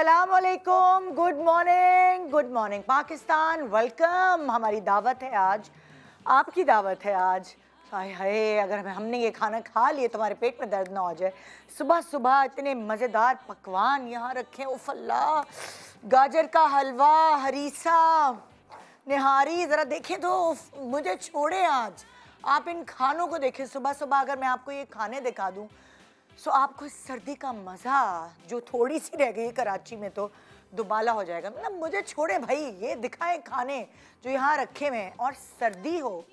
अस्सलाम वालेकुम, good morning Pakistan, welcome. हमारी दावत है आज, आपकी दावत है आज। हाय हाय, अगर हमने ये खाना खा लिए तो हमारे पेट में दर्द ना हो जाए। सुबह सुबह इतने मज़ेदार पकवान यहाँ रखे, उफ़ अल्लाह, गाजर का हलवा, हरीसा, निहारी, ज़रा देखें तो मुझे छोड़े आज। आप इन खानों को देखें, सुबह सुबह अगर मैं आपको ये खाने दिखा दूँ सो आपको इस सर्दी का मज़ा जो थोड़ी सी रह गई कराची में तो दुबाला हो जाएगा। मतलब मुझे छोड़े भाई, ये दिखाएं खाने जो यहाँ रखे हुए हैं। और सर्दी हो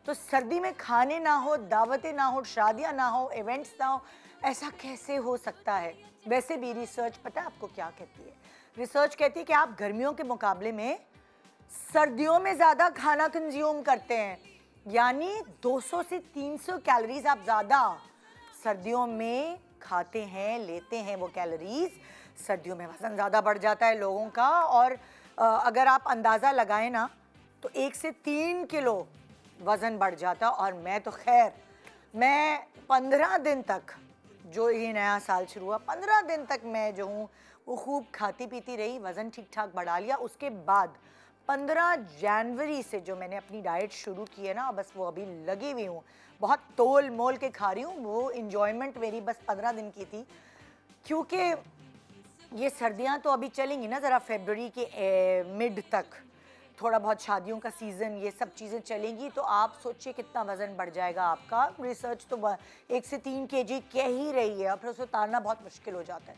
तो सर्दी में खाने ना हो, दावतें ना हो, शादियाँ ना हो, इवेंट्स ना हो, ऐसा कैसे हो सकता है? वैसे भी रिसर्च पता है आपको क्या कहती है? रिसर्च कहती है कि आप गर्मियों के मुकाबले में सर्दियों में ज़्यादा खाना कंज्यूम करते हैं, यानी 200 से 300 कैलोरीज आप ज़्यादा सर्दियों में खाते हैं, लेते हैं वो कैलोरीज। सर्दियों में वज़न ज़्यादा बढ़ जाता है लोगों का। और अगर आप अंदाज़ा लगाएं ना तो 1 से 3 किलो वज़न बढ़ जाता। और मैं तो खैर, मैं 15 दिन तक, जो ये नया साल शुरू हुआ, 15 दिन तक मैं जो हूँ वो खूब खाती पीती रही, वज़न ठीक ठाक बढ़ा लिया। उसके बाद 15 जनवरी से जो मैंने अपनी डाइट शुरू की है ना, बस वो अभी लगी हुई हूँ, बहुत तोल मोल के खा रही हूँ। वो इंजॉयमेंट मेरी बस 15 दिन की थी, क्योंकि ये सर्दियाँ तो अभी चलेंगी ना, ज़रा फरवरी के मिड तक, थोड़ा बहुत शादियों का सीज़न, ये सब चीज़ें चलेंगी। तो आप सोचिए कितना वज़न बढ़ जाएगा आपका। रिसर्च तो 1 से 3 केजी कह ही रही है, और फिर उसे उतारना बहुत मुश्किल हो जाता है।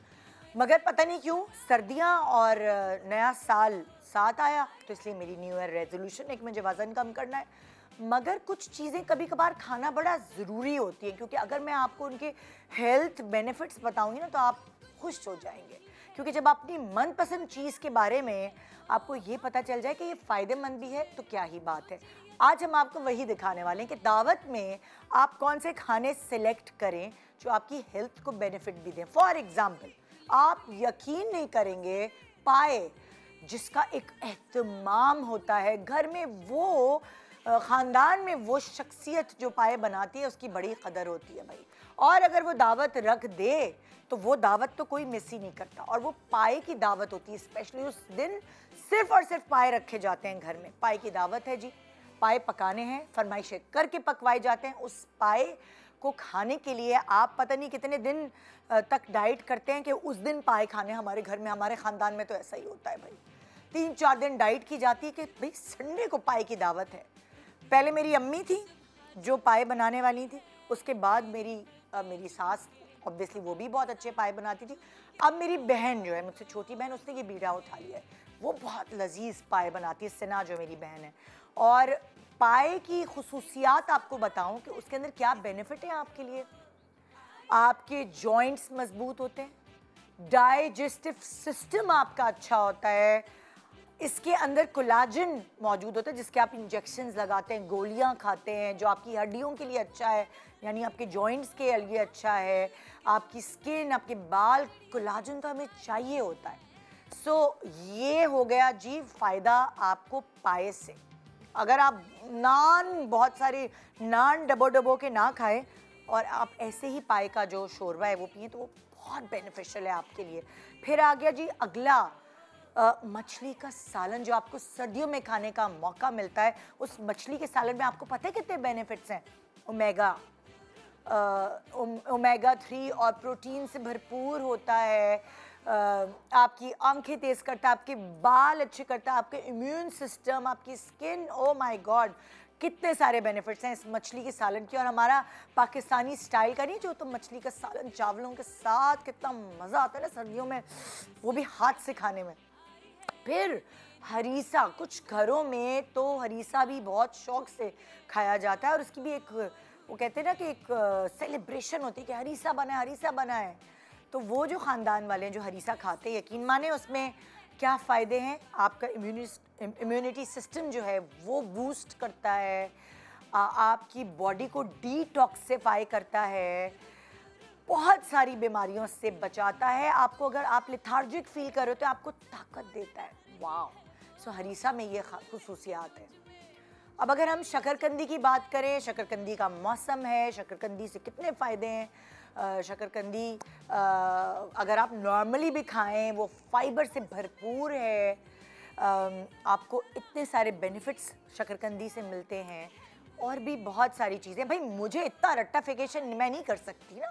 मगर पता नहीं क्यों सर्दियाँ और नया साल साथ आया, तो इसलिए मेरी न्यू ईयर रेजोल्यूशन एक, मुझे वज़न कम करना है। मगर कुछ चीज़ें कभी कभार खाना बड़ा ज़रूरी होती है, क्योंकि अगर मैं आपको उनके हेल्थ बेनिफिट्स बताऊंगी ना तो आप खुश हो जाएंगे। क्योंकि जब अपनी मनपसंद चीज़ के बारे में आपको ये पता चल जाए कि ये फ़ायदेमंद भी है तो क्या ही बात है। आज हम आपको वही दिखाने वाले हैं कि दावत में आप कौन से खाने सेलेक्ट करें जो आपकी हेल्थ को बेनिफिट भी दें। फॉर एग्ज़ाम्पल, आप यकीन नहीं करेंगे, पाए जिसका एक एहतमाम होता है घर में, वो ख़ानदान में वो शख्सियत जो पाए बनाती है उसकी बड़ी कदर होती है भाई। और अगर वो दावत रख दे तो वो दावत तो कोई मिस ही नहीं करता। और वो पाए की दावत होती है, स्पेशली उस दिन सिर्फ़ और सिर्फ पाए रखे जाते हैं घर में। पाए की दावत है जी, पाए पकाने हैं, फरमाइशें करके पकवाए जाते हैं। उस पाए को खाने के लिए आप पता नहीं कितने दिन तक डाइट करते हैं कि उस दिन पाए खाने। हमारे घर में, हमारे ख़ानदान में तो ऐसा ही होता है भाई, 3-4 दिन डाइट की जाती है कि भाई संडे को पाए की दावत है। पहले मेरी अम्मी थी जो पाए बनाने वाली थी, उसके बाद मेरी सास, ऑब्वियसली वो भी बहुत अच्छे पाए बनाती थी। अब मेरी बहन जो है, मुझसे छोटी बहन, उसने ये बीड़ा उठा लिया है, वो बहुत लजीज पाए बनाती है, सिना जो मेरी बहन है। और पाए की खुसूसियात आपको बताऊं कि उसके अंदर क्या बेनिफिट है आपके लिए। आपके जॉइंट्स मजबूत होते हैं, डाइजेस्टिव सिस्टम आपका अच्छा होता है, इसके अंदर कोलाजन मौजूद होता है जिसके आप इंजेक्शंस लगाते हैं, गोलियां खाते हैं, जो आपकी हड्डियों के लिए अच्छा है, यानी आपके जॉइंट्स के लिए अच्छा है, आपकी स्किन, आपके बाल, कोलाजन तो हमें चाहिए होता है। सो ये हो गया जी फ़ायदा आपको पाए से। अगर आप नान, बहुत सारे नान डबो डबो के ना खाएं और आप ऐसे ही पाए का जो शोरबा है वो पिए तो वो बहुत बेनिफिशियल है आपके लिए। फिर आ गया जी अगला, मछली का सालन जो आपको सर्दियों में खाने का मौका मिलता है। उस मछली के सालन में आपको पता है कितने बेनिफिट्स हैं। ओमेगा 3 और प्रोटीन से भरपूर होता है, आपकी आंखें तेज़ करता है, आपके बाल अच्छे करता है, आपके इम्यून सिस्टम, आपकी स्किन, ओ माय गॉड, कितने सारे बेनिफिट्स हैं इस मछली के सालन की। और हमारा पाकिस्तानी स्टाइल का नहीं, जो तो मछली का सालन चावलों के साथ, कितना मज़ा आता है ना सर्दियों में, वो भी हाथ से खाने में। फिर हरीसा, कुछ घरों में तो हरीसा भी बहुत शौक से खाया जाता है, और उसकी भी एक, वो कहते हैं ना कि एक सेलिब्रेशन होती है कि हरीसा बना है, हरीसा बना है। तो वो जो ख़ानदान वाले हैं जो हरीसा खाते हैं, यकीन माने उसमें क्या फ़ायदे हैं। आपका इम्यूनिटी सिस्टम जो है वो बूस्ट करता है, आपकी बॉडी को डिटॉक्सिफाई करता है, बहुत सारी बीमारियों से बचाता है आपको। अगर आप लेथार्जिक फील कर रहे हो तो आपको ताकत देता है। वाह, सो हरीसा में ये खुसूसियात है। अब अगर हम शकरकंदी की बात करें, शकरकंदी का मौसम है, शकरकंदी से कितने फ़ायदे हैं। शकरकंदी अगर आप नॉर्मली भी खाएं वो फाइबर से भरपूर है। आपको इतने सारे बेनिफिट्स शकरकंदी से मिलते हैं और भी बहुत सारी चीज़ें। भाई मुझे इतना रट्टाफिकेशन मैं नहीं कर सकती ना,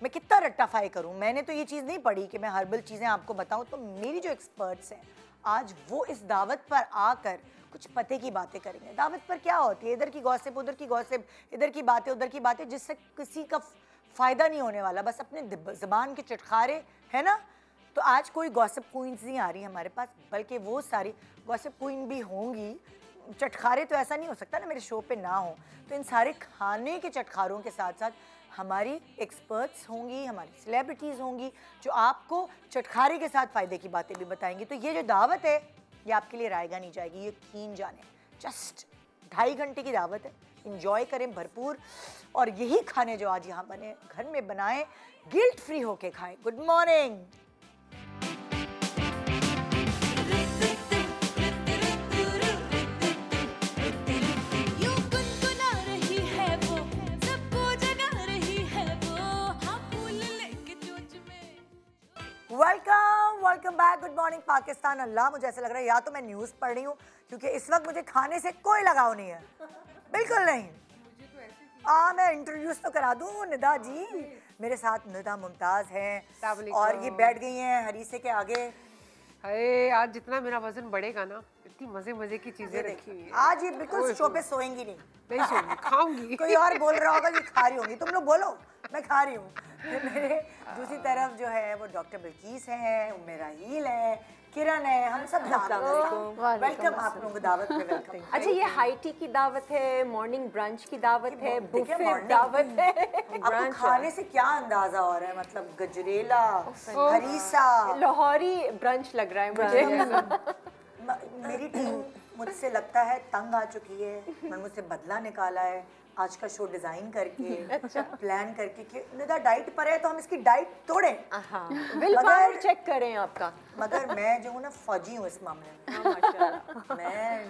मैं कितना रट्टाफाई करूं। मैंने तो ये चीज़ नहीं पढ़ी कि मैं हर्बल चीज़ें आपको बताऊं। तो मेरी जो एक्सपर्ट्स हैं आज वो इस दावत पर आकर कुछ पते की बातें करेंगे। दावत पर क्या होती है, इधर की गॉसिप उधर की गॉसिप, इधर की बातें उधर की बातें, जिससे किसी का फ़ायदा नहीं होने वाला, बस अपने ज़बान के चटखारे है ना। तो आज कोई गॉसिप क्वींस नहीं आ रही हमारे पास, बल्कि वो सारी गॉसिप क्वीन भी होंगी। चटखारे तो ऐसा नहीं हो सकता ना मेरे शो पे ना हो। तो इन सारे खाने के चटखारों के साथ साथ हमारी एक्सपर्ट्स होंगी, हमारी सेलिब्रिटीज़ होंगी जो आपको चटखारे के साथ फ़ायदे की बातें भी बताएंगी। तो ये जो दावत है ये आपके लिए रायगा नहीं जाएगी, ये यकीन जाने। जस्ट 2.5 घंटे की दावत है, इंजॉय करें भरपूर। और यही खाने जो आज यहाँ बने घर में बनाएं, गिल्ट फ्री होके खाएं। Good morning. Welcome back. Good morning Pakistan. Allah मुझे ऐसा लग रहा है या तो मैं न्यूज़ पढ़ रही हूँ, क्योंकि इस वक्त मुझे खाने से कोई लगाव नहीं है, बिल्कुल नहीं। मैं इंट्रोड्यूस तो करा दूँ। निदा जी मेरे साथ निदा मुमताज़ हैं और ये बैठ गई हैं हरीसे के आगे। अरे आज जितना मेरा वजन बढ़ेगा ना, इतनी मजे मजे की चीजें रखी हुई हैं। आज ये बिल्कुल शो पे सोएंगी नहीं सोएंगी, खाऊंगी। कोई और बोल रहा होगा कि खा रही होंगी, तुम लोग बोलो मैं खा रही हूँ। मेरे दूसरी तरफ जो है वो डॉक्टर बिल्कीस हैं, मेरा हील है, किरण है, हम सब वेलकम आप लोगों को दावत पे वेलकम। अच्छा ये हाई टी की दावत है, मॉर्निंग ब्रंच की दावत है, बुफे दावत है। आपको खाने से क्या अंदाजा हो रहा है, मतलब गजरेला, हरीसा, लाहौरी ब्रंच लग रहा है मुझे। मेरी टीम मुझसे लगता है तंग आ चुकी है, मैंने मुझसे बदला निकाला है आज का शो डिजाइन करके, अच्छा प्लान करके कि निदा डाइट पर है तो हम इसकी डाइट तोड़ें। विल पावर चेक करें आपका। मगर मैं जो हूँ ना फौजी हूँ इस मामले में, मैं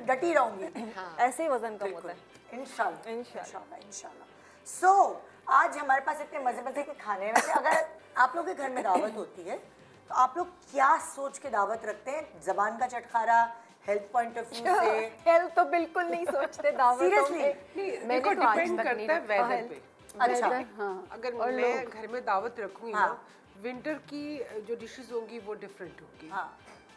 डटी रहूंगी। ऐसे ही वजन कम होता है इंशाल्लाह इंशाल्लाह इंशाल्लाह। सो आज हमारे पास इतने मजे मजे के खाने हैं। वैसे अगर आप लोग के घर में दावत होती है तो आप लोग क्या सोच के दावत रखते हैं? जबान का चटखारा, हेल्थ पॉइंट ऑफ व्यू से? हेल्थ तो बिल्कुल नहीं सोचते दावतों में। मेरे को डिपेंड करता है वेदर पे। अच्छा अगर मैं घर में दावत रखूंगी ना, विंटर की जो डिशेस होंगी वो डिफरेंट होंगी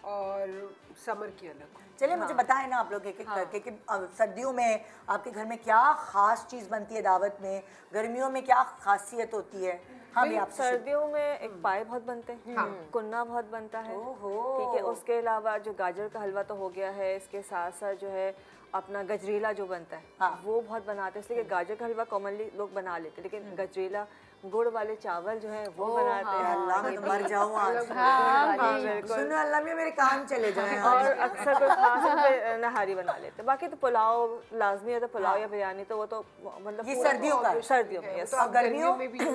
और समर की अलग। चलिए मुझे बताएं ना आप लोग एक एक करके कि सर्दियों में आपके घर में क्या खास चीज़ बनती है दावत में, गर्मियों में क्या खासियत होती है? हाँ भी आप सर्दियों में एक पाए बहुत बनते हैं, कुन्ना बहुत बनता है, ठीक है। उसके अलावा जो गाजर का हलवा तो हो गया है, इसके साथ साथ जो है अपना गजरेला जो बनता है वो बहुत बनाते हैं। इसलिए गाजर का हलवा कॉमनली लोग बना लेते हैं, लेकिन गजरेला गुड़ वाले चावल जो है वो बनाते हैं। अल्लाह मैं तो मर जाऊँ आज। सुनो अल्लाह में मेरे काम चले जाएं। और अक्सर कोई खास नहारी बना लेते हैं। बाकी तो पुलाव लाजमी होता है, पुलाव या बिरयानी तो वो तो मतलब ये सर्दियों का, सर्दियों में। तो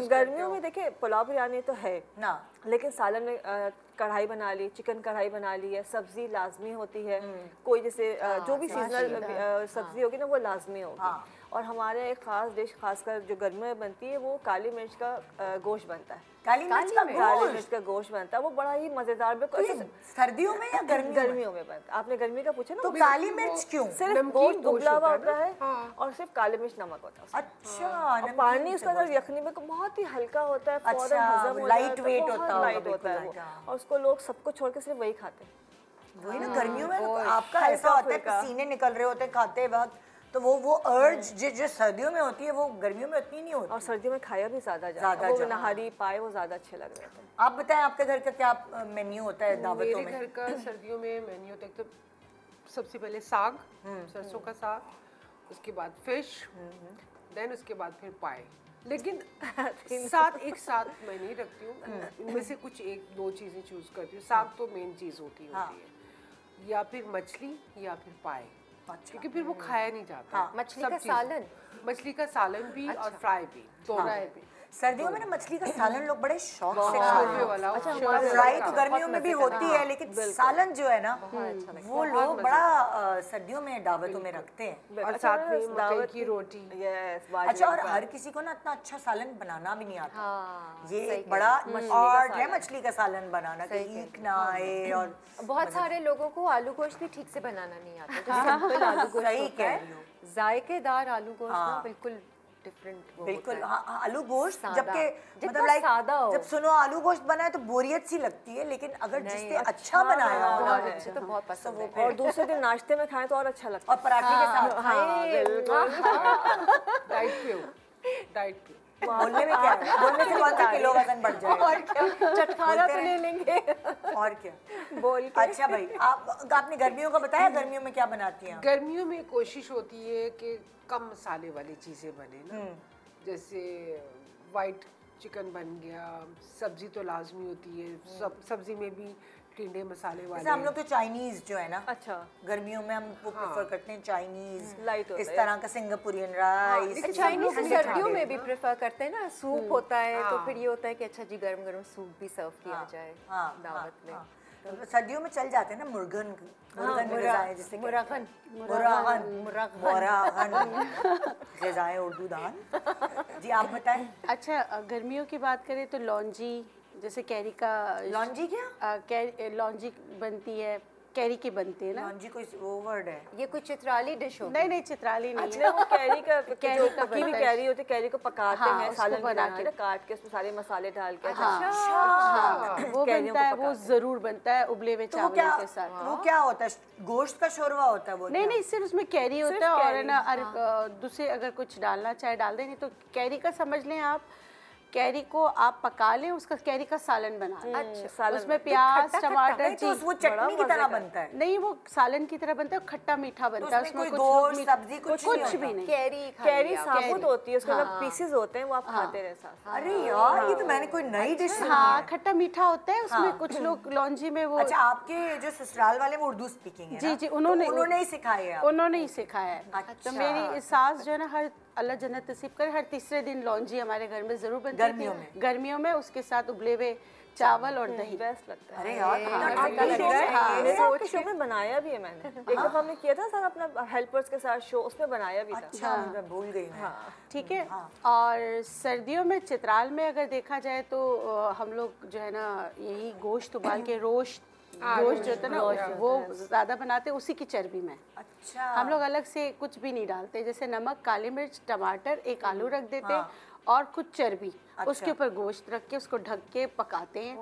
गर्मियों में देखिए पुलाव बिरयानी तो है ना, लेकिन सालन में कढ़ाई बना ली, चिकन कढ़ाई बना ली है, सब्जी लाजमी होती है। कोई जैसे जो भी सीजनल सब्जी होगी ना वो लाजमी होगी। और हमारे एक खास डिश खासकर जो गर्मियों में बनती है वो काली मिर्च का गोश्त बनता है। काली मिर्च का गोश्त बनता है, वो बड़ा ही मजेदार। सर्दियों में या गर्मियों में बनता है? आपने गर्मी का पूछा ना, तो काली मिर्च क्यों? सिर्फ गोश्त उबला हुआ होता है और सिर्फ काली मिर्च नमक होता है। अच्छा, पानी उसका जो यखनी में बहुत ही हल्का होता है, फौरन हजम हो जाता है, लाइट वेट होता है वो। और उसको लोग सबको छोड़ के सिर्फ वही खाते हैं। वही ना, गर्मियों में आपका ऐसा होता है पसीने निकल रहे होते हैं खाते वक्त, तो वो अर्ज जो सर्दियों में होती है वो गर्मियों में उतनी नहीं होती। और सर्दियों में खाया भी ज्यादा वो नहारी पाए वो ज्यादा अच्छे लग रहे थे। आप बताएं आपके घर का क्या मेन्यू होता है दावतों में? मेरे घर का सर्दियों में मेन्यू होता है तो सबसे पहले साग, सरसों का साग, उसके बाद फिश, देन उसके बाद फिर पाए। लेकिन एक साथ मैं नहीं रखती हूँ, इनमें से कुछ एक दो चीज़ें चूज करती हूँ। साग तो मेन चीज़ होती है, या फिर मछली या फिर पाए, क्योंकि फिर वो खाया नहीं जाता। मछली का सालन, मछली का सालन भी और फ्राई भी, दोनों भी। सर्दियों में ना मछली का सालन लोग बड़े शौक से शोरबे खाते वाला अच्छा, शोरबे हमारे वाला। फ्राई तो गर्मियों में भी होती है, लेकिन सालन जो है ना वो लोग बड़ा सर्दियों में दावतों में रखते हैं। और साथ में मकई की रोटी। यस, अच्छा, और हर किसी को ना इतना अच्छा सालन बनाना भी नहीं आता। हाँ, ये सही एक बड़ा आर्ट है मछली का सालन बनाना, कि लीक ना आए। और बहुत सारे लोगों को आलू गोश्त भी ठीक से बनाना नहीं आता। जो सिंपल आलू गोश्त सही होता कह है, रही हो। जायकेदार आलू गोश्त ना बिल्कुल डिफरेंट बिल्कुल। हाँ, आलू गोश्त सादा। जबकि जितना मतलब लाइक सादा हो। जब सुनो आलू गोश्त बना है तो बोरियत सी लगती है, लेकिन अगर जिसने अच्छा बनाया हो बहुत अच्छे, तो बहुत पसंद है। और दूसरे दिन नाश्ते में खाएं तो और अच्छा लगता और पराठे के साथ डाइट पे हो, डाइट पे। बोलने में क्या है, बोलने से 1 किलो वजन बढ़ जाएगा। और क्या, चटखारा तो ले लेंगे। और क्या बोल के। अच्छा भाई, आपने गर्मियों का बताया, गर्मियों में क्या बनाती हैं आप? गर्मियों में कोशिश होती है कि कम मसाले वाली चीज़ें बने ना, जैसे वाइट चिकन बन गया, सब्जी तो लाजमी होती है, सब्जी में भी टिंडे मसाले जैसे वाले। हम लोग तो चाइनीज जो है ना, अच्छा, गर्मियों में हम वो प्रेफर करते हैं चाइनीज, लाइट होता इस है। तरह का सिंगापुरियन राइस। चाइनीज तो सर्दियों में भी प्रेफर करते हैं ना, सूप होता है तो फिर ये होता है कि अच्छा जी गरम गरम सूप भी सर्व किया जाए दावत में। तो सर्दियों में चल जाते हैं ना मुर्गन ग़िज़ाएं, जैसे कि मुरागन ग़िज़ाएं उर्दू दान। जी आप बताएं। अच्छा, गर्मियों की बात करें तो लौंजी, जैसे कैरी का लौंजी क्या? लौंजी बनती है, कैरी की बनती है ना। लौंजी कोई वो वर्ड है? ये कुछ चित्राली डिश हो। नहीं, चित्राली नहीं अच्छा, वो कैरी का कैरी का पकी हुई बनता है। कैरी होती है, कैरी को पकाते हाँ, हैं उसको सालन बना बना के के। काट के उसमें सारे मसाले डाल के। हाँ, वो कैरियों बनता को है, वो पकाते जरूर बनता है उबले हुए तो वो क्या, चावलों के साथ। वो क्या होता है? गोश्त का शोरबा होता है वो? नहीं, सिर्फ उसमें कैरी होता है, और है ना दूसरे अगर कुछ डालना चाहे डाल दें, नहीं तो कैरी का समझ लें आप, कैरी को आप पका लें, उसका कैरी का सालन बना लें। अच्छा, उसमें प्याज टमाटर नहीं तो वो चटनी की तरह बनता है? नहीं, वो सालन की तरह बनता है, खट्टा मीठा बनता है। उसमें कोई कुछ गोश्त सब्जी कुछ भी नहीं। कैरी साबुत होती है, उसके अंदर पीसेस होते हैं, वो आप खाते रहे साथ। अरे यार, ये तो मैंने कोई नई डिश सुनी हाँ, है। खट्टा मीठा होता है उसमें। कुछ लोग लौंजी में वो। अच्छा, आपके जो ससुराल वाले वो उर्दू स्पीकिंग है ना? जी, तो उन्होंने ही सिखाई है। उन्होंने ही सिखाया है। अच्छा। तो मेरी सास जो है ना, हर अल्लाह जन्नत नसीब करे, हर तीसरे दिन लौंजी हमारे घर में जरूर बनती थी। गर्मियों में उसके साथ उबले हुए चावल और दही बेस्ट लगता है। अरे यार, मैंने आपके शो में बनाया भी है, मैंने एक दफा हमने किया था सर अपना हेल्पर्स के साथ शो, उसमें बनाया भी था। अच्छा, मैं भूल गई मैं। ठीक है। और सर्दियों में चित्राल में अगर देखा जाए तो हम लोग जो है ना, यही गोश्त उबाल के गोश्त जो होता है ना, वो ज़्यादा बनाते हैं उसी की चर्बी में। अच्छा, हम लोग अलग से कुछ भी नहीं डालते, जैसे नमक, काली मिर्च, टमाटर, एक आलू रख देते हैं और कुछ चर्बी, उसके ऊपर गोश्त रख के उसको ढक के पकाते हैं।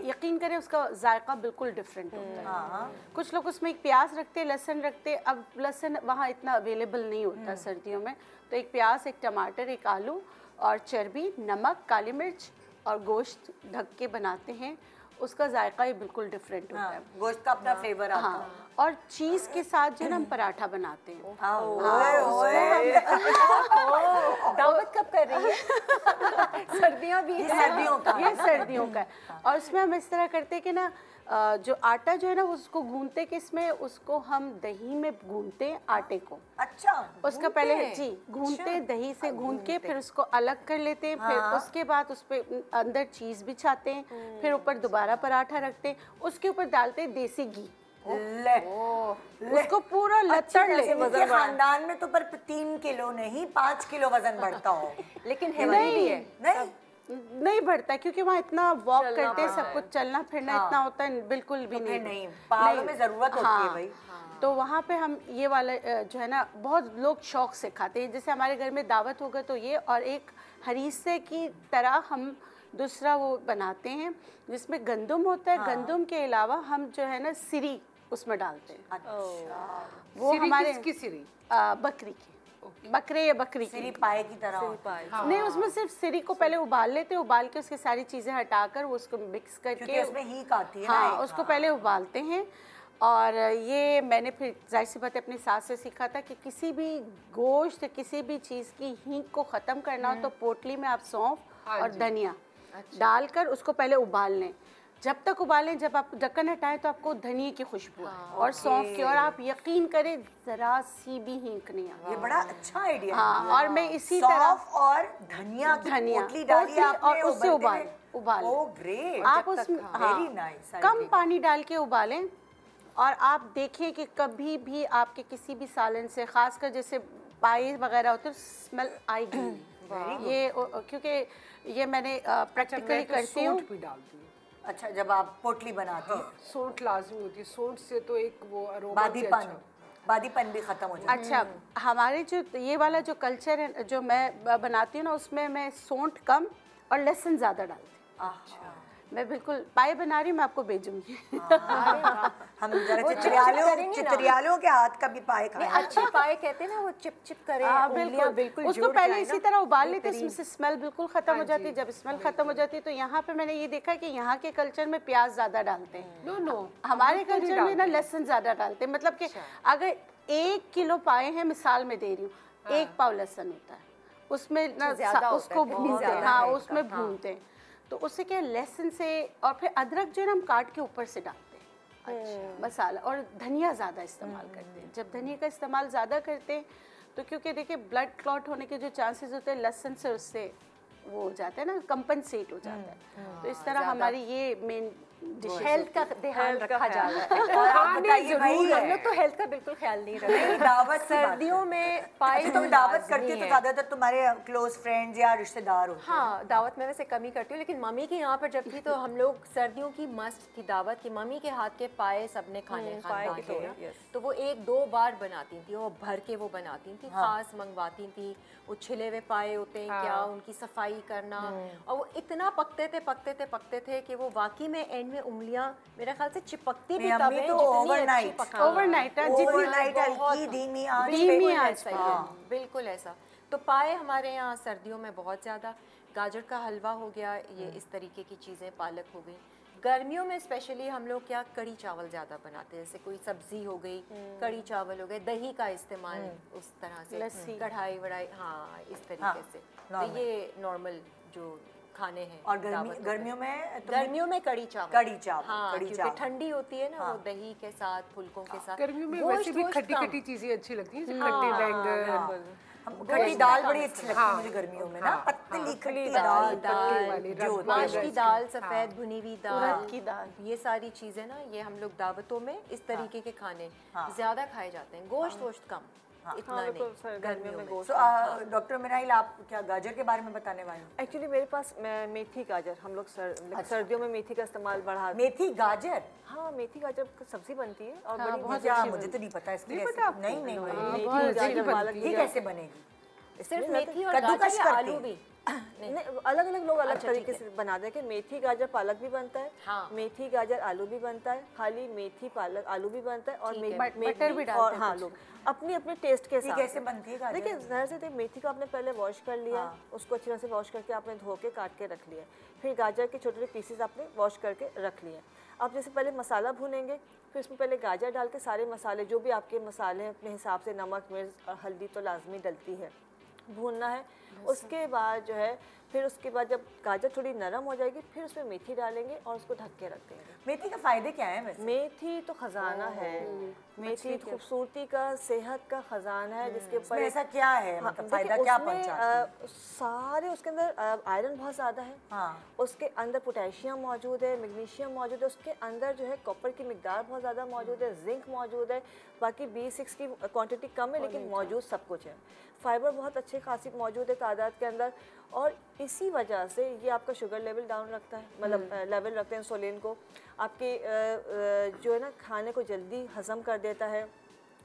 यकीन करें उसका जायका बिल्कुल डिफरेंट होता है। कुछ लोग उसमें एक प्याज रखते हैं, लहसुन रखते हैं। अब लहसुन वहाँ इतना अवेलेबल नहीं होता सर्दियों में, तो एक प्याज, एक टमाटर, एक आलू और चर्बी, नमक, काली मिर्च और गोश्त ढक के बनाते हैं। उसका जायका ही बिल्कुल डिफरेंट होता है। गोश्त का अपना फ्लेवर आता है। हाँ, और चीज़ के साथ जो है ना हम पराठा बनाते हैं। दावत कब कर रही है? सर्दियाँ भी ये सर्दियों का। ये सर्दियों का है। और उसमें हम इस तरह करते हैं कि ना, जो आटा जो है ना, उसको गूंदते किसमें, उसको हम दही में गूंदते हैं आटे को। अच्छा, उसका पहले जी गूंदते हैं, दही से गूंद के फिर उसको अलग कर लेते हैं। फिर उसके बाद उस पे अंदर चीज़ बिछाते हैं, फिर ऊपर दोबारा पराठा रखते हैं, उसके ऊपर डालते हैं देसी घी, उसको पूरा लचड़ ले। इनके खानदान में तो पर 3 किलो नहीं 5 किलो वजन बढ़ता हो। लेकिन हेल्दी भी है। नहीं बढ़ता, क्योंकि वहाँ इतना वॉक करते हैं, सब कुछ चलना फिरना इतना होता है, बिल्कुल भी नहीं। पहाड़ों में जरूरत होती है भाई। तो वहाँ पे हम ये वाला जो है ना, बहुत लोग शौक से खाते हैं। जैसे हमारे घर में दावत होगा तो ये, और एक हरीसे की तरह हम दूसरा वो बनाते हैं जिसमें गंदम होता है। गंदम के अलावा हम जो है ना सिरी उसमें डालते हैं। अच्छा, वो हमारे किसकी सिरी? बकरी की, बकरे या बकरी की सिरी पाए की तरह होता है। नहीं, उसमें सिर्फ सिरी को पहले उबाल लेते हैं, उबाल के उसकी सारी चीज़ें हटाकर वो उसको मिक्स क्योंकि करके उसमें हीक आती है ना। हाँ, उसको पहले उबालते हैं। और ये मैंने फिर जाहिर सी बात है अपनी सास से सीखा था कि किसी भी गोश्त, किसी भी चीज़ की हींग को ख़त्म करना हो तो पोटली में आप सौंफ और धनिया डालकर उसको पहले उबाल लें, जब तक उबालें, जब आप ढक्कन हटाएं तो आपको धनिए की खुशबू आए और सौंफ की, और आप यकीन करें जरा सी भी हींग नहीं आती। ये बड़ा अच्छा आइडिया है। हाँ, और मैं इसी तरह सौंफ और धनिया की पोटली डाली आपने और उससे उबालें। Oh great. आप उसमें वेरी नाइस। कम पानी डाल के उबालें, और आप देखें कि कभी भी आपके किसी भी सालन से, खासकर जैसे पाई वगैरह होते हैं, स्मेल आएगी नहीं। ये क्योंकि ये मैंने प्रैक्टिकली करती हूँ। भी डालती हूँ। अच्छा, जब आप पोटली बनाती हैं सौंठ लाजमी होती है, सौंठ से तो एक वो अरोमा भी अच्छा। बादीपन भी खत्म हो जाता है। अच्छा, हमारे जो ये वाला जो कल्चर है जो मैं बनाती हूँ ना, उसमें मैं सौंठ कम और लहसुन ज़्यादा डालती हूँ। अच्छा, मैं बिल्कुल पाए बना रही हूँ, मैं आपको भेजूंगी। हम जरा चित्रियालों के हाथ का भी पाए खाएं। अच्छे पाए कहते हैं ना, वो चिप चिप करे, बिल्कुल। उसको पहले इसी तरह उबाल लेते, उसमें से स्मेल बिल्कुल खत्म हो जाती है। जब स्मेल खत्म हो जाती है तो यहाँ पे मैंने ये देखा कि यहाँ के कल्चर में प्याज ज्यादा डालते हैं। नो हमारे कल्चर में ना लहसुन ज्यादा डालते हैं। मतलब कि अगर 1 किलो पाए हैं, मिसाल में दे रही हूँ, 1 पाव लहसुन होता है उसमें ना, उसको भूनते हैं। हाँ, उसमें भूनते हैं तो उससे क्या लहसुन से, और फिर अदरक जो है ना हम काट के ऊपर से डालते हैं। अच्छा, मसाला और धनिया ज़्यादा इस्तेमाल करते हैं। जब धनिया का इस्तेमाल ज़्यादा करते हैं तो क्योंकि देखिए ब्लड क्लॉट होने के जो चांसेस होते हैं लहसुन से, उससे वो हो जाता है ना, कंपनसेट हो जाता है। तो इस तरह हमारी ये मेन हेल्थ का ध्यान रखा जा रहा है। और आप बताइए भाई, हम लोग तो हेल्थ का बिल्कुल ख्याल नहीं रखते। दावत सर्दियों में पाए तुम दावत करती हो तो ज्यादातर तुम्हारे क्लोज फ्रेंड्स या रिश्तेदार होते हैं। हाँ, दावत में वैसे कम ही करती हूँ, लेकिन मम्मी के यहाँ पर जब थी तो हम लोग सर्दियों की मस्त थी दावत की। मम्मी के हाथ के पाए सबने खाने तो वो 1-2 बार बनाती थी, वो भर के वो बनाती थी, खास मंगवाती थी। वो छिले हुए पाए होते हैं क्या, उनकी सफाई करना, और वो इतना पकते थे कि वो वाकई में एंड में उंगलियां मेरे ख्याल से चिपकती भी तब है, ओवरनाइट हल्की धीमी आंच पे। बिल्कुल ऐसा। तो पाए हमारे यहाँ सर्दियों में बहुत ज़्यादा, गाजर का हलवा हो गया, ये इस तरीके की चीज़ें, पालक हो गई। गर्मियों में स्पेशली हम लोग क्या कड़ी चावल ज़्यादा बनाते हैं, जैसे कोई सब्जी हो गई, कड़ी चावल हो गए, दही का इस्तेमाल उस तरह से, कढ़ाई वढ़ाई, हाँ इस तरीके से। तो ये नॉर्मल जो खाने हैं। और गर्मियों में कड़ी चावल, हाँ, क्योंकि ठंडी होती है ना, वो दही के साथ, फुल्कों के साथ। गर्मियों में वैसे भी खट्टी चीजें अच्छी लगती हैं, खट्टे बैंगन, खट्टी दाल बड़ी अच्छी लगती है मुझे गर्मियों में ना, पतली खट्टी दाल, माश की दाल, सफेद भुनी हुई दाल की दाल, ये सारी चीजें ना, ये हम लोग दावतों में इस तरीके के खाने ज्यादा खाए जाते हैं। गोश्त कम, इतना नहीं गर्मियों में। डॉक्टर मिराइल, आप क्या गाजर के बारे में बताने वाले हैं? एक्चुअली मेरे पास मेथी गाजर, हम लोग सर्दियों में मेथी का इस्तेमाल बढ़ा। मेथी गाजर? हाँ, मेथी गाजर की सब्जी बनती है और बड़ी मुझे तो नहीं पता इसकी रेसिपी। नहीं मेथी गाजर ये कैसे बनेगी? सिर्फ मेथी और गाजर या आलू भी? नहीं, अलग अलग लोग अलग तरीके से बनाते हैं कि मेथी गाजर पालक भी बनता है, हाँ। मेथी गाजर आलू भी बनता है, खाली मेथी पालक आलू भी बनता है, और मटर भी डालते हैं। हाँ, लोग अपनी अपने टेस्ट के हिसाब से। कैसे बनती है गाजर? देखिए, ज़रा से मेथी को आपने पहले वॉश कर लिया, उसको अच्छी तरह से वॉश करके आपने धो के काट के रख लिया। फिर गाजर के छोटे छोटे पीसेस आपने वॉश करके रख लिए। आप जैसे पहले मसाला भूनेंगे, फिर उसमें पहले गाजर डाल के सारे मसाले, जो भी आपके मसाले हैं अपने हिसाब से, नमक मिर्च और हल्दी तो लाजमी डलती है, भूनना है। उसके बाद जो है, फिर उसके बाद जब गाजर थोड़ी नरम हो जाएगी, फिर उसमें मेथी डालेंगे और उसको ढक के रख देंगे। मेथी का फायदे क्या है वैसे? मेथी तो खजाना है, मेथी खूबसूरती का, सेहत का खजाना है, जिसके ऊपर ऐसा क्या है, मतलब फायदा क्या पहुंचाती है? सारे उसके अंदर आयरन बहुत ज़्यादा है, उसके अंदर पोटेशियम मौजूद है, मैग्नीशियम मौजूद है, उसके अंदर जो है कॉपर की मिकदार बहुत ज़्यादा मौजूद है, जिंक मौजूद है, बाकी B6 की क्वांटिटी कम है लेकिन मौजूद सब कुछ है। फाइबर बहुत अच्छे खासी मौजूद है तादाद के अंदर, और इसी वजह से ये आपका शुगर लेवल डाउन रखता है, मतलब लेवल रखते हैं इंसुलिन को, आपके जो है ना खाने को जल्दी हजम कर देता है।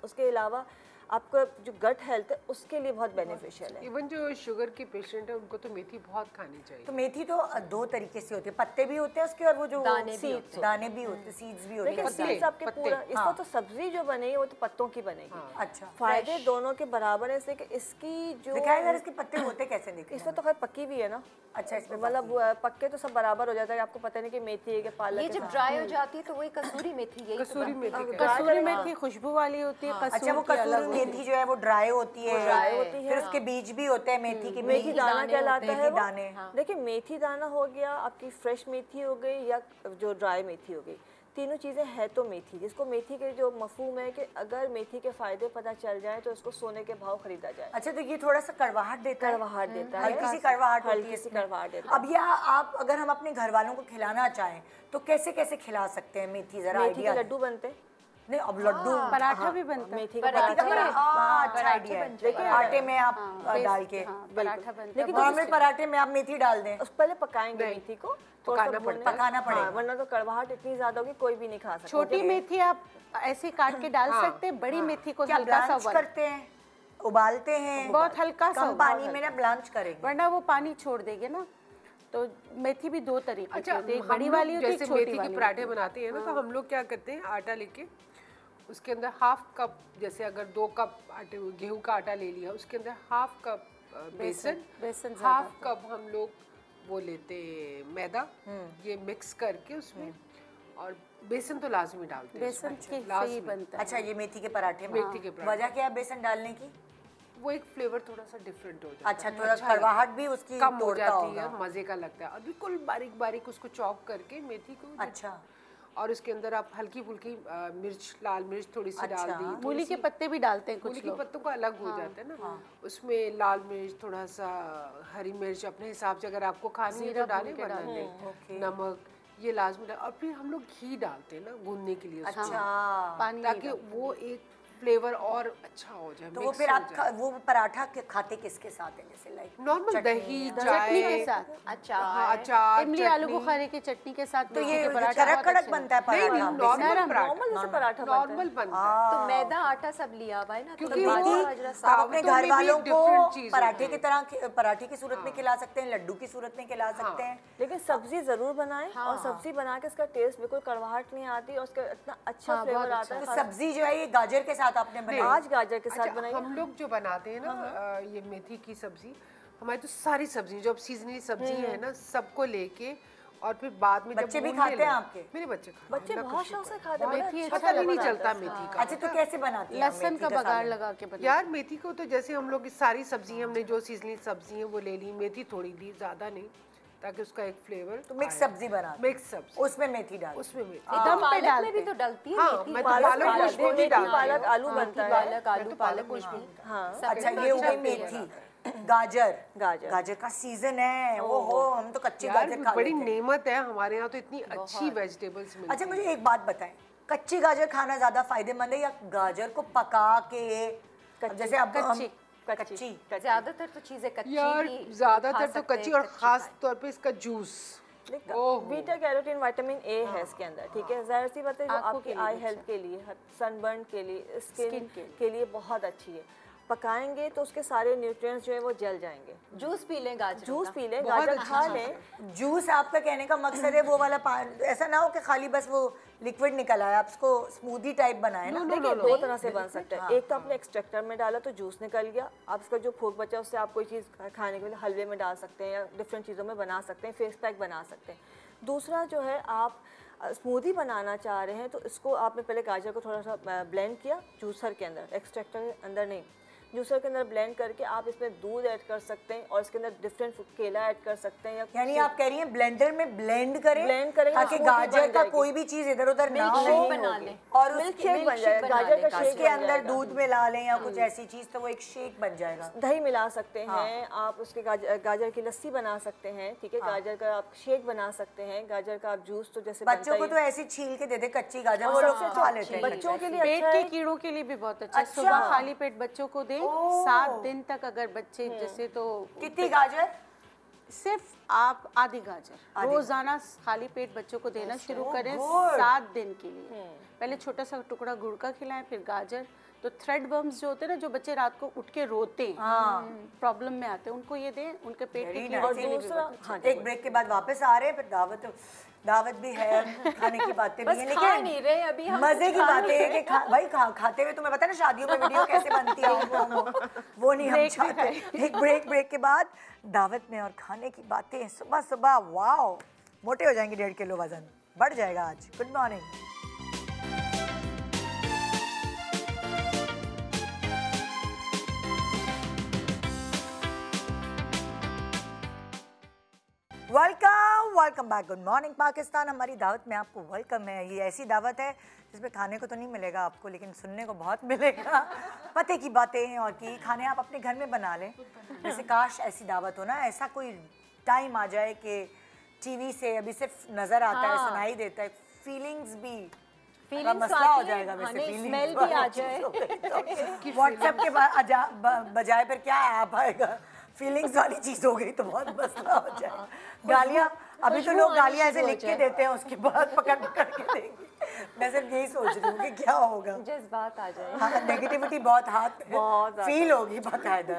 उसके अलावा आपका जो गट हेल्थ है उसके लिए बहुत बेनिफिशियल है। इवन जो शुगर की पेशेंट है उनको तो मेथी बहुत खानी चाहिए। तो मेथी तो 2 तरीके से होती है, पत्ते भी होते हैं उसके, और वो जो दाने भी होते हैं, सीड्स भी होते हैं। लेकिन सीड्स आपके पूरा, इसको तो सब्जी जो बनेगी वो तो पत्तों की बनेगी। अच्छा, फायदे दोनों के बराबर है, इसलिए कि इसकी जो इसके पत्ते होते कैसे दिखते हैं? इसमें तो खैर पक्की भी है ना। अच्छा, इसमें मतलब पक्के तो सब बराबर हो जाता है, आपको पता नहीं कि मेथी है कि पालक है। ये जब ड्राई हो जाती है तो वही कसूरी मेथी, यही कसूरी मेथी खुशबू वाली होती है। अच्छा, वो कसूरी मेथी जो है वो ड्राई होती है, फिर उसके बीज भी होते हैं मेथी के। मेथी दाना कहलाता है दाने। देखिए मेथी दाना हो गया, आपकी फ्रेश मेथी हो गई या जो ड्राई मेथी हो गई, तीनों चीज़ें है तो मेथी, जिसको मेथी के जो मफहूम है कि अगर मेथी के फायदे पता चल जाए तो उसको सोने के भाव खरीदा जाए। अच्छा, तो ये थोड़ा सा कड़वाहट देता है, हल्की सी कड़वाहट देता है। अब यह आप अगर हम अपने घर वालों को खिलाना चाहें तो कैसे कैसे खिला सकते हैं मेथी? जरा मेथी के लड्डू बनते हैं। नहीं, अब लड्डू पराठा भी बनता है, मेथी का अच्छा आइडिया है। देखिए आटे में आप डाल के पराठा बनता है। लेकिन नॉर्मल पराठे में आप मेथी डाल दें। उस पहले पकाएंगे मेथी को, पकाना पड़ेगा, वरना तो कड़वाहट इतनी ज्यादा होगी कोई भी नहीं खा सकता। छोटी मेथी आप ऐसे काट के डाल सकते हैं, बड़ी मेथी को हल्का सा ब्लांच करते हैं, उबालते हैं, बहुत हल्का सा कम पानी में ना ब्लांच करेंगे, वरना वो पानी छोड़ देंगे ना। तो मेथी भी दो तरीके की होती है, एक बड़ी वाली होती है, एक जैसे छोटी मेथी वाली। के पराठे बनाते हैं ना, तो हम लोग क्या करते हैं, आटा लेके उसके अंदर हाफ कप, जैसे अगर 2 कप आटे गेहूं का आटा ले लिया, उसके अंदर हाफ कप बेसन, हाफ कप हम लोग वो लेते मैदा, ये मिक्स करके उसमें, और बेसन तो लाजमी डालते हैं, बेसन के सही बनता है। अच्छा, ये मेथी के पराठे में मेथी के पराठे। वजह क्या है बेसन डालने की? वो एक फ्लेवर थोड़ा सा डिफरेंट हो जाता है। अच्छा, थोड़ा कड़वाहट भी उसकी कम हो तोड़ता जाती होगा। है, मजे का लगता है। और बिल्कुल बारीक बारीक उसको चॉप करके मेथी को, अच्छा, और उसके अंदर आप हल्की फुल्की मिर्च, लाल मिर्च थोड़ी सी डाल दी, मूली के पत्ते भी डालते हैं कुछ मूली के लोग। पत्तों का अलग हो जाता है ना, उसमें लाल मिर्च, थोड़ा सा हरी मिर्च अपने हिसाब से अगर आपको खानी है तो डालें, वरना नहीं। नमक ये लाजमी डाल, और फिर हम लोग घी डालते हैं ना गूंदने के लिए, अच्छा, ताकि वो एक फ्लेवर और अच्छा हो जाए। तो वो फिर आप वो पराठा खाते किसके साथ है? जैसे लाइक नॉर्मल दही, चटनी के साथ, अचार, इमली आलू बुखारे की चटनी के साथ। तो ये कड़क कड़क बनता है पराठा? नॉर्मल पराठा नॉर्मल बनता है। तो मैदा आटा सब लिया हुआ है ना, क्योंकि आप अपने घर वालों को पराठे की है। तरह पराठे की सूरत में खिला सकते हैं, लड्डू की सूरत में खिला सकते हैं। लेकिन सब्जी जरूर बनाएं, और सब्जी बना के इसका टेस्ट बिल्कुल कड़वाहट नहीं आती और उसका इतना अच्छा फ्लेवर आता है। तो सब्जी जो है ये गाजर के साथ आपने बनाई? आज गाजर के साथ बनाई। हम लोग जो बनाते हैं ना ये मेथी की सब्जी, हमारी तो सारी सब्जी जो अब सीजनली सब्जी है ना, सबको लेके, और फिर बाद में बच्चे भी खाते हैं आपके? मेरे बच्चे खाते हैं, बच्चे बहुत शौक से खाते हैं, मेथी पता भी नहीं चलता मेथी का। अच्छा, तो कैसे बनाती हैं? लहसुन का बघार लगा के बनाते यार मेथी को तो जैसे हम लोग सारी सब्जी हमने जो सीजनली सब्जी है वो ले ली, मेथी थोड़ी ली, ज्यादा नहीं, ताकि उसका एक फ्लेवर। तो मिक्स सब्जी बना, मिक्स सब्जी, उसमें मेथी डाल, उसमें मेथी दम पे डाल में भी तो डलती है हाँ, मेथी। मैं तो पालक खुशबू भी डालती हूँ। पालक आलू बनता है, पालक आलू पालक खुशबू। अच्छा, ये हो गई मेथी। गाजर का सीजन है, ओहो, हम तो कच्चे गाजर खा बड़ी लेते हैं। नेमत है हमारे यहाँ, तो इतनी अच्छी वेजिटेबल्स मिलती हैं। अच्छा, मुझे एक बात बताएं, कच्ची गाजर खाना ज्यादा फायदेमंद है या गाजर को पका के? जैसे अब कच्ची ज्यादातर तो चीजें कच्ची यार ही ज्यादातर खा तो सकते कच्ची, हैं, और खास तौर पे इसका juice. Beta carotene vitamin A है इसके अंदर, ठीक है। जाहिर सी बात है जो आपकी आई हेल्थ के लिए, सनबर्न के लिए, स्किन के लिए बहुत अच्छी है। पकाएंगे तो उसके सारे न्यूट्रिएंट्स जो है वो जल जाएंगे। जूस पी लें गाजर, जूस पी लें, गाजर खा लें। जूस आपका कहने का मकसद है वो वाला ऐसा ना हो कि खाली बस वो लिक्विड निकल आए, आप उसको स्मूदी टाइप बनाए ना? देखिए दो तरह से बन सकता है। एक तो आपने एक्सट्रैक्टर में डाला तो जूस निकल गया, आप इसका जो फूक बचा उससे आप कोई चीज़ खाने के लिए हलवे में डाल सकते हैं या डिफरेंट चीज़ों में बना सकते हैं, फेस पैक बना सकते हैं। दूसरा जो है, आप स्मूदी बनाना चाह रहे हैं तो इसको आपने पहले गाजर को थोड़ा सा ब्लेंड किया जूसर के अंदर, एक्सट्रैक्टर के अंदर नहीं, जूसर के अंदर ब्लेंड करके आप इसमें दूध ऐड कर सकते हैं और इसके अंदर डिफरेंट केला ऐड कर सकते हैं। यानी आप कह रही हैं ब्लेंडर में ब्लेंड करें ताकि तो गाजर का कोई भी चीज इधर उधर ना हो, और मिल्क शेक बन जाएगा, गाजर का शेक उसके अंदर दूध मिला लें या कुछ ऐसी चीज, तो वो एक शेक बन जाएगा। दही मिला सकते हैं आप, उसके गाजर की लस्सी बना सकते हैं, ठीक है। गाजर का आप शेक बना सकते हैं, गाजर का आप जूस, तो जैसे बच्चों को तो ऐसी छील के दे दे कच्ची गाजर, वो लोग खा लेते हैं। बच्चों के लिए पेट के कीड़ों के लिए भी बहुत अच्छा है। सुबह खाली पेट बच्चों को दें, 7 दिन तक अगर बच्चे जैसे, तो कितनी गाजर? सिर्फ आप आधी गाजर रोजाना खाली पेट बच्चों को देना शुरू करें 7 दिन के लिए। पहले छोटा सा टुकड़ा गुड़ का खिलाएं, फिर गाजर। तो थ्रेड बम्स जो होते हैं ना, जो बच्चे रात को उठ के रोते हैं, प्रॉब्लम में आते हैं, उनको ये दें, उनके पेट के कीड़ों के लिए भी बहुत अच्छा है। एक ब्रेक के बाद वापस आ रहे हैं, फिर दावत भी है, खाने की बातें भी हैं, लेकिन नहीं रहे अभी हम, मजे की बातें है कि भाई खाते हुए तुम्हें पता है ना शादियों में वीडियो कैसे बनती है, वो नहीं हम चाहते। एक ब्रेक के बाद दावत में और खाने की बातें सुबह सुबह, वाओ, मोटे हो जाएंगे, 1.5 किलो वजन बढ़ जाएगा आज। Good morning. Welcome back. Good morning Pakistan. हमारी दावत में आपको वेलकम है। ये ऐसी दावत है जिसमें खाने को तो नहीं मिलेगा आपको, लेकिन सुनने को बहुत मिलेगा। पते की बातें और कि खाने आप अपने घर में बना लें। जैसे काश ऐसी दावत हो ना, ऐसा कोई टाइम आ जाए कि टीवी से अभी सिर्फ नज़र आता है, सुनाई देता है, फीलिंग्स भी मसला हो जाएगा। वैसे स्मेल भी आ जाए। व्हाट्सएप के बजाय फिर क्या ऐप आएगा? फीलिंग्स वाली चीज हो गई तो बहुत मसला हो जाए। गालियाँ, अभी तो लोग गालियाँ ऐसे लिख के देते हैं, उसके बाद पकड़ के देंगे। मैं सिर्फ यही सोच रही हूँ कि क्या होगा, जज्बात आ जाए। हाँ, नेगेटिविटी बहुत फील होगी बाकायदा।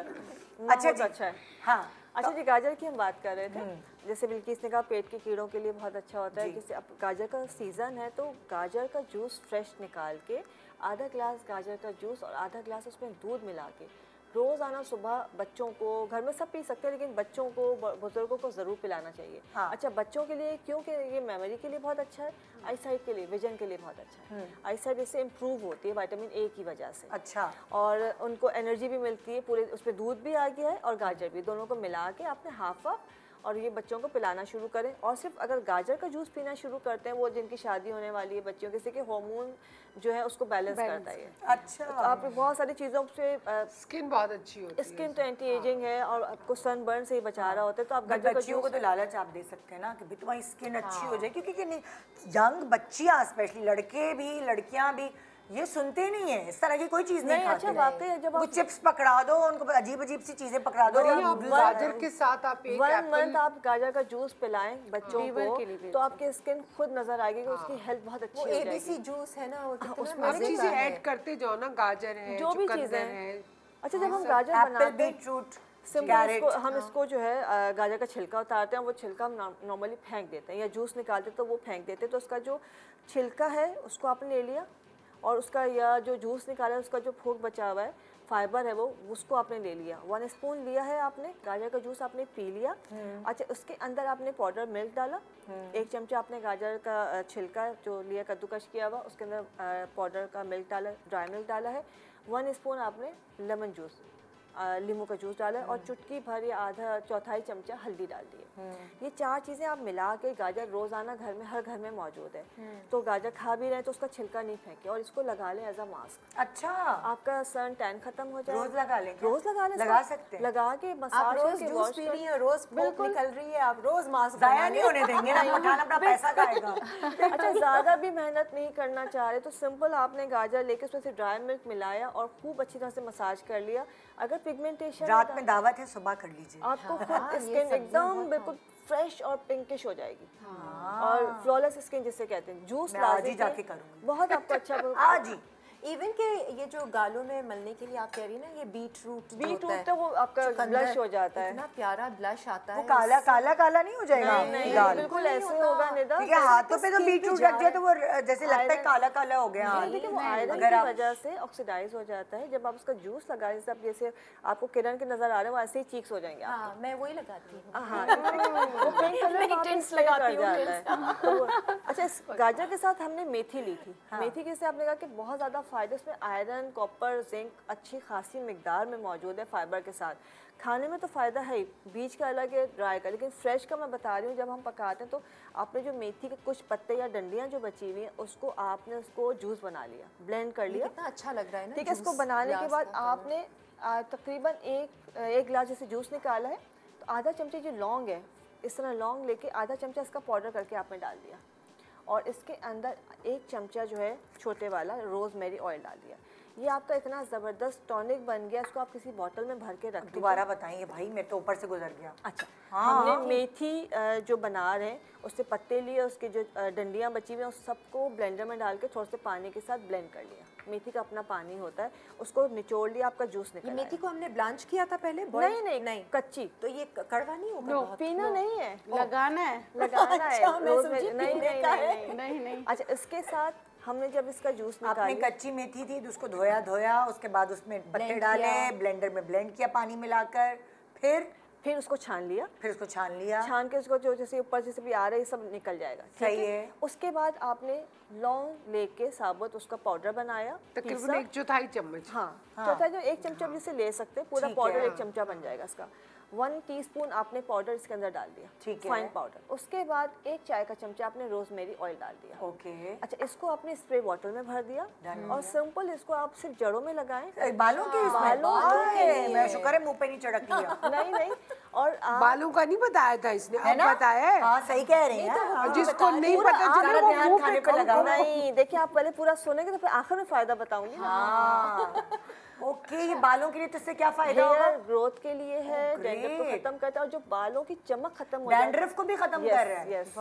अच्छा जी, अच्छा है। हाँ अच्छा जी, गाजर की हम बात कर रहे थे। जैसे बिल्किस ने कहा पेट के कीड़ों के लिए बहुत अच्छा होता है। जैसे अब गाजर का सीज़न है तो गाजर का जूस फ्रेश निकाल के आधा ग्लास गाजर का जूस और आधा ग्लास उसमें दूध मिला के रोज़ाना सुबह बच्चों को, घर में सब पी सकते हैं लेकिन बच्चों को, बुजुर्गों को ज़रूर पिलाना चाहिए। हाँ। अच्छा, बच्चों के लिए क्योंकि ये मेमोरी के लिए बहुत अच्छा है, आई साइट के लिए, विजन के लिए बहुत अच्छा है। आई साइट इससे इम्प्रूव होती है विटामिन ए की वजह से। अच्छा। और उनको एनर्जी भी मिलती है पूरे। उसमें दूध भी आ गया है और गाजर भी, दोनों को मिला के आपने हाफ और ये बच्चों को पिलाना शुरू करें। और सिर्फ अगर गाजर का जूस पीना शुरू करते हैं, वो जिनकी शादी होने वाली है बच्चियों के, जैसे कि हार्मोन जो है उसको बैलेंस करता है। अच्छा। तो आप बहुत सारी चीज़ों से स्किन बहुत अच्छी होती है। स्किन तो एंटी एजिंग है और आपको सनबर्न से ही बचा रहा होता है। तो आप गाजर का बच्चियों को तो लालच आप दे सकते हैं ना कि तुम्हारी स्किन अच्छी हो जाए, क्योंकि यंग बच्चियाँ स्पेशली, लड़के भी लड़कियाँ भी ये सुनते नहीं है, इस तरह की कोई चीज नहीं खाते। अच्छा, वाकई जब आप चिप्स पकड़ा दो उनको, अजीब सी चीजें पकड़ा दो। गाजर के साथ आप एक 1 मंथ आप गाजर का जूस पिलाएं बच्चों को तो आपकी स्किन खुद नजर आएगी कि उसकी हेल्थ बहुत अच्छी हो जाएगी। एबीसी जूस है ना, उसमें चीजें ऐड करते जाओ ना, गाजर है, जो भी चीजें हैं। अच्छा, जब हम गाजर बनाते हैं, बीटरूट, सिंपल हम इसको जो है गाजर का छिलका उतारते हैं, वो छिलका हम नॉर्मली फेंक देते हैं या जूस निकालते तो वो फेंक देते हैं। तो उसका जो छिलका है उसको आपने ले लिया और उसका या जो जूस निकाला है उसका जो फूक बचा हुआ है, फाइबर है वो, उसको आपने ले लिया। 1 स्पून लिया है आपने गाजर का जूस, आपने पी लिया। अच्छा, उसके अंदर आपने पाउडर मिल्क डाला, 1 चमचा आपने गाजर का छिलका जो लिया कद्दूकश किया हुआ उसके अंदर पाउडर का मिल्क डाला, ड्राई मिल्क डाला है। 1 स्पून आपने लेमन जूस, नींबू का जूस डाला है और चुटकी भर या आधा चौथाई चमचा हल्दी डाल दी है। ये 4 चीज़ें आप मिला के, गाजर रोज़ाना घर में, हर घर में मौजूद है, तो गाजर खा भी रहे हैं तो उसका छिलका नहीं फेंके और इसको लगा लें एज अ मास्क। अच्छा, आपका सन टैन खत्म हो जाए। रोज लगा लें? रोज लगा लें, लगा सकते हैं। लगा के मसाज रोज जूस पी रही है, रोज बिल्कुल निकल रही है, आप रोज मास्क जाया नहीं होने देंगे ना, पठान अपना पैसा खाएगा। अच्छा, ज़्यादा भी मेहनत नहीं करना चाह रहे तो सिंपल आपने गाजर लेके उसमें से ड्राई मिल्क मिलाया और खूब अच्छी तरह से मसाज कर लिया। अगर पिगमेंटेशन, रात में दावत है, सुबह कर लीजिए, आपको खुद स्किन एकदम बिल्कुल फ्रेश और पिंकिश हो जाएगी। और फ्लॉलेस स्किन जिसे कहते हैं। जूस आज ही जाके करूंगी, बहुत आपको अच्छा आज ही। इवन के ये जो गालों में मलने के लिए आप कह रही ना, ये बीटरूट तो वो आपका ब्लश हो जाता है, इतना प्यारा ब्लश आता है, वो काला काला काला नहीं हो जाएगा? नहीं, बिल्कुल ऐसे होगा निदा। ठीक है, हाथों पे तो बीटरूट रख दिया तो वो जैसे लगता है काला काला हो गया। देखिए वो आयरन की वजह से ऑक्सीडाइज हो जाता है। जब आप उसका जूस लगाए, जैसे आपको किरण के नजर आ रहे हैं, वो ऐसे ही चीक्स हो जाएंगे। हाँ, मैं वही लगाती हूँ। हाँ, वो पिंक कलर टिंट्स लगाती हूँ। अच्छा, इस गाजर के साथ हमने मेथी ली थी। मेथी के से आपने कहा कि बहुत ज़्यादा फायदे, उसमें आयरन, कॉपर, जिंक अच्छी खासी मिकदार में मौजूद है फाइबर के साथ। खाने में तो फ़ायदा है ही, बीज का अलग है, ड्राई का, लेकिन फ्रेश का मैं बता रही हूँ। जब हम पकाते हैं तो आपने जो मेथी के कुछ पत्ते या डंडियाँ जो बची हुई हैं उसको आपने उसको जूस बना लिया, ब्लेंड कर लिया। कितना अच्छा लग रहा है ना। ठीक है, इसको बनाने के बाद आपने तकरीबन एक गिलास जैसे जूस निकाला है तो आधा चमचे जो लौंग है, इस तरह लौंग लेके आधा चमचा इसका पाउडर करके आपने डाल दिया और इसके अंदर 1 चमचा जो है छोटे वाला रोज़मेरी ऑयल डाल दिया। ये आपका इतना ज़बरदस्त टॉनिक बन गया, इसको आप किसी बोतल में भर के रख दीजिए। दोबारा बताइए भाई, मैं तो ऊपर से गुजर गया। अच्छा, हमने मेथी जो बना रहे हैं उससे पत्ते लिए, उसके जो डंडियाँ बची हुई हैं उस सबको ब्लेंडर में डाल के थोड़े से पानी के साथ ब्लेंड कर लिया। मेथी का अपना पानी होता है, उसको निचोड़ लिया, आपका जूस निकल आया। मेथी को हमने ब्लांच किया था पहले? नहीं, कच्ची। तो ये कड़वा नहीं होगा? पीना नहीं है, लगाना है। नहीं। अच्छा, इसके साथ हमने जब इसका जूस निकाला, आपने कच्ची मेथी थी तो उसको धोया, उसके बाद उसमें पत्ते डाले, ब्लेंडर में ब्लेंड किया पानी मिलाकर, फिर उसको छान लिया, छान के उसको जो जैसे ऊपर जैसे भी आ रहा है सब निकल जाएगा। सही है। उसके बाद आपने लौंग लेके साबुत उसका पाउडर बनाया, तकरीबन 1/4 चम्मच। हाँ, चौथा जो 1 चमचा भी से ले सकते हैं, पूरा पाउडर 1 चमचा बन जाएगा इसका। 1 टीस्पून आपने पाउडर इसके अंदर डाल दिया, ठीक है, फाइन पाउडर। उसके बाद 1 चाय का चमचा आपने रोजमेरी ऑयल डाल दिया। ओके, अच्छा, इसको आपने स्प्रे बॉटल में भर दिया और सिंपल इसको आप सिर्फ जड़ों में लगाएं। बालों के बालों के लिए। मैं शुक्र है मुंह पे नहीं चढ़क लिया। नहीं और बालों का नहीं बताया था इसने, अब बताया है। हाँ सही कह रही हैं। और जिसको नहीं पता चला वो ध्यान मुंह खाने पे पे लगाओ। नहीं, देखिए आप पहले पूरा सुनेंगे तो फिर आखिर में फायदा बताऊंगी ना। हाँ ओके, ये बालों के लिए तो इससे क्या फायदा होगा? हेयर ग्रोथ के लिए है, डैंड्रफ को खत्म करता है और जो बालों की चमक खत्म हो जाए, डैंड्रफ को भी खत्म कर रहा है। यस,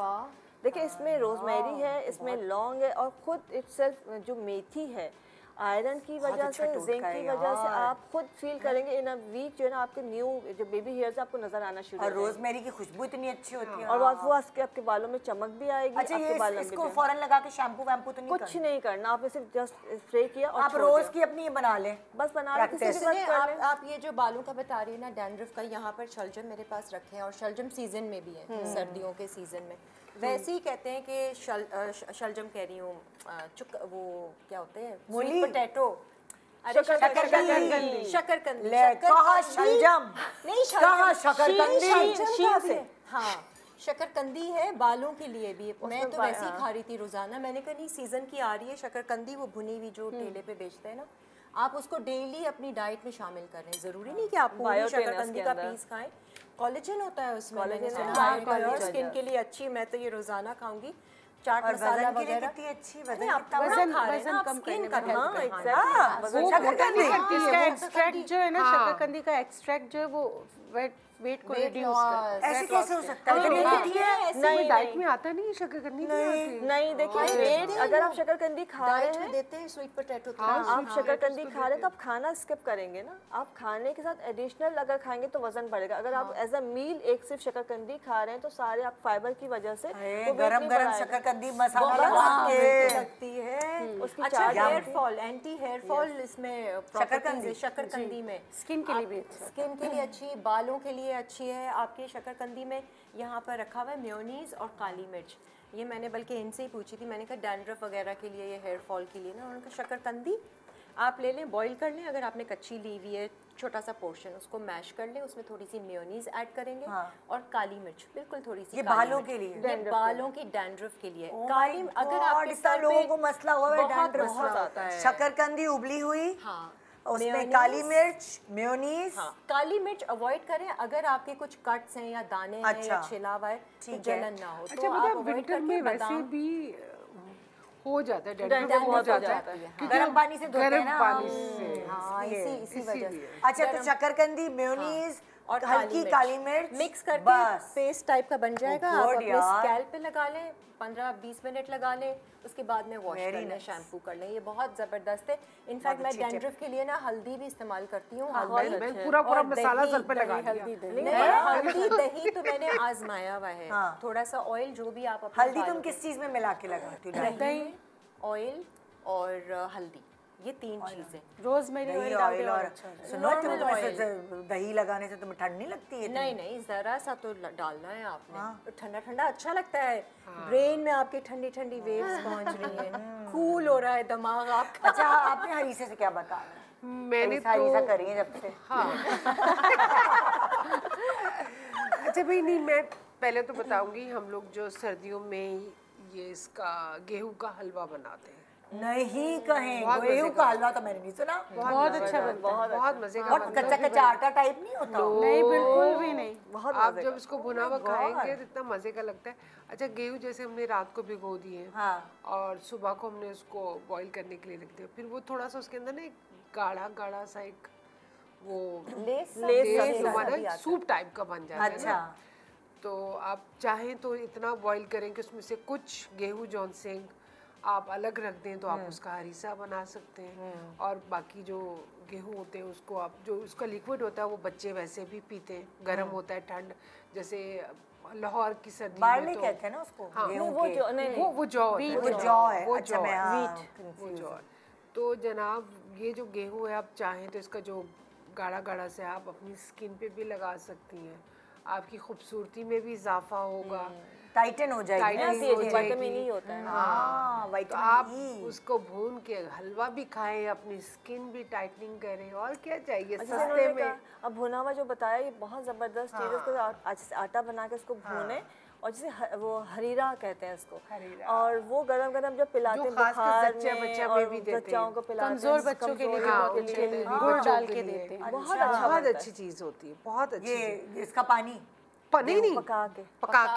देखिए इसमें रोजमेरी है, इसमें लौंग है और खुद इटसेल्फ जो मेथी है, आयरन की वजह से, जिंक की वजह से आप खुद फील करेंगे इन अ वीक जो है ना आपके न्यू जो बेबी हेयर्स आपको नजर आना शुरू हो और रोजमेरी की खुशबू इतनी अच्छी होती है। और वो आपके बालों में चमक भी आएगी। अच्छा, ये इसको फौरन लगा के शैम्पू वैम्पू तो नहीं कुछ नहीं करना, आपने सिर्फ जस्ट स्प्रे किया और आप रोज की अपनी ये बना लें, बस बना लें, किसी भी वक्त कर लें। आप ये जो बालों का बता रही है ना डैंड्रफ का, यहाँ पर शलजम मेरे पास रखे हैं और शलजम सीजन में भी है, सर्दियों के सीजन में। वैसे ही कहते हैं कि शलजम कह रही हूँ, वो क्या होते हैं, मूली, पोटैटो, शकरकंदी, शकरकंदी, कहा शलजम, नहीं कहा शकरकंदी। हाँ, शकरकंदी है बालों के लिए भी। मैं तो वैसे ही खा रही थी रोजाना, मैंने कहा नहीं सीजन की आ रही है शकरकंदी, वो भुनी हुई जो ठेले पे बेचते हैं ना, आप उसको डेली अपनी डाइट में शामिल करें। जरूरी नहीं कि आप पूरी शकरकंदी का पीस खाएं, कोलेजन होता है उसमें, मैंने सुना स्किन के लिए अच्छी। मैं तो ये रोजाना खाऊंगी। चाट मसाला वगैरह कितनी अच्छी वजन कम करने में एक्सट्रैक्ट जो है ना, शकरकंदी का एक्सट्रैक्ट जो है वो वेट को रिड्यूस करता है। ऐसे कैसे हो सकता है? नहीं, डाइट में आता नहीं शकरकंदी। नहीं, देखिए वेट, अगर आप शकरकंदी खा रहे हैं, देते हैं स्वीट पोटैटो, आप शकरकंदी खा रहे हैं तो आप खाना स्किप करेंगे ना, आप खाने के साथ एडिशनल अगर खाएंगे तो वजन बढ़ेगा। अगर आप एज अ मील एक सिर्फ शकरकंदी खा रहे हैं तो सारे आप फाइबर की वजह से गरम गरम शकरकंदी मसाला लगा के लगती है उसकी। अच्छा, hair fall, anti hair fall इसमें शकरकंदी में स्किन के लिए भी अच्छा, स्किन के लिए अच्छी, बालों के लिए अच्छी है। आपकी शकरकंदी में यहाँ पर रखा हुआ है मेयोनीज और काली मिर्च। ये मैंने बल्कि इनसे ही पूछी थी, मैंने कहा डैंड्रफ वगैरह के लिए, ये हेयर फॉल के लिए ना, उन्होंने कहा शकरकंदी आप ले लें, बॉईल कर लें, अगर आपने कच्ची ली हुई है छोटा सा पोर्शन, उसको मैश कर लें, उसमें थोड़ी सी मेयोनीज ऐड करेंगे और काली मिर्च, बिल्कुल थोड़ी सी। ये बालों के लिए, ये बालों की डैंड्रफ के लिए। काली, अगर आपके सर पे लोगों को मसला हुआ है डैंड्रफ बहुत आता है, शकरकंदी उबली हुई, हाँ, उसमें काली मिर्च, मेयोनीज। हाँ, काली मिर्च अवॉइड करें अगर आपके कुछ कट्स हैं या दाने हैं या छिला हुआ है, तो जलन ना हो। अच्छा, मतलब विंटर में वैसे भी हो जाता है डैंड्रफ, हो जाता है गर्म पानी से धोते हैं ना, पानी से। हाँ, इसी वजह से। अच्छा, तो शकरकंदी, मेयोनीज और हल्की काली मिर्च मिक्स करके पेस्ट टाइप का बन जाएगा। आप अपने स्कैल्प पे लगा लें, 15-20 मिनट लगा लें, उसके बाद में वॉश कर लें, शैम्पू कर लें। ये बहुत ज़बरदस्त है। इनफैक्ट मैं डैंड्रफ के लिए ना हल्दी भी इस्तेमाल करती हूँ। पूरा मसाला सर पे लगा दिया। हल्दी दही तो मैंने आजमाया हुआ है। थोड़ा सा ऑयल, जो भी आप, हल्दी तुम किस चीज में मिला के लगाती हो? दही, ऑयल और हल्दी, ये 3 चीजें। रोजमेरी ऑयल और सुनो, तुम्हें दही लगाने से तुम्हें ठंड नहीं लगती है? नहीं, जरा सा तो डालना है आपने, तो ठंडा ठंडा अच्छा लगता है। ब्रेन में आपके ठंडी ठंडी वेव्स पहुंच रही हैं, कूल हो रहा है दिमाग आपका। अच्छा, आपने हरीसे से क्या बताया? मैंने तो हरीसा करी है जब से। अच्छा भाई, नहीं, मैं पहले तो बताऊंगी, हम लोग जो सर्दियों में ये इसका गेहूं का हलवा बनाते हैं। नहीं कहें, गेहूं का हलवा तो मैंने नहीं सुना। बहुत अच्छा बनता है, बहुत मजे का बनता है। कच्चा कच्चा आटा टाइप नहीं होता? नहीं, बिल्कुल भी नहीं। बहुत आप जब इसको भुना हुआ खाएंगे तो इतना मजे का लगता है। अच्छा, गेहूं जैसे हमने रात को भिगो दिए और सुबह को हमने उसको बॉईल करने के लिए रख दिया, फिर वो थोड़ा सा उसके अंदर ना एक गाढ़ा गाढ़ा सा एक वो लेस सूप टाइप का बन जाता है। अच्छा, तो आप चाहें तो इतना बॉईल करें कि उसमें से कुछ गेहूं जौन से आप अलग रख दें तो आप उसका हरीसा बना सकते हैं, और बाकी जो गेहूं होते हैं उसको आप, जो उसका लिक्विड होता है वो बच्चे वैसे भी पीते हैं, गर्म होता है, ठंड जैसे लाहौर की सर्दी में तो कहते हैं ना उसको। हाँ, वो जौ है, वो जौ। तो जनाब, ये जो गेहूं है, आप चाहें तो इसका जो गाढ़ा गाढ़ा से आप अपनी स्किन पे भी लगा सकती हैं, आपकी खूबसूरती में भी इजाफा होगा। टाइटन हो जाएगी। विटामिन ई होता है। हाँ, तो विटामिन आप ई। उसको भून के हलवा भी खाएं, अपनी स्किन भी टाइटनिंग करें, और क्या चाहिए जैसे सस्ते उन्होंने में। कहा, अब भुना हुआ जो बताया ये बहुत ज़बरदस्त चीज़ है। उसको आटा बना के उसको भूने, और जैसे वो हरीरा कहते हैं उसको, और वो गरम गरम जब पिलाते हैं बुखार में, और बच्चों को पिलाते हैं, कमजोर बच्चों के लिए भी बहुत अच्छे हैं, गुड़ डाल के देते हैं। बहुत अच्छी चीज होती है, बहुत अच्छी। ये इसका पानी नहीं पका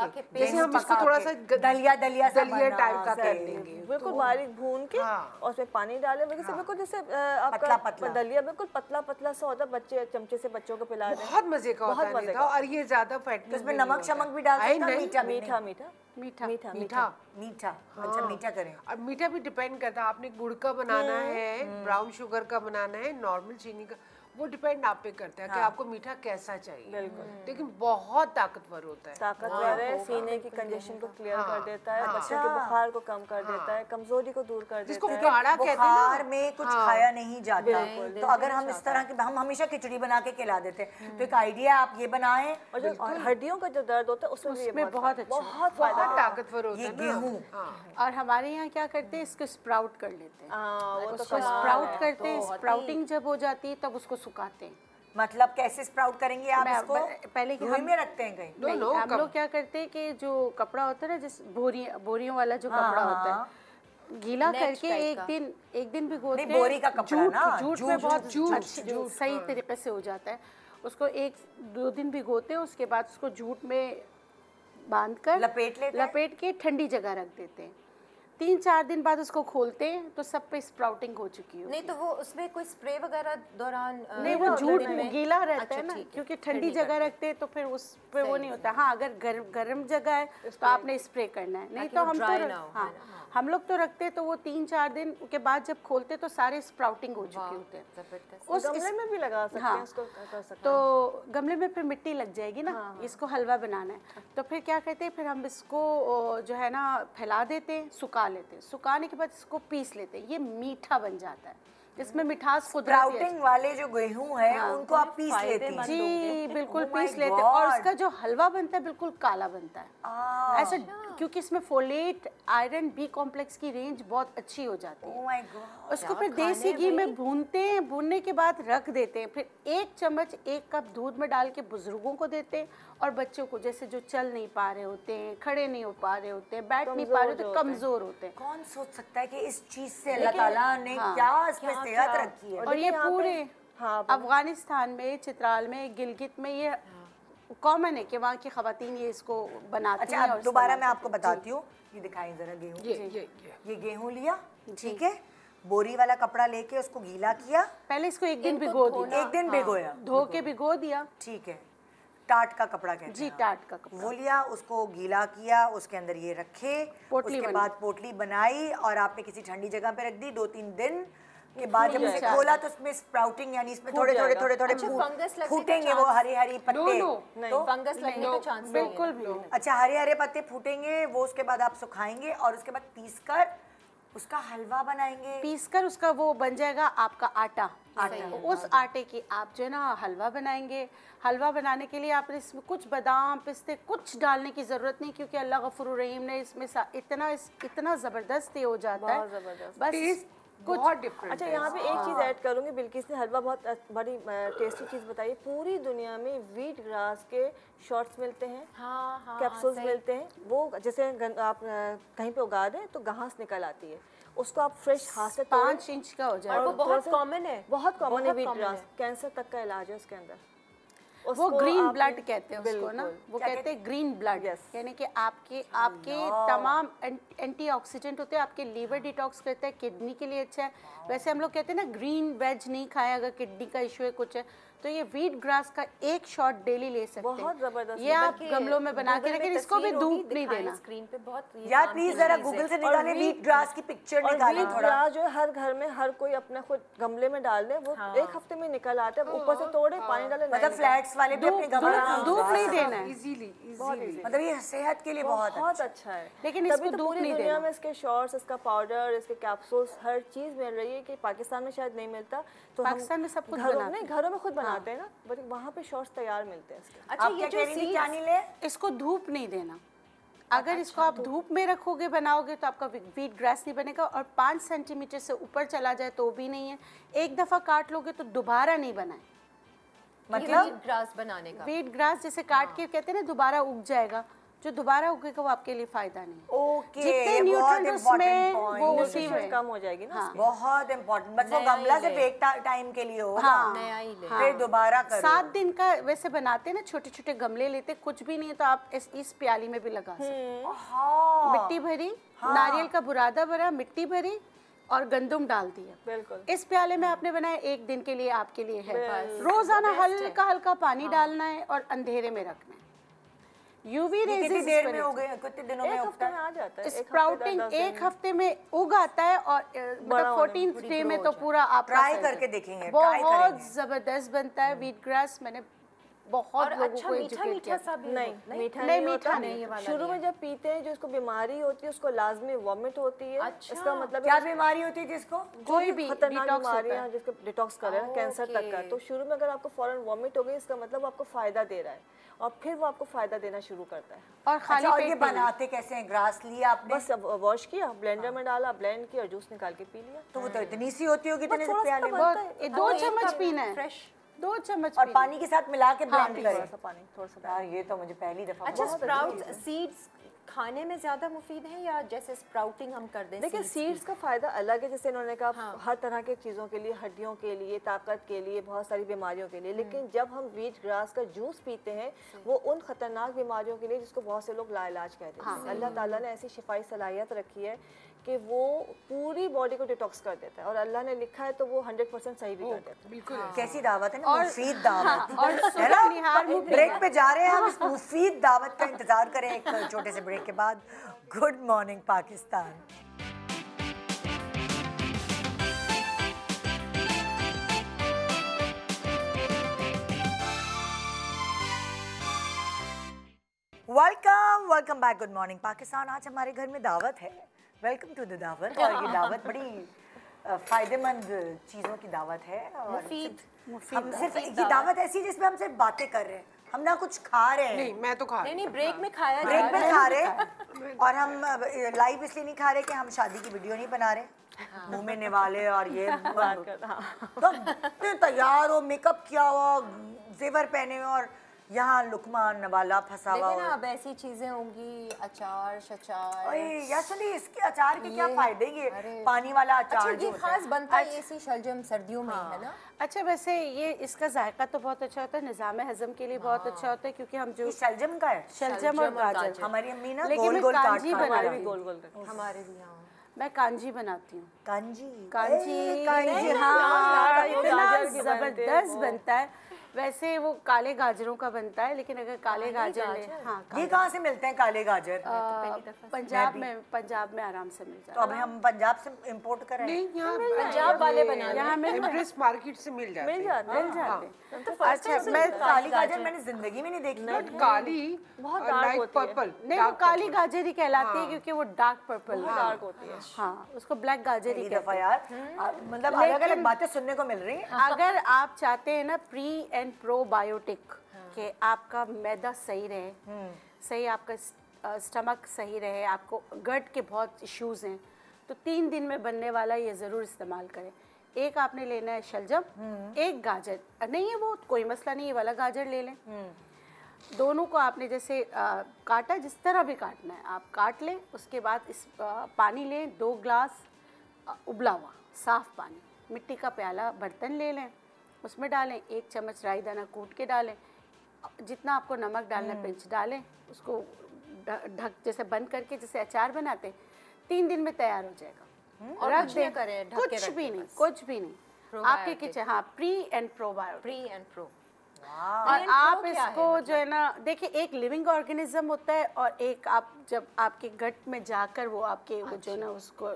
के जैसे हम इसको थोड़ा सा दलिया टाइप का कर लेंगे, बिल्कुल बारीक भून के, और उसमें पानी डालें, बिल्कुल जैसे आपका दलिया बिल्कुल पतला पतला सा होता है, बच्चे चमचे से बच्चों को पिला दें, बहुत मजे का होता है। और ये ज्यादा फैट इसमें नमक शमक भी डाल सकते हैं, मीठा मीठा मीठा मीठा मीठा मीठा। अच्छा, मीठा करें। और मीठा भी डिपेंड करता है, आपने गुड़ का बनाना है, ब्राउन शुगर का बनाना है, नॉर्मल चीनी का, वो डिपेंड आप पे करता है कि आपको मीठा कैसा चाहिए। लेकिन बहुत ताकतवर होता है, ताकतवर है, सीने की कंजेशन को क्लियर कर देता है, बच्चों के बुखार को कम कर देता है, कमजोरी को दूर कर देता है। बुखार में कुछ खाया नहीं जाता, तो अगर हम इस तरह के, हम हमेशा खिचड़ी बना के खिला देते हैं, तो एक आइडिया आप ये बनाएं। और जो हड्डियों का जो दर्द होता है उसमें बहुत अच्छा, बहुत फायदा ताकतवर होता है। गेहूं, और हमारे यहाँ क्या करते हैं, इसको स्प्राउट कर लेते हैं, वो तो उसको स्प्राउट करते हैं, स्प्राउटिंग जब हो जाती है तब उसको सुखाते हैं। मतलब कैसे स्प्राउट करेंगे आप इसको? पहले रूई में रखते हैं कहीं? नहीं, हम लोग क्या करते हैं कि जो कपड़ा होता है ना, जिस बोरियों वाला जो कपड़ा होता है, गीला करके एक दिन भिगोते हैं। बोरी का कपड़ा ना, जूट में बहुत सही तरीके से हो जाता है। उसको 1-2 दिन भिगोते हैं, उसके बाद उसको जूट में बांधकर लपेट के ठंडी जगह रख देते हैं। 3-4 दिन बाद उसको खोलते हैं तो सब पे स्प्राउटिंग हो चुकी है। नहीं तो वो उसमें कोई स्प्रे वगैरह दौरान नहीं, वो जूट में गीला रहता है ना, क्योंकि ठंडी जगह रखते हैं तो फिर उस पे वो नहीं होता। हाँ, अगर गर्म जगह है तो आपने स्प्रे करना है, नहीं तो हम लोग तो रखते तो वो 3-4 दिन के बाद जब खोलते तो सारे स्प्राउटिंग हो चुके होते हैं। उस गमले में भी लगा सकते हैं, उसको कर सकते हैं। तो गमले में फिर मिट्टी लग जाएगी ना, इसको हलवा बनाना है तो फिर क्या कहते हैं, फिर हम इसको जो है ना फैला देते हैं, सुखा लेते हैं। सुखाने के बाद इसको पीस लेते हैं, ये मीठा बन जाता है, इसमें मिठास स्प्राउटिंग वाले जो गेहूं है उनको आप पीस लेते हैं? जी बिल्कुल पीस लेते हैं, और उसका जो हलवा बनता है बिल्कुल काला बनता है ऐसा, क्योंकि इसमें फोलेट, आयरन, बी कॉम्प्लेक्स की रेंज बहुत अच्छी हो जाती है। उसको फिर देसी घी में भूनते हैं, भूनने के बाद रख देते हैं। फिर 1 चम्मच 1 कप दूध में डाल के बुजुर्गों को देते हैं, और बच्चों को जैसे जो चल नहीं पा रहे होते हैं, खड़े नहीं हो पा रहे होते हैं, बैठ नहीं पा रहे होते, कमजोर होते हैं। कौन सोच सकता है कि इस चीज से अल्लाह ताला ने क्या इसमें सेहत रखी है। और ये पूरे अफगानिस्तान में, चित्राल में, गिलगित में ये कॉमन है कि वहाँ की खवातीन ये इसको बनाती हैं। अच्छा, दोबारा मैं आपको बताती हूँ, ये दिखाएं जरा गेहूँ। ये गेहूँ लिया, ठीक है, बोरी वाला कपड़ा लेके उसको गीला किया, पहले इसको 1 दिन भिगो दिया, 1 दिन भिगोया, धो के भिगो दिया, ठीक है, टाट का कपड़ा कहते हैं जी, टाट का कपड़ा, वो लिया, उसको गीला किया, उसके अंदर ये रखे, उसके बाद पोटली बनाई, और आपने किसी ठंडी जगह पे रख दी। 2-3 दिन के बाद जब उसे खोला तो उसमें स्प्राउटिंग, यानी इसमें थोड़े फूटेंगे वो हरी पत्ते। तो फंगस लगने के चांस बिल्कुल भी। अच्छा, हरे पत्ते फूटेंगे, वो उसके बाद आप सुखाएंगे, और उसके बाद पीस कर उसका हलवा बनाएंगे। पीस कर उसका वो बन जाएगा आपका आटा। उस आटे की आप जो है ना हलवा बनाएंगे। हलवा बनाने के लिए आपने इसमें कुछ बादाम, पिस्ते कुछ डालने की ज़रूरत नहीं, क्योंकि अल्लाह गफूर रहीम ने इसमें इतना ज़बरदस्त ये हो जाता है, बस बहुत डिफरेंट। अच्छा, यहाँ पे एक चीज़ ऐड करूँगी, बिल्किस ने हलवा बहुत बड़ी टेस्टी चीज़ बताई। पूरी दुनिया में वीट ग्रास के शॉर्ट्स मिलते हैं, कैप्सूल्स मिलते हैं। वो जैसे आप कहीं पे उगा दें तो घास निकल आती है, उसको आप फ्रेश हाथ से 5 इंच का हो जाए, और वो बहुत कॉमन है, बहुत कॉमन है वीट ग्रास। कैंसर तक का इलाज है उसके अंदर। वो ग्रीन ब्लड कहते हैं उसको ना, वो कहते हैं ग्रीन ब्लड, यानी कि आपके तमाम एंटीऑक्सीडेंट होते हैं, आपके लीवर डिटॉक्स करता है, किडनी के लिए अच्छा है। वैसे हम लोग कहते हैं ना ग्रीन वेज नहीं खाएं अगर किडनी का इशू है कुछ है, तो ये व्हीट ग्रास का 1 शॉट डेली ले सकते हैं। बहुत जबरदस्त। ये आप गमलों में बना के रखें, इसको भी धूप नहीं देना। स्क्रीन पे बहुत यार प्लीज जरा गूगल से निकालें व्हीट ग्रास की पिक्चर निकालें थोड़ा। ग्रास जो हर घर में हर कोई अपने खुद गमले में डाल दे, वो 1 हफ्ते में निकल आते हैं। ऊपर से तोड़े, पानी डाले, मतलब फ्लैट्स वाले भी अपने गमले में धूप नहीं देना है, इजीली, मतलब ये सेहत के लिए बहुत अच्छा है। लेकिन इसको धूप नहीं देना। दुनिया में इसके शॉर्ट्स, इसका पाउडर, इसके कैप्सूल्स, हर चीज मिल रही है कि पाकिस्तान में शायद नहीं मिलता। तो पाकिस्तान में सब कुछ घरों में खुद बनाते हैं ना, बट वहाँ पे शॉर्ट्स तैयार मिलते हैं इसके। अच्छा, ये जो सीड्स, इसको धूप नहीं देना, अगर इसको आप धूप में रखोगे बनाओगे तो आपका व्हीट ग्रास नहीं बनेगा, और 5 सेंटीमीटर से ऊपर चला जाए तो भी नहीं है। एक दफ़ा काट लोगे तो दोबारा नहीं बनाए। मतलब ग्रास बनाने का व्हीट ग्रास जैसे काट के कहते हैं ना दोबारा उग जाएगा, जो दोबारा उगेगा वो आपके लिए फायदा नहीं। ओके, जितने न्यूट्रिएंट उसमें वो उसी में कम हो जाएगी ना। बहुत इम्पोर्टेंट। बस वो गमला से एक टाइम के लिए होगा, नया ही ले। फिर दोबारा करो। 7 दिन का वैसे बनाते हैं ना, छोटे छोटे गमले लेते, कुछ भी नहीं है तो आप इस प्याली में भी लगा सकते हैं। मिट्टी भरी, नारियल का बुरादा भरा, मिट्टी भरी और गंदुम डाल दिया। बिल्कुल। इस प्याले में आपने बनाया 1 दिन के लिए आपके लिए है। रोजाना हल्का हल्का पानी डालना है और अंधेरे में रखना है। यूवी रेज कितनी देर में हो गए, कितने दिनों में उगता है? आ जाता है स्प्राउटिंग 1 हफ्ते में उग आता है, और मतलब 14th डे में तो पूरा आप ट्राई करके देखेंगे, बहुत जबरदस्त बनता है व्हीट ग्रास। मैंने बहुत लोगों अच्छा को मीठा एजुकेट मीठा किया। सा भी नहीं, होता मीठा नहीं, नहीं मीठा होता। नहीं, ये वाला शुरू में जब पीते हैं जो इसको बीमारी होती है उसको लाजमी वॉमिट होती है। अच्छा। इसका मतलब क्या बीमारी होती है जिसको? कोई भी खतरनाक डिटॉक्स होता बीमारियां है। जिसको डिटॉक्स कर रहे हैं, कैंसर तक का। तो शुरू में अगर आपको फौरन वॉमिट हो गई इसका मतलब वो आपको फायदा दे रहा है, और फिर वो आपको फायदा देना शुरू करता है। और खाली अच्छा, और ये पेट पीना। बनाते कैसे हैं? ग्रास लिया आपने, बस अब वॉश किया, ब्लेंडर में डाला, ब्लेंड किया और जूस निकाल के पी लिया। तो वो तो इतनी सी होती होगी, इतने थोड़ा सा प्याले में। बनता है। 2 चम्मच पीना है, फ्रेश 2 चम्मच और पीना है। पानी के साथ मिला के ब्लेंड थोड़ा करें। सा पानी, थोड़ा सा यार ये तो मुझे पहली दफा अच्छा बहुत स्प्राउट्स सीड्स खाने में ज्यादा मुफीद है या जैसे स्प्राउटिंग हम कर दें? देखिए सीड्स का फायदा अलग है, जैसे इन्होंने कहा हर तरह के चीज़ों के लिए, हड्डियों के लिए, ताकत के लिए, बहुत सारी बीमारियों के लिए। लेकिन जब हम व्हीट ग्रास का जूस पीते हैं वो उन खतरनाक बीमारियों के लिए जिसको बहुत से लोग लाइलाज कहते हैं। अल्लाह ताला ने ऐसी शिफाई सलाहियत रखी है कि वो पूरी बॉडी को डिटॉक्स कर देता है, और अल्लाह ने लिखा है तो वो 100% सही भी कर देता है। बिल्कुल कैसी दावत है ना, मुफीद दावत और है ना। निहार मुफीद। ब्रेक पे जा रहे हैं हम, इस मुफीद दावत का इंतजार करें एक छोटे से ब्रेक के बाद। Good morning Pakistan. Welcome back. Good morning Pakistan. आज हमारे घर में दावत है। वेलकम टू द दावत। और ये दावत बड़ी फायदेमंद चीज़ों की दावत है, और मुफीद हम सिर्फ ये दावत ऐसी जिसमें हम सिर्फ बातें कर रहे हैं, हम ना कुछ खा रहे हैं। नहीं, मैं तो खा रही नहीं ब्रेक में खाया जा ब्रेक रहा में है। खा रहे हैं, और हम लाइव इसलिए नहीं खा रहे कि हम शादी की वीडियो नहीं बना रहे। मुंह में निवाले और ये तो तैयार हो, मेकअप किया हुआ, जेवर पहने हुए, और यहाँ लुकमा नवाला फंसा हुआ। देखिए ना अब ऐसी चीजें होंगी, अचार शचार। यार चलिए, इसके अचार के क्या फायदे? ये पानी वाला अचार अच्छा जो ये होता खास बनता है इसी शलजम सर्दियों में है ना। अच्छा, वैसे ये इसका जायका तो बहुत अच्छा होता है, निज़ाम हज़म के लिए बहुत अच्छा होता है, क्योंकि हम जो ये शलजम का है। शलजम और गाजर, हमारी अम्मी ना लेकिन गोल मैं गोल काट कांजी काट बनाती के। हूँ। गोल गोल करके। हमारे भी यहाँ मैं कांजी बनाती हूँ। कांजी कांजी कांजी, हाँ, वो इतना गाजर की बनती है, जबरदस्त बनता है। वैसे वो काले गाजरों का बनता है, लेकिन अगर काले गाजर ले, हाँ ये कहाँ से मिलते हैं काले गाजर? पंजाब में आराम से मिल तो जाता अब हम पंजाब से इंपोर्ट करें? नहीं, यहाँ पंजाब वाले बना है। यहाँ मिल एम्प्रेस मार्केट से मिल जाते हैं। मिल जाते हैं। अच्छा, मैं काली गाजर मैंने जिंदगी में नहीं देखी। बट काली बहुत dark लाइट होती है। पर्पल। नहीं, वो काली गाजर ही कहलाती है क्योंकि वो डार्क पर्पल है। डार्क होती है। हाँ, उसको ब्लैक गाजर ही पहली दफा कहते हैं। यार, मतलब अलग अलग बातें सुनने को मिल रही हैं। अगर आप चाहते हैं ना प्री एंड प्रोबायोटिक कि आपका मैदा सही रहे, सही आपका स्टमक सही रहे, आपको गट के बहुत इश्यूज हैं, तो 3 दिन में बनने वाला ये ज़रूर इस्तेमाल करें। एक आपने लेना है शलजम, एक गाजर, नहीं है वो कोई मसला नहीं, ये वाला गाजर ले लें। दोनों को आपने जैसे काटा, जिस तरह भी काटना है आप काट लें। उसके बाद इस पानी लें, 2 ग्लास उबला हुआ साफ़ पानी, मिट्टी का प्याला बर्तन ले लें, उसमें डालें 1 चम्मच राई दाना कूट के डालें, जितना आपको नमक डालना है पिंच डालें, उसको ढक जैसे बंद करके जैसे अचार बनाते हैं, 3 दिन में तैयार हो जाएगा। और रख कुछ नहीं दें, करें, ढक के कुछ रख भी दें नहीं, बस। कुछ भी नहीं। आपके किचन, हाँ, pre and probiotic. Pre and pro. और and आप pro क्या है इसको जो है ना, देखिए एक लिविंग ऑर्गेनिज्म होता है, और एक आप जब आपके गट में जाकर वो आपके वो जो है ना उसको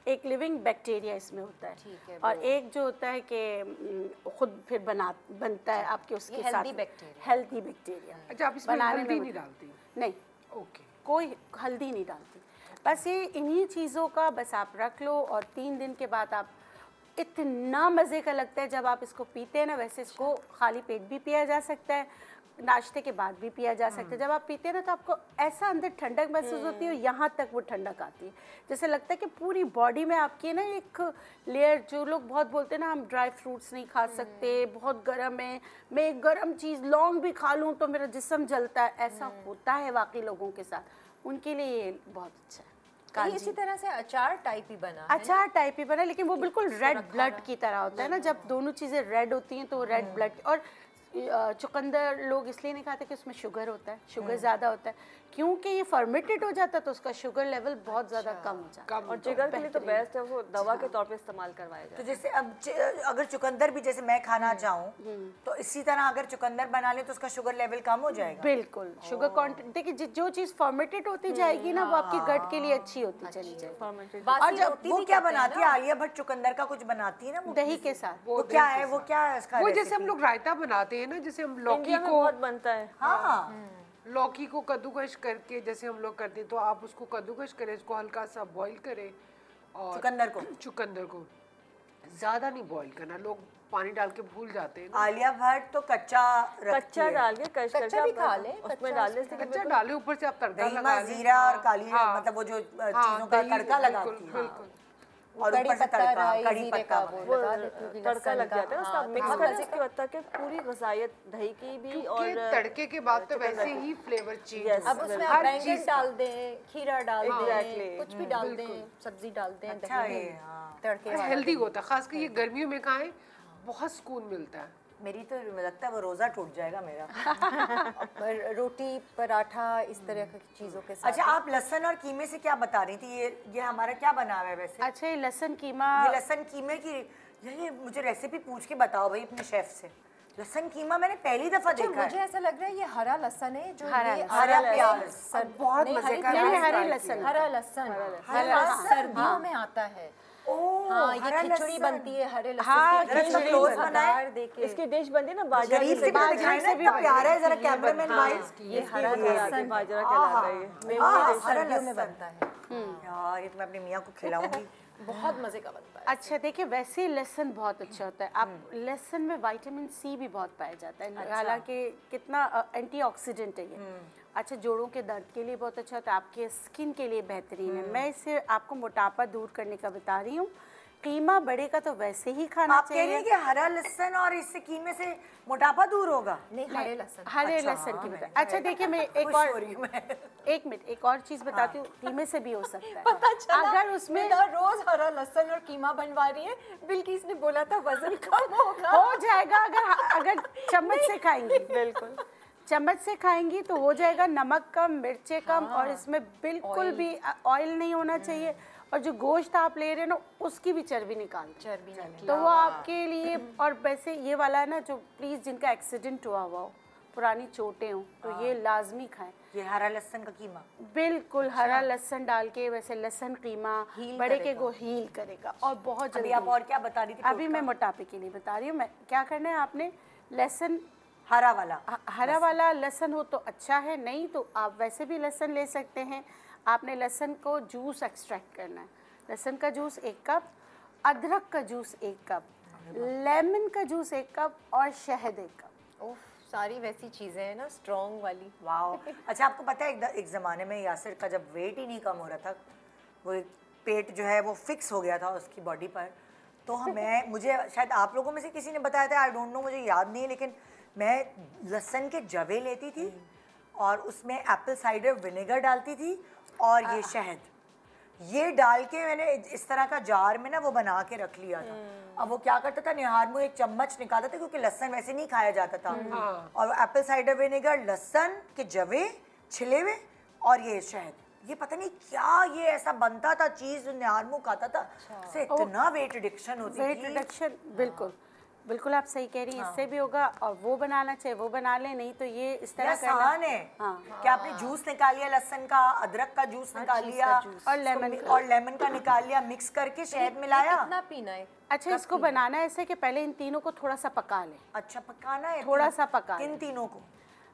एक लिविंग बैक्टीरिया इसमें होता है, ठीक है, और एक जो होता है कि खुद फिर बनता है आपके उसके साथ healthy bacteria। Healthy bacteria. अच्छा, आप इसमें हल्दी नहीं डालती? नहीं, ओके, कोई हल्दी नहीं डालती। बस ये इन्हीं चीज़ों का बस आप रख लो, और 3 दिन के बाद आप इतना मज़े का लगता है जब आप इसको पीते हैं ना। वैसे इसको खाली पेट भी पिया जा सकता है, नाश्ते के बाद भी पिया जा सकता है। जब आप पीते हैं ना तो आपको ऐसा अंदर ठंडक महसूस होती है, यहाँ तक वो ठंडक आती है, जैसे लगता है कि पूरी बॉडी में आपकी ना एक लेयर, जो लोग बहुत बोलते हैं ना हम ड्राई फ्रूट्स नहीं खा सकते, बहुत गर्म है, मैं एक गर्म चीज़ लौंग भी खा लूँ तो मेरा जिस्म जलता है, ऐसा होता है वाकई लोगों के साथ, उनके लिए ये बहुत अच्छा है। ये इसी तरह से अचार टाइप ही बना है अचार टाइप ही बना, लेकिन वो बिल्कुल रेड ब्लड की तरह होता है ना, जब दोनों चीज़ें रेड होती हैं तो वो रेड ब्लड। और चुकंदर लोग इसलिए नहीं खाते कि उसमें शुगर होता है, शुगर ज़्यादा होता है, क्योंकि ये फर्मेंटेड हो जाता है तो उसका शुगर लेवल बहुत ज़्यादा कम हो जाता है। और जिगर के लिए तो बेस्ट है, वो दवा के तौर पे इस्तेमाल करवाया जाए। तो जैसे अब अगर चुकंदर भी जैसे मैं खाना चाहूँ तो इसी तरह अगर चुकंदर बना ले तो उसका शुगर लेवल कम हो जाएगा। बिल्कुल, शुगर क्वांटिटी देखिए, जो चीज़ फर्मेंटेड होती जाएगी ना वो आपकी गट के लिए अच्छी होती चली जाएगी। और जब वो क्या बनाती है आलिया भट्ट, चुकंदर का कुछ बनाती है ना वो दही के साथ, वो क्या है, वो क्या है उसका वो जैसे हम लोग रायता बनाते हैं ना, जैसे हम लौकी इंडिया में को बहुत बनता है। हाँ लौकी को कद्दूकश करके जैसे हम लोग करते हैं, तो आप उसको कद्दूकश करें, इसको हल्का सा बॉईल करें, और चुकंदर को ज़्यादा नहीं बॉईल करना, लोग पानी डाल के भूल जाते हैं। आलिया भट्ट तो कच्चा डाल के कश करके भी खा ले, उसमें डाल दे, कच्चा डाले, ऊपर से आप तड़का दही लगा में दें। जीरा और काली मतलब वो जो चीजों का तड़का लगाती है, बिल्कुल और ऊपर से तड़का कड़ी पत्ता वो तड़का लग जाता है ना, उसका मिक्स करके उसके पत्ता के पूरी गजायत दही की भी, और तड़के के बाद तो वैसे ही फ्लेवर चेंज। अब उसमें आप बैंगन डाल दें, खीरा डाल दें, कुछ भी डाल दें, सब्जी डाल दें, तड़के हेल्दी होता है, खासकर ये गर्मियों में खाएं, बहुत सुकून मिलता है। मेरी तो लगता है वो रोजा टूट जाएगा मेरा। पर रोटी पराठा इस तरह की चीज़ों के साथ। अच्छा, आप लहसुन और कीमे से क्या बता रही थी, ये हमारा क्या बना हुआ है वैसे? अच्छा, ये लहसुन कीमा, ये लहसुन कीमे की ये मुझे रेसिपी पूछ के बताओ भाई अपने शेफ से। लहसुन कीमा मैंने पहली दफा देखा है। मुझे ऐसा लग रहा है ये हरा लहसुन है, जो हरा प्याज बहुत मजे का हरी लहसुन, हरा लहसुन सर्दियों में आता है। हाँ, ये खिचड़ी बनती है हरे लहसुन की, इसकी डिश बनती है ना बाजरा से भी प्यारा है, जरा कैमरामैन भाई, ये हरा लहसुन बाजरा कहलाता है, सर्दियों में बनता है। यार ये तो मैं अपनी मियाँ को खिलाऊंगी। बहुत मजे का बनता है। अच्छा देखिए, वैसे ही लहसुन बहुत अच्छा होता है। आप लहसुन में विटामिन सी भी बहुत पाया जाता है, हालांकि कितना एंटीऑक्सीडेंट है ये। अच्छा, जोड़ों के दर्द के लिए बहुत अच्छा होता है, आपके स्किन के लिए बेहतरीन है। मैं इससे आपको मोटापा दूर करने का बता रही हूँ। कीमा बड़े का तो वैसे ही खाना आप कह रही हैं कि हरा लहसुन और इससे कीमे से मोटापा दूर होगा? नहीं, हरे लहसुन, हरे लहसुन की बता। अच्छा देखिए, मैं एक मिनट एक और चीज़ बताती हूँ, कीमे से भी हो सकता है। पता चला अगर उसमें रोज हरा लहसुन और कीमा बनवा रही है। बिल्किस ने बोला था वजन कम होगा, हो जाएगा अगर चम्मच से खाएंगी। बिल्कुल चम्मच से खाएंगी तो हो जाएगा। नमक कम, मिर्चें कम, और इसमें बिल्कुल भी ऑयल नहीं होना चाहिए। और जो गोश्त आप ले रहे हैं ना, उसकी भी चर्बी निकाल तो वो आपके लिए। और वैसे ये वाला है ना, जो प्लीज़ जिनका एक्सीडेंट हुआ हो, पुरानी चोटें हो, तो ये लाजमी खाएं। ये हरा लहसुन का कीमा बिल्कुल हरा लहसुन डाल के, वैसे लहसुन कीमा बड़े के को हील करेगा और बहुत जल्दी। आप और क्या बता रही थी? अभी मैं मोटापे के लिए बता रही हूँ। मैं क्या करना है, आपने लहसुन हरा वाला लहसुन हो तो अच्छा है, नहीं तो आप वैसे भी लहसुन ले सकते हैं। आपने लहसुन को जूस एक्सट्रैक्ट करना है। लहसुन का जूस 1 कप, अदरक का जूस 1 कप, लेमन का जूस 1 कप और शहद 1 कप। ओह, सारी वैसी चीजें हैं ना, स्ट्रॉन्ग वाली। वाओ। अच्छा, आपको पता है एक ज़माने में यासिर का जब वेट ही नहीं कम हो रहा था, वो पेट जो है वो फिक्स हो गया था उसकी बॉडी पर, तो मुझे शायद आप लोगों में से किसी ने बताया था, आई डोंट नो, मुझे याद नहीं है, लेकिन मैं लहसुन के जवे लेती थी और उसमें एप्पल साइडर विनेगर डालती थी और ये शहद, ये डाल के मैंने इस तरह का जार में ना वो बना के रख लिया था। अब वो क्या करता था, निहार मुँह 1 चम्मच निकालता था, क्योंकि लहसुन वैसे नहीं खाया जाता था, और एप्पल साइडर विनेगर, लहसुन के जवे छिले हुए और ये शहद, ये पता नहीं क्या ये ऐसा बनता था चीज़, जो निहार मुँह खाता था, से इतना वेट रिडक्शन होती थी। वेट रिडक्शन, बिल्कुल आप सही कह रही हैं। इससे भी होगा, और वो बनाना चाहिए वो बना ले, नहीं तो ये इस तरह आसान है। क्या आपने जूस निकाल लिया लहसुन का, अदरक का जूस निकाल लिया और लेमन का निकाल लिया, मिक्स करके शहद मिलाया। कितना पीना है? अच्छा, इसको बनाना है ऐसे कि पहले इन तीनों को थोड़ा सा पका लें। अच्छा, पकाना है थोड़ा सा पका, किन तीनों को?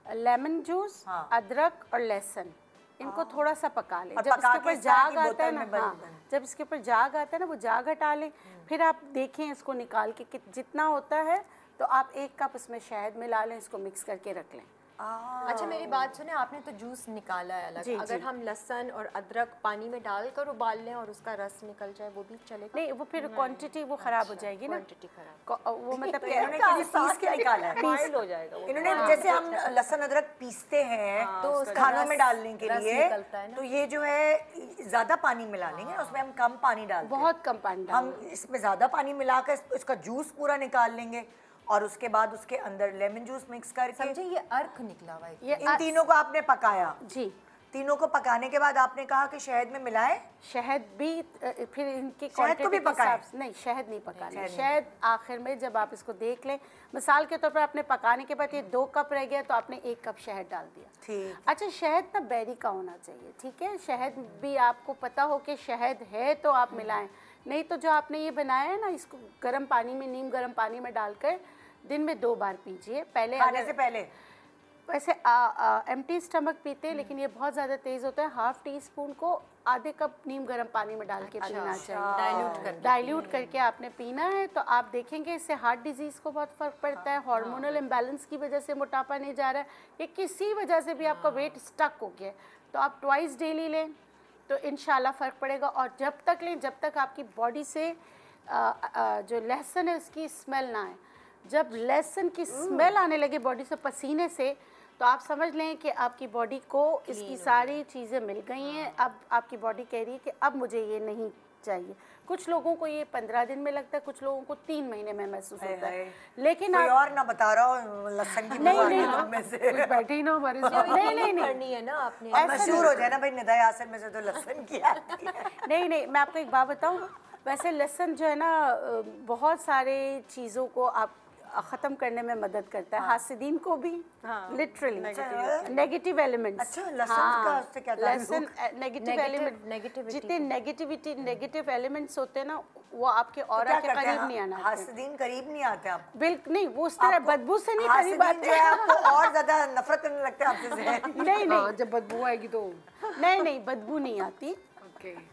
लेमन जूस, अदरक और लहसुन, इनको थोड़ा सा पका लें। जब इसके ऊपर जाग आता है ना, जब इसके ऊपर जाग आता है ना, वो जाग हटा लें। फिर आप देखें इसको निकाल के जितना होता है, तो आप 1 कप इसमें शहद मिला लें, इसको मिक्स करके रख लें। अच्छा मेरी बात सुने, आपने तो जूस निकाला है अलग, अगर हम लहसुन और अदरक पानी में डालकर उबाल लें और उसका रस निकल जाए वो भी चलेगा? नहीं, वो फिर क्वांटिटी वो खराब हो जाएगी ना, क्वांटिटी खराब। वो मतलब इन्होंने पीस के निकाला है, बॉइल हो जाएगा वो। इन्होंने जैसे हम लहसुन अदरक पीसते हैं तो खानों में डालने के लिए, तो ये जो है ज्यादा पानी मिला लेंगे, उसमें हम कम पानी डालते हैं, बहुत कम पानी हम इसमें ज्यादा पानी मिलाकर इसका जूस पूरा निकाल लेंगे और उसके बाद उसके अंदर लेमन जूस मिक्स करके, समझे ये अर्क निकला हुआ है। ये इन तीनों को आपने पकाया जी। तीनों को पकाने के बाद आपने कहा कि शहद में मिलाए, शहद भी फिर इनकी शहद को भी पकाएं? नहीं, शहद नहीं पकाना, शहद आखिर में जब आप इसको देख लें, मिसाल के तौर पर आपने पकाने के बाद ये 2 कप रह गया तो आपने 1 कप शहद डाल दिया। ठीक। अच्छा, शहद ना बेरी का होना चाहिए, ठीक है, शहद भी आपको पता हो कि शहद है तो आप मिलाएं, नहीं तो जो आपने ये बनाया है ना, इसको गर्म पानी में, नीम गर्म पानी में डालकर दिन में 2 बार पीजिए। पहले खाने से पहले वैसे एम्प्टी स्टमक पीते हैं, लेकिन ये बहुत ज़्यादा तेज़ होता है। ½ टीस्पून को आधे कप नीम गर्म पानी में डाल के पीना चाहिए, डाइल्यूट करके आपने पीना है। तो आप देखेंगे इससे हार्ट डिजीज़ को बहुत फ़र्क पड़ता है, हार्मोनल इम्बैलेंस की वजह से मोटापा नहीं जा रहा है, या किसी वजह से भी आपका वेट स्टक हो गया तो आप ट्वाइस डेली लें तो इंशाल्लाह फ़र्क पड़ेगा। और जब तक लें जब तक आपकी बॉडी से जो लहसुन है उसकी स्मेल ना आए। जब लहसुन की स्मेल आने लगे बॉडी से, पसीने से, तो आप समझ लें कि आपकी बॉडी को इसकी सारी चीज़ें मिल गई हैं। अब आपकी बॉडी कह रही है कि अब मुझे ये नहीं चाहिए। कुछ लोगों को ये 15 दिन में लगता है, कुछ लोगों को 3 महीने में महसूस होता है। लेकिन कोई और ना बता रहा हो लहसुन की नहीं में से बैठे ही ना हमारे साथ। नहीं करनी है ना आपने, मशहूर हो जाए ना भाई, निदा यासिर में से तो लहसुन की आती है। नहीं, मैं आपको एक बात बताऊं, वैसे लहसुन जो है ना बहुत सारे चीज़ों को आप ख़त्म करने में मदद करता है, हासिदीन को भी, लिटरली नेगेटिव एलिमेंट्स। अच्छा, लहसुन का उससे क्या लहसुन नेगेटिव एलिमेंट, जितने नेगेटिव एलिमेंट्स होते हैं ना वो आपके ऑरा के करीब नहीं आना। हासिदीन करीब नहीं आते आप? बिल्कुल नहीं, वो उस तरह बदबू से नहीं करीब आते हैं, आपको और ज़्यादा नफरत करने लगते हैं आपसे। नहीं, जब बदबू आएगी तो नहीं, बदबू नहीं आती,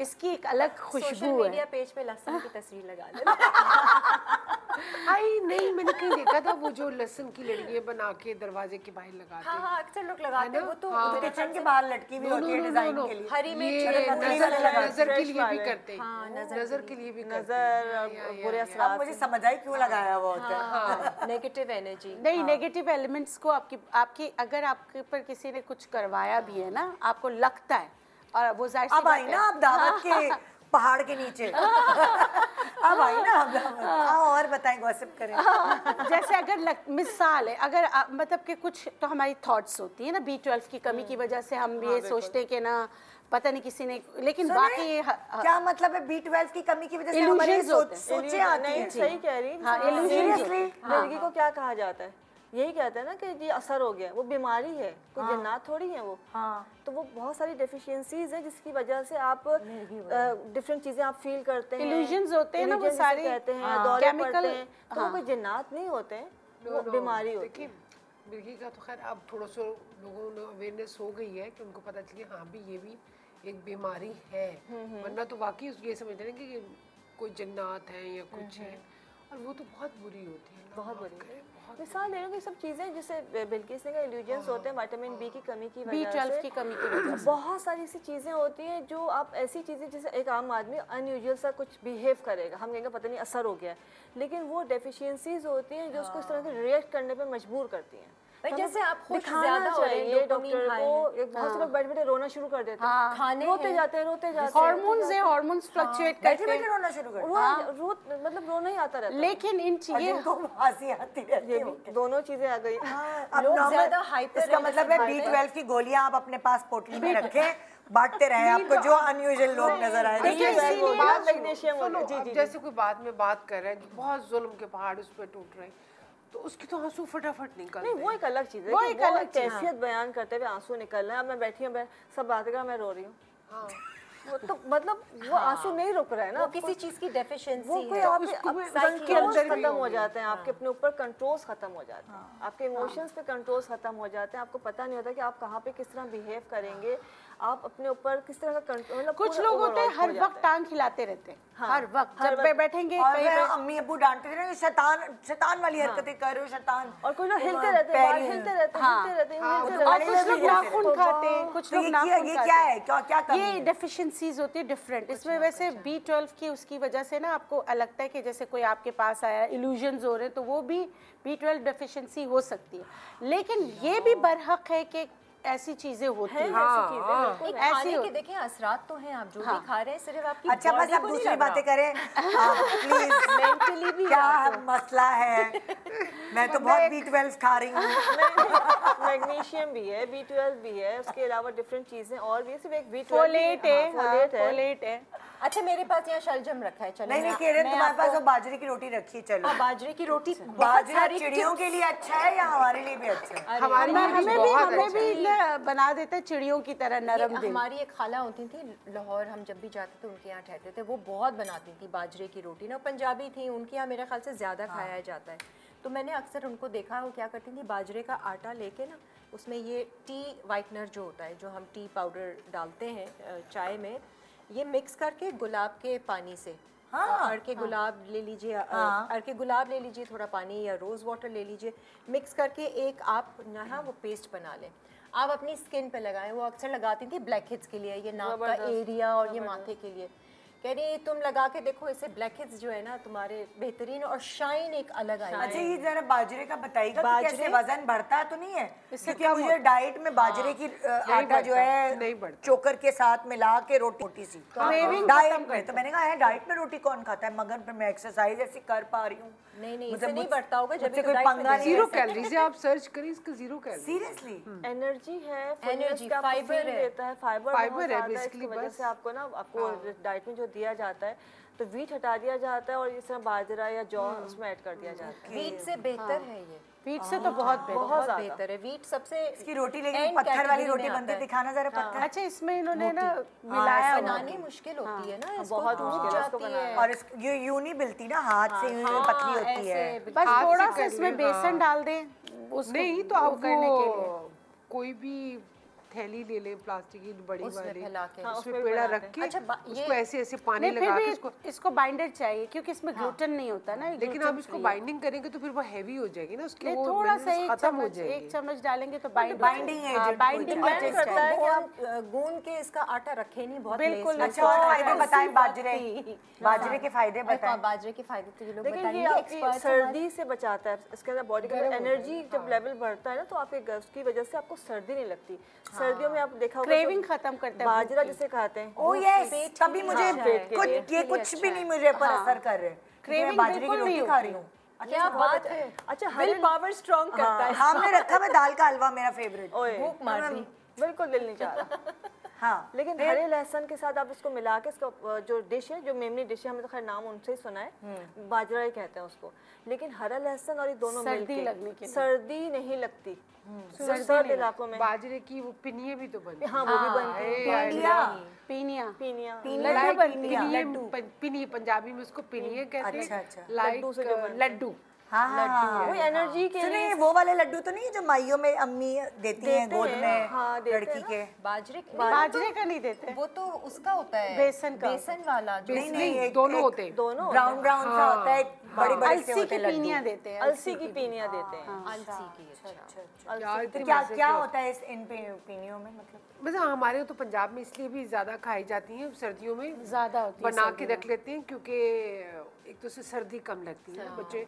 इसकी एक अलग खुशबू है। मीडिया पेज पे लहसुन की तस्वीर लगा देना। आई नहीं, मैंने कहीं देखा था वो जो लहसुन की लड़कियां बना के दरवाजे के बाहर लगाते हैं। हाँ, अक्सर लोग लगाते हैं, वो तो किचन के बाहर लटकी भी होती है डिजाइन के लिए। हरी मिर्च नजर के लिए भी करते हैं, नजर के लिए भी नजर बुरे असर। मुझे समझ आई क्यों लगाया हुआ होता है। नेगेटिव एनर्जी नहीं, नेगेटिव एलिमेंट्स को आपकी अगर आपके पर किसी ने कुछ करवाया भी है ना, आपको लगता है, और वो जाहिर सी अब आई ना आप दावत के पहाड़ के नीचे। अब आई ना आप दावत, और बताएं, गॉसिप करें। जैसे अगर मिसाल है, अगर मतलब कि कुछ तो हमारी थॉट्स होती है ना, B12 की कमी की वजह से हम ये सोचते हैं कि ना पता नहीं किसी ने, लेकिन बाकी ये क्या मतलब है B12 की कमी की वजह से हमारी सोचे आती हैं? सही कह रही है। जिंदगी को क्या कहा जाता है, यही कहते हैं ना कि ये असर हो गया, वो बीमारी है, कोई जन्नत थोड़ी है वो। तो वो बहुत सारी डेफिशिएंसीज है जिसकी वजह से आप डिफरेंट चीजें आप फील करते हैं, इल्यूजन्स होते हैं ना, वो सारे कहते हैं, दौरे पड़ते हैं, तो वो कोई जन्नत नहीं होते हैं, वो बीमारी होती है। मिर्गी का तो खैर अब थोड़ा सा लोगों में अवेयरनेस हो गई है कि उनको पता चली हाँ भी ये भी एक बीमारी है, वरना तो वाकई ये समझते हैं कि कोई जन्नत है या कुछ है, और वो तो बहुत बुरी होती है, बहुत बुरी। मिसाल दे रहा हूँ कि सब चीज़ें जैसे बिल्किस ने कहा इल्यूजन्स होते हैं विटामिन बी की कमी की वजह से, B12 की कमी की वजह से बहुत सारी ऐसी चीज़ें होती हैं जो आप ऐसी चीज़ें जैसे एक आम आदमी अनयूजुअल सा कुछ बिहेव करेगा, हम कहेंगे पता नहीं असर हो गया है, लेकिन वो डेफिशिएंसीज होती हैं जो उसको इस तरह से रिएक्ट करने पे मजबूर करती हैं। जैसे आप खुश दिखाना ज्यादा हो रहे हैं, डॉक्टर को, बहुत से लोग बैठे रोना शुरू कर देते हैं, खाने रोते जाते हैं, हार्मोन्स फ्लक्चुएट करते हैं, बैठे रोना शुरू कर, मतलब रोना ही आता रहता है। लेकिन इन चीजें को हंसी आती रहती है, दोनों चीजें आ गई। लोग ज्यादा हाइपर, इसका मतलब है B12 की गोलियां आप अपने पास पोटली में रखें, बांटते रहे आपको जो अनयूजुअल लोग नजर आए। जैसे कोई बाद में बात कर रहे हैं, बहुत जुल्म के पहाड़ उस पर टूट रहे हैं, तो उसकी तो आंसू फटाफट निकलते हैं। नहीं, वो एक अलग चीज़ है, वो एक अलग कैफियत बयान करते हुए आंसू निकल रहे हैं। अब मैं बैठी हूँ, सब बातें कर, मैं रो रही हूँ, वो तो मतलब वो आंसू नहीं रुक रहा है ना, वो किसी चीज की डेफिशिएंसी है, कोई कंट्रोल्स खत्म हो जाते हैं, आपके अपने ऊपर कंट्रोल्स खत्म हो जाते हैं, आपके इमोशंस पे कंट्रोल्स खत्म हो जाते हैं, आपको पता नहीं होता कि आप कहाँ पे किस तरह बिहेव करेंगे, आप अपने ऊपर किस तरह का कंट्रोल, मतलब कुछ लोग होते हैं हर वक्त टांग हिलाते रहते हैं, हर वक्त जब बैठेंगे और कहीं पे अम्मी अब्बू डांटते थे ना कि शैतान वाली हरकतें कर रहे हो, शैतान। और कुछ लोग हिलते रहते हैं, बाल हिलते रहते हैं, हिलते रहते हैं, हिलते रहते और हैं। कुछ लोग नाखून खाते हैं, कुछ लोग नाखून ये क्या है, क्या कमी ये है? डेफिशिएंसीज होती है डिफरेंट इसमें। वैसे B12 की उसकी वजह से ना आपको लगता है कि जैसे कोई आपके पास आया, इल्यूजन्स हो रहे हैं, तो वो भी B12 डेफिशिएंसी हो सकती है। लेकिन ये भी बरहक है कि ऐसी चीजें होती हैं। एक खाने के देखें असरात तो हैं, आप जो भी खा रहे हैं सिर्फ आपकी अच्छा बस बॉडी अब को नहीं दूसरी लग रहा। बातें करें प्लीज। मेंटली भी क्या मसला है? मैं तो बहुत B12 खा रही हूँ। मैग्नीशियम भी है, B12 भी है, उसके अलावा डिफरेंट चीजें और भी, सिर्फ एक B12 फोलेट है, फोलेट है। अच्छा मेरे पास यहाँ शलजम रखा है, चलो नहीं कह रहे तुम्हारे पास वो बाजरे की रोटी रखी है, चलो। बाजरे की रोटी बहुत बाजरा सारी चिड़ियों के लिए अच्छा है या हमारे लिए भी अच्छा है? हमें भी बना देते चिड़ियों की तरह नरम दिल। हमारी एक खाला होती थी लाहौर, हम जब भी जाते थे उनके यहाँ ठहरते थे, वो बहुत बनाती थी बाजरे की रोटी ना, पंजाबी थी, उनके यहाँ मेरे ख्याल से ज़्यादा खाया जाता है। तो मैंने अक्सर उनको देखा वो क्या करती थी, बाजरे का आटा लेके ना उसमें ये टी वाइटनर जो होता है, जो हम टी पाउडर डालते हैं चाय में, ये मिक्स करके गुलाब के पानी से, अर के गुलाब ले लीजिए, अर के गुलाब ले लीजिए, थोड़ा पानी या रोज़ वाटर ले लीजिए, मिक्स करके एक आप ना वो पेस्ट बना लें, आप अपनी स्किन पे लगाएं। वो अक्सर लगाती थी ब्लैक हेड्स के लिए, ये नाक का एरिया और ये माथे के लिए। कह रही तुम लगा के देखो, इससे ब्लैक हेड्स जो है ना तुम्हारे बेहतरीन और शाइन एक अलग आएगी। अच्छा ये जरा बाजरे का बताइएगा कि कैसे वजन बढ़ता तो नहीं है? क्योंकि मुझे डाइट में बाजरे की आटा जो है चोकर के साथ मिला के रोटी सी डाइट में, तो मैंने कहा है डाइट में रोटी कौन खाता है, मगर फिर मैं एक्सरसाइज ऐसी कर पा रही हूँ। नहीं इससे नहीं बढ़ता होगा, जब कोई पंगा नहीं। 0 कैलोरीज है, आप सर्च करिए इसका 0 कैलोरी। सीरियसली एनर्जी है, एनर्जी, फाइबर देता है, फाइबर है बेसिकली, इसकी वजह से आपको ना आपको डाइट में जो दिया जाता है, तो व्हीट हटा दिया जाता है और इस तरह बाजरा या जौ उसमें ऐड कर दिया जाता है। व्हीट से बेहतर है ये, व्हीट से तो बहुत बेहतर है व्हीट सबसे। इसकी रोटी लेकिन पत्थर वाली रोटी बनती, दिखाना जरा पत्थर। अच्छा इसमें इन्होंने ना मिलाया, बनानी मुश्किल होती है ना, बहुत मुश्किल है इसको बनाना। और ये यूं नहीं मिलती ना, हाथ से यूं पतली होती है। बस थोड़ा सा इसमें बेसन डाल दें उसको नहीं तो आप करने के लिए कोई भी थैली ले लें प्लास्टिक की बड़ी वाली, फैला के उसमें पेड़ा रख के उसको ऐसे ऐसे पानी नहीं, लगा फिर के भी इसको बाइंडर चाहिए क्योंकि इसमें ग्लूटेन नहीं होता ना। लेकिन आप इसको बाइंडिंग करेंगे तो फिर वो हैवी हो जाएगी ना, उसकी वो थोड़ा सा खत्म हो जाएगी। एक चम्मच डालेंगे तो बाइंडिंग एजेंट बाइंडिंग एजेंट करता है कि आप गूंद के इसका आटा रखे नहीं, बहुत बिल्कुल। अच्छा और फायदे बताएं बाजरे के फायदे बताएं। बाजरे के फायदे तो ये लोग लेकिन ये बताएंगे, आपकी experts सर्दी से बचाता है, इसके अंदर बॉडी का एनर्जी जब लेवल बढ़ता है ना, तो आपके उसकी वजह से आपको सर्दी नहीं लगती। सर्दियों में आप देखा होगा क्रेविंग खत्म करता है, बाजरा जिसे खाते हैं, ओ यस, तभी मुझे कुछ भी नहीं मुझे पर असर कर रहे, क्रेविंग बाजरे की रोटी खा रही हूँ। क्या बात है। अच्छा विल पावर स्ट्रॉन्ग करता है, हमने रखा है दाल का हलवा मेरा फेवरेट। भूख मार दी, बिल्कुल दिल नहीं चाह रहा। हाँ लेकिन हरे लहसुन के साथ आप इसको मिला के, इसका जो डिश है, जो मेमनी डिश है, हमें तो खैर नाम उनसे ही सुना है, बाजरा ही कहते हैं उसको, लेकिन हरा लहसुन और ये दोनों मिलके सर्दी नहीं लगती। सर्द इलाकों में बाजरे की वो पिनिये भी तो बनती है। हाँ वो भी बनती है, पीनिया पिनिये पंजाबी में उसको पिनिये कहते हैं। अच्छा लाइक लड्डू। हाँ वो एनर्जी के लिए वो वाले लड्डू तो नहीं जो माइयों में अम्मी देती हैं गोद में लड़की के? बाजरे का नहीं देते, वो तो उसका होता है बेसन का, बेसन वाला जो नहीं दोनों होते हैं, दोनों ब्राउन ब्राउन सा होता है, बड़े बड़े से होते हैं लड्डू। पीनिया देते हैं, अलसी की पीनिया देते हैं। अलसी की। क्या होता है इन पीनियों में? मतलब हमारे तो पंजाब में इसलिए भी ज़्यादा खाई जाती हैं, सर्दियों में ज़्यादा होती है, बना के रख लेते हैं, क्योंकि एक तो से सर्दी कम लगती है, बच्चे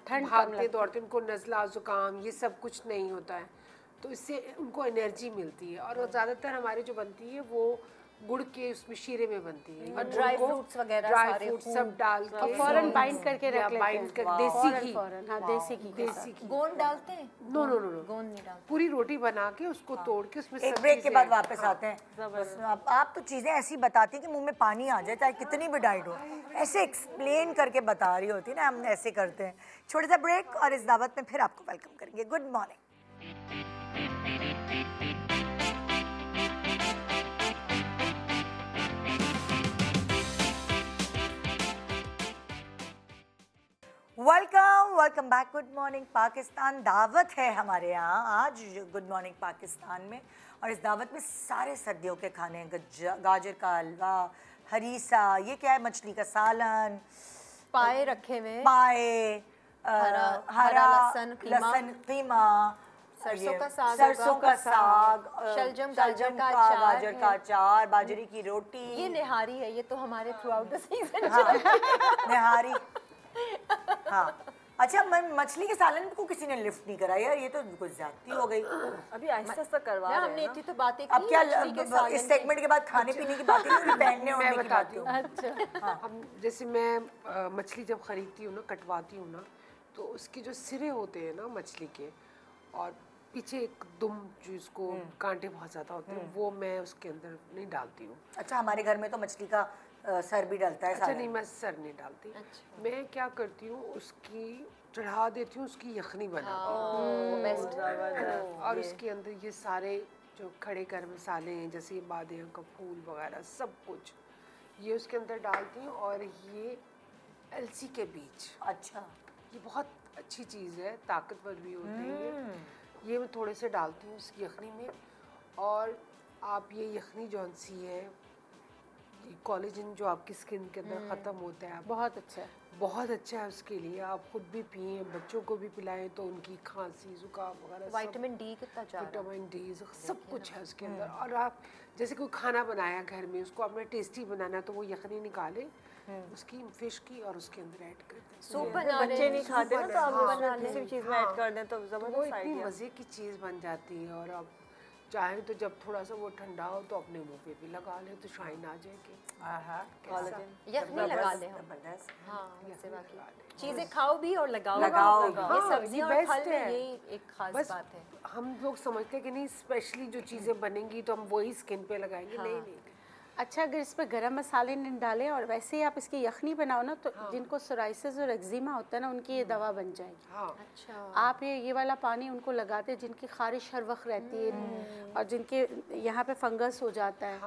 ठंड भागते दौड़ते, उनको नज़ला जुकाम ये सब कुछ नहीं होता है, तो इससे उनको एनर्जी मिलती है। और ज़्यादातर हमारे जो बनती है वो गुड़ के उसमें शीरे में बनती है, और ड्राई फ्रूट्स वगैरह, ड्राई फ्रूट सब डाल के फौरन बाइंड करके रख लेते हैं, देसी घी गोंद डालते हैं? नो गोंद नहीं डालते, पूरी रोटी बना के उसको तोड़ के उसमें एक ब्रेक के बाद वापस आते हैं। बस आप तो चीजें ऐसी बताती कि मुंह में पानी आ जाए, चाहे कितनी भी डाइट हो, ऐसे एक्सप्लेन करके बता रही होती ना, हम ऐसे करते हैं। छोटा सा ब्रेक और इस दावत में फिर आपको वेलकम करेंगे। Good morning. Welcome back. Good morning Pakistan दावत है हमारे यहाँ आज गुड मॉर्निंग पाकिस्तान में, और इस दावत में सारे सर्दियों के खाने, गाजर का हलवा, हरीसा, ये क्या है, मछली का सालन, पाए रखे हुए, पाए, हरा लहसुन कीमा, सरसों का साग, शलजम गाजर का अचार, बाजरे की रोटी। ये निहारी है, ये तो हमारे थ्रू आउट द सीजन निहारी। हाँ अच्छा, मछली के सालन को किसी ने लिफ्ट नहीं करा यार, ये तो कुछ ज्यादती हो गई। अभी आहिस्ता आहिस्ता करवा रहे हैं। हमने इतनी तो बातें अब क्या इस सेगमेंट के बाद खाने पीने की बातें नहीं, पहनने ओढ़ने की बातें। अच्छा हम जैसे मैं मछली जब खरीदती हूँ ना, कटवाती हूँ ना, तो उसके जो सिरे होते हैं ना मछली के, और पीछे एक दुम जिसको कांटे बहुत ज़्यादा होते हैं, वो मैं उसके अंदर नहीं डालती हूँ। अच्छा, हमारे घर में तो मछली का सर भी डालता है। अच्छा नहीं, मैं सर नहीं डालती। अच्छा। मैं क्या करती हूँ, उसकी चढ़ा देती हूँ, उसकी यखनी बनाती हूँ, और उसके अंदर ये सारे जो खड़े गर्म मसाले हैं, जैसे बादियों का फूल वगैरह सब कुछ ये उसके अंदर डालती हूँ, और ये अलसी के बीज। अच्छा, ये बहुत अच्छी चीज़ है, ताकतवर भी होती है। ये मैं थोड़े से डालती हूँ उसकी यखनी में, और आप ये यखनी जौन सी है, कोलेजन जो आपकी स्किन के अंदर ख़त्म होता है, बहुत अच्छा है, बहुत अच्छा है उसके लिए। आप खुद भी पिए, बच्चों को भी पिलाएं, तो उनकी खांसी जुकाम वगैरह, विटामिन डी कितना ज़्यादा, विटामिन डी सब कुछ है उसके अंदर। और आप जैसे कोई खाना बनाया घर में, उसको आपने टेस्टी बनाना है, तो वो यखनी निकाले उसकी फिश की और उसके अंदर ऐड कर दें। सूप बना रहे, बच्चे नहीं खाते ना, तो आप किसी भी चीज़ में ऐड कर दें तो वो इतनी मज़े की चीज़ बन जाती है। और आप चाहे तो जब थोड़ा सा वो ठंडा हो तो अपने मुंह पे भी लगा ले, तो शाइन आ जाएगी। यखनी लगा ले, चीजें खाओ भी और लगाओ भी। ये सब्जी और फल में यही एक खास बात है। हम लोग समझते हैं कि नहीं, स्पेशली जो चीज़ें बनेंगी तो हम वही स्किन पे लगाएंगे। नहीं। अच्छा, अगर इस पर गरम मसाले नहीं डालें और वैसे ही आप इसकी यखनी बनाओ ना, तो जिनको सोराइसिस और एक्जिमा होता है ना, उनकी ये दवा बन जाएगी। अच्छा, आप ये वाला पानी उनको लगाते, जिनकी खारिश हर वक्त रहती है और जिनके यहाँ पे फंगस हो जाता है,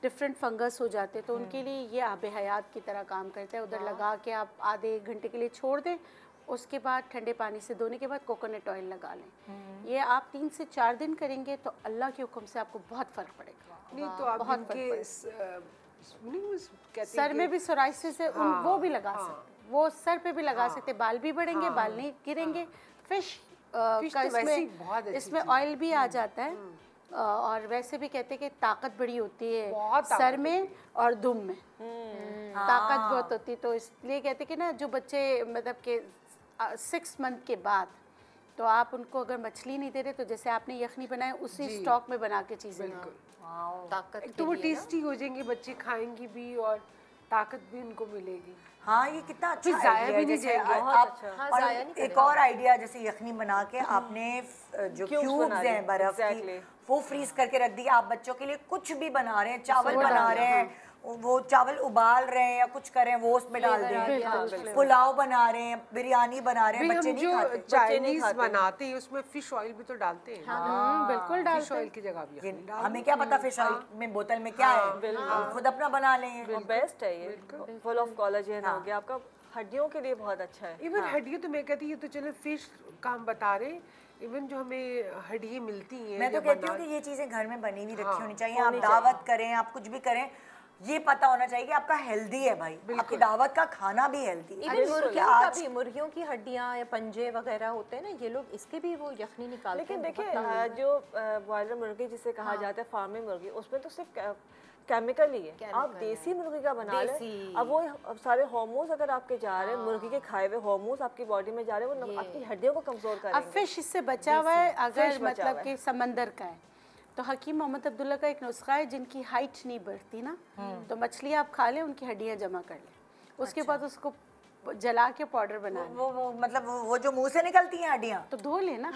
डिफरेंट फंगस हो जाते हैं, तो उनके लिए ये आब हयात की तरह काम करता है। उधर लगा के आप आधे 1 घंटे के लिए छोड़ दें, उसके बाद ठंडे पानी से धोने के बाद कोकोनट ऑयल लगा लें। ये आप 3 से 4 दिन करेंगे तो अल्लाह के हुक्म से आपको बहुत फ़र्क पड़ेगा। नहीं तो आप इनके सर में भी सोराइसिस है, वो भी लगा सकते, वो सर पे भी लगा सकते, बाल भी बढ़ेंगे, बाल नहीं गिरेंगे। फिश का इसमें ऑयल भी आ जाता है, और वैसे भी कहते हैं कि ताकत बड़ी होती है सर में और दुम में, ताकत बहुत होती है। तो इसलिए कहते हैं कि ना, जो बच्चे मतलब के 6 मंथ के बाद, तो आप उनको अगर मछली नहीं दे रहे, तो जैसे आपने यखनी बनाए उसी स्टॉक में बना के चीज़ें, ताकत तो वो टेस्टी हो जाएंगे, बच्चे खाएंगे भी और ताकत भी उनको मिलेगी। हाँ, ये कितना अच्छा जाया भी नहीं जाएगा। और एक और आइडिया, जैसे यखनी बना के आपने जो क्यूब्स हैं बर्फ की, वो फ्रीज करके रख दिया। आप बच्चों के लिए कुछ भी बना रहे हैं, चावल बना रहे हैं, वो चावल उबाल रहे हैं या कुछ कर रहे हैं, वो उसमें डाल दें। पुलाव बना रहे हैं, बिरयानी बना रहे हैं, बच्चे नहीं खाते। चाइनीज बनाते हैं उसमें फिश ऑयल भी तो डालते हैं। बिल्कुल डालते हैं। फिश ऑयल की जगह भी हमें क्या पता फिश ऑयल में बोतल में क्या है, हम खुद अपना बना लेंगे। बेस्ट है ये, फुल ऑफ कोलेजन हो गया, आपका हड्डियों के लिए बहुत अच्छा है। इवन हड्डियाँ तो मैं कहती हूँ, तो चलो फिश का हम बता रहे, इवन जो हमें हड्डियाँ मिलती हैं, मैं तो कहती हूँ कि ये चीज़ें घर में बनी हुई रखी होनी चाहिए। आप दावत करें, आप कुछ भी करें, ये पता होना चाहिए कि आपका हेल्दी है भाई, आपकी दावत का खाना भी हेल्दी है। मुर्गियों की हड्डियाँ या पंजे वगैरह होते हैं ना, ये लोग इसके भी वो यखनी निकालते हैं। लेकिन देखिए, जो बॉयलर मुर्गी जिसे कहा जाता है, फार्मिंग मुर्गी, उसमें तो सिर्फ केमिकल ही है। आप देसी मुर्गी का बना लें, अब वो सारे हार्मोन्स अगर आपके जा रहे हैं, मुर्गी के खाए हुए हार्मोन्स आपकी बॉडी में जा रहे हैं, वो आपकी हड्डियों को कमजोर करेंगे। अब फिश इससे बचा हुआ है, अगर मतलब कि समंदर का है, तो हकीम मोहम्मद अब्दुल्ला का एक नुस्खा है, जिनकी हाइट नहीं बढ़ती ना, तो मछली आप खा लें, उनकी हड्डियाँ जमा कर लें, उसके बाद उसको जला के पाउडर बना लें। वो मतलब वो जो मुंह से निकलती हैं हड्डियाँ, तो धो लेना।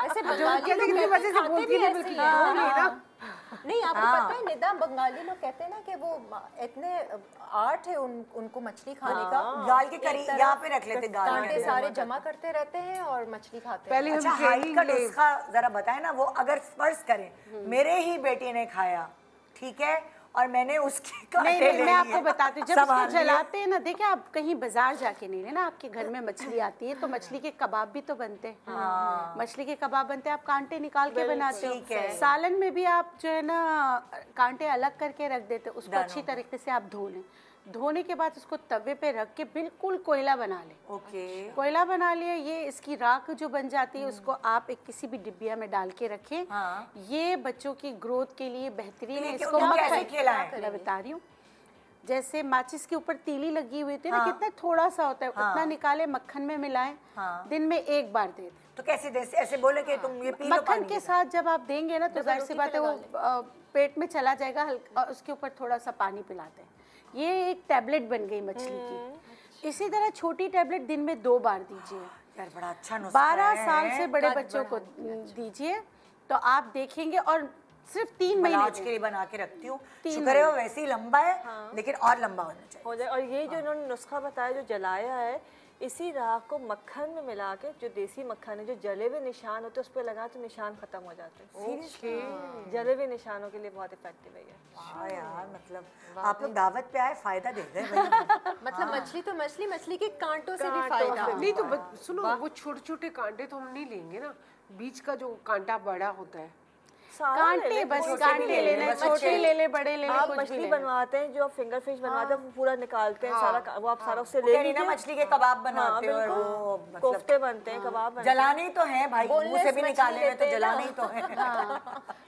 ऐसे नहीं, आपको पता है निदा, बंगाली लोग कहते हैं ना कि वो इतने आर्ट है उनको मछली खाने का, गाल के करीब यहाँ पे रख लेते, गाल कांटे सारे जमा करते रहते हैं और मछली खाते हैं। पहले अच्छा, हाइट का नुस्खा जरा बताए ना। वो अगर फर्ज करें मेरे ही बेटे ने खाया, ठीक है, और मैंने उसके कांटे नहीं ले नहीं, मैं लिए। आपको बताती हूँ, जब संभाल उसको लिए। जलाते हैं ना, देखिए आप कहीं बाजार जाके नहीं लेना, आपके घर में मछली आती है तो मछली के कबाब भी तो बनते हैं। मछली के कबाब बनते हैं, आप कांटे निकाल के बनाते ठीक है। हो। सालन में भी आप जो है ना कांटे अलग करके रख देते हो, उसको अच्छी तरीके से आप धो लें। धोने के बाद उसको तवे पे रख के बिल्कुल कोयला बना लें। ओके। कोयला बना लिया, ये इसकी राख जो बन जाती है उसको आप एक किसी भी डिब्बिया में डाल के रखें। हाँ। ये बच्चों की ग्रोथ के लिए बेहतरीन है। लेकिन इसको उनको कैसे मक्खन खिलाएं? मैं बता रही हूँ, जैसे माचिस के ऊपर तीली लगी हुई थी ना, कितना थोड़ा सा होता है, उतना निकाले मक्खन में मिलाएं, दिन में 1 बार दे दें। तो कैसे दे, ऐसे बोले कि तुम ये पी लो मक्खन पानी के साथ जब आप देंगे ना तो जाहिर सी बात है वो पेट में चला जाएगा, हल्का उसके ऊपर थोड़ा सा पानी पिलाते हैं। ये एक टैबलेट बन गई मछली की। इसी तरह छोटी टैबलेट दिन में 2 बार दीजिए। यार बड़ा अच्छा नुस्खा 12 है। साल से बड़े बच्चों को दीजिए तो आप देखेंगे, और सिर्फ 3 महीने आज के लिए बना के रखती हूँ। शुक्र है वो वैसे ही लंबा है, लेकिन और लंबा होना चाहिए। हो जाए। और ये जो इन्होंने नुस्खा बताया जो जलाया है, इसी राख को मक्खन में मिला के, जो देसी मक्खन है, जो जले हुए निशान होते हैं उस पर लगा तो निशान खत्म हो जाते हैं। जले हुए निशानों के लिए बहुत इफेक्टिव है ये। वाह यार, मतलब आप लोग दावत पे आए, फायदा दे रहे हैं। मतलब मछली तो मछली, मछली के कांटों से भी फायदा। नहीं तो सुनो, वो छोटे छोटे कांटे तो हम नहीं लेंगे ना, बीच का जो कांटा बड़ा होता है, कांटे बस कांटे लेने, छोटे ले ले, बड़े ले ले, आप कुछ भी मछली ले ले। बनवाते हैं, जो आप फिंगर फिश बनवाते हैं वो पूरा निकालते हैं, सारा वो आप सारा उससे कह ले रही ना लीजिए। मछली के कबाब बनाते हो और बिल्कुल। वो मतलब कोफ्ते बनते हैं, कबाब बनते हैं। जलाने ही तो है भाई, मुंह से भी निकाले हुए तो जलाने ही तो है।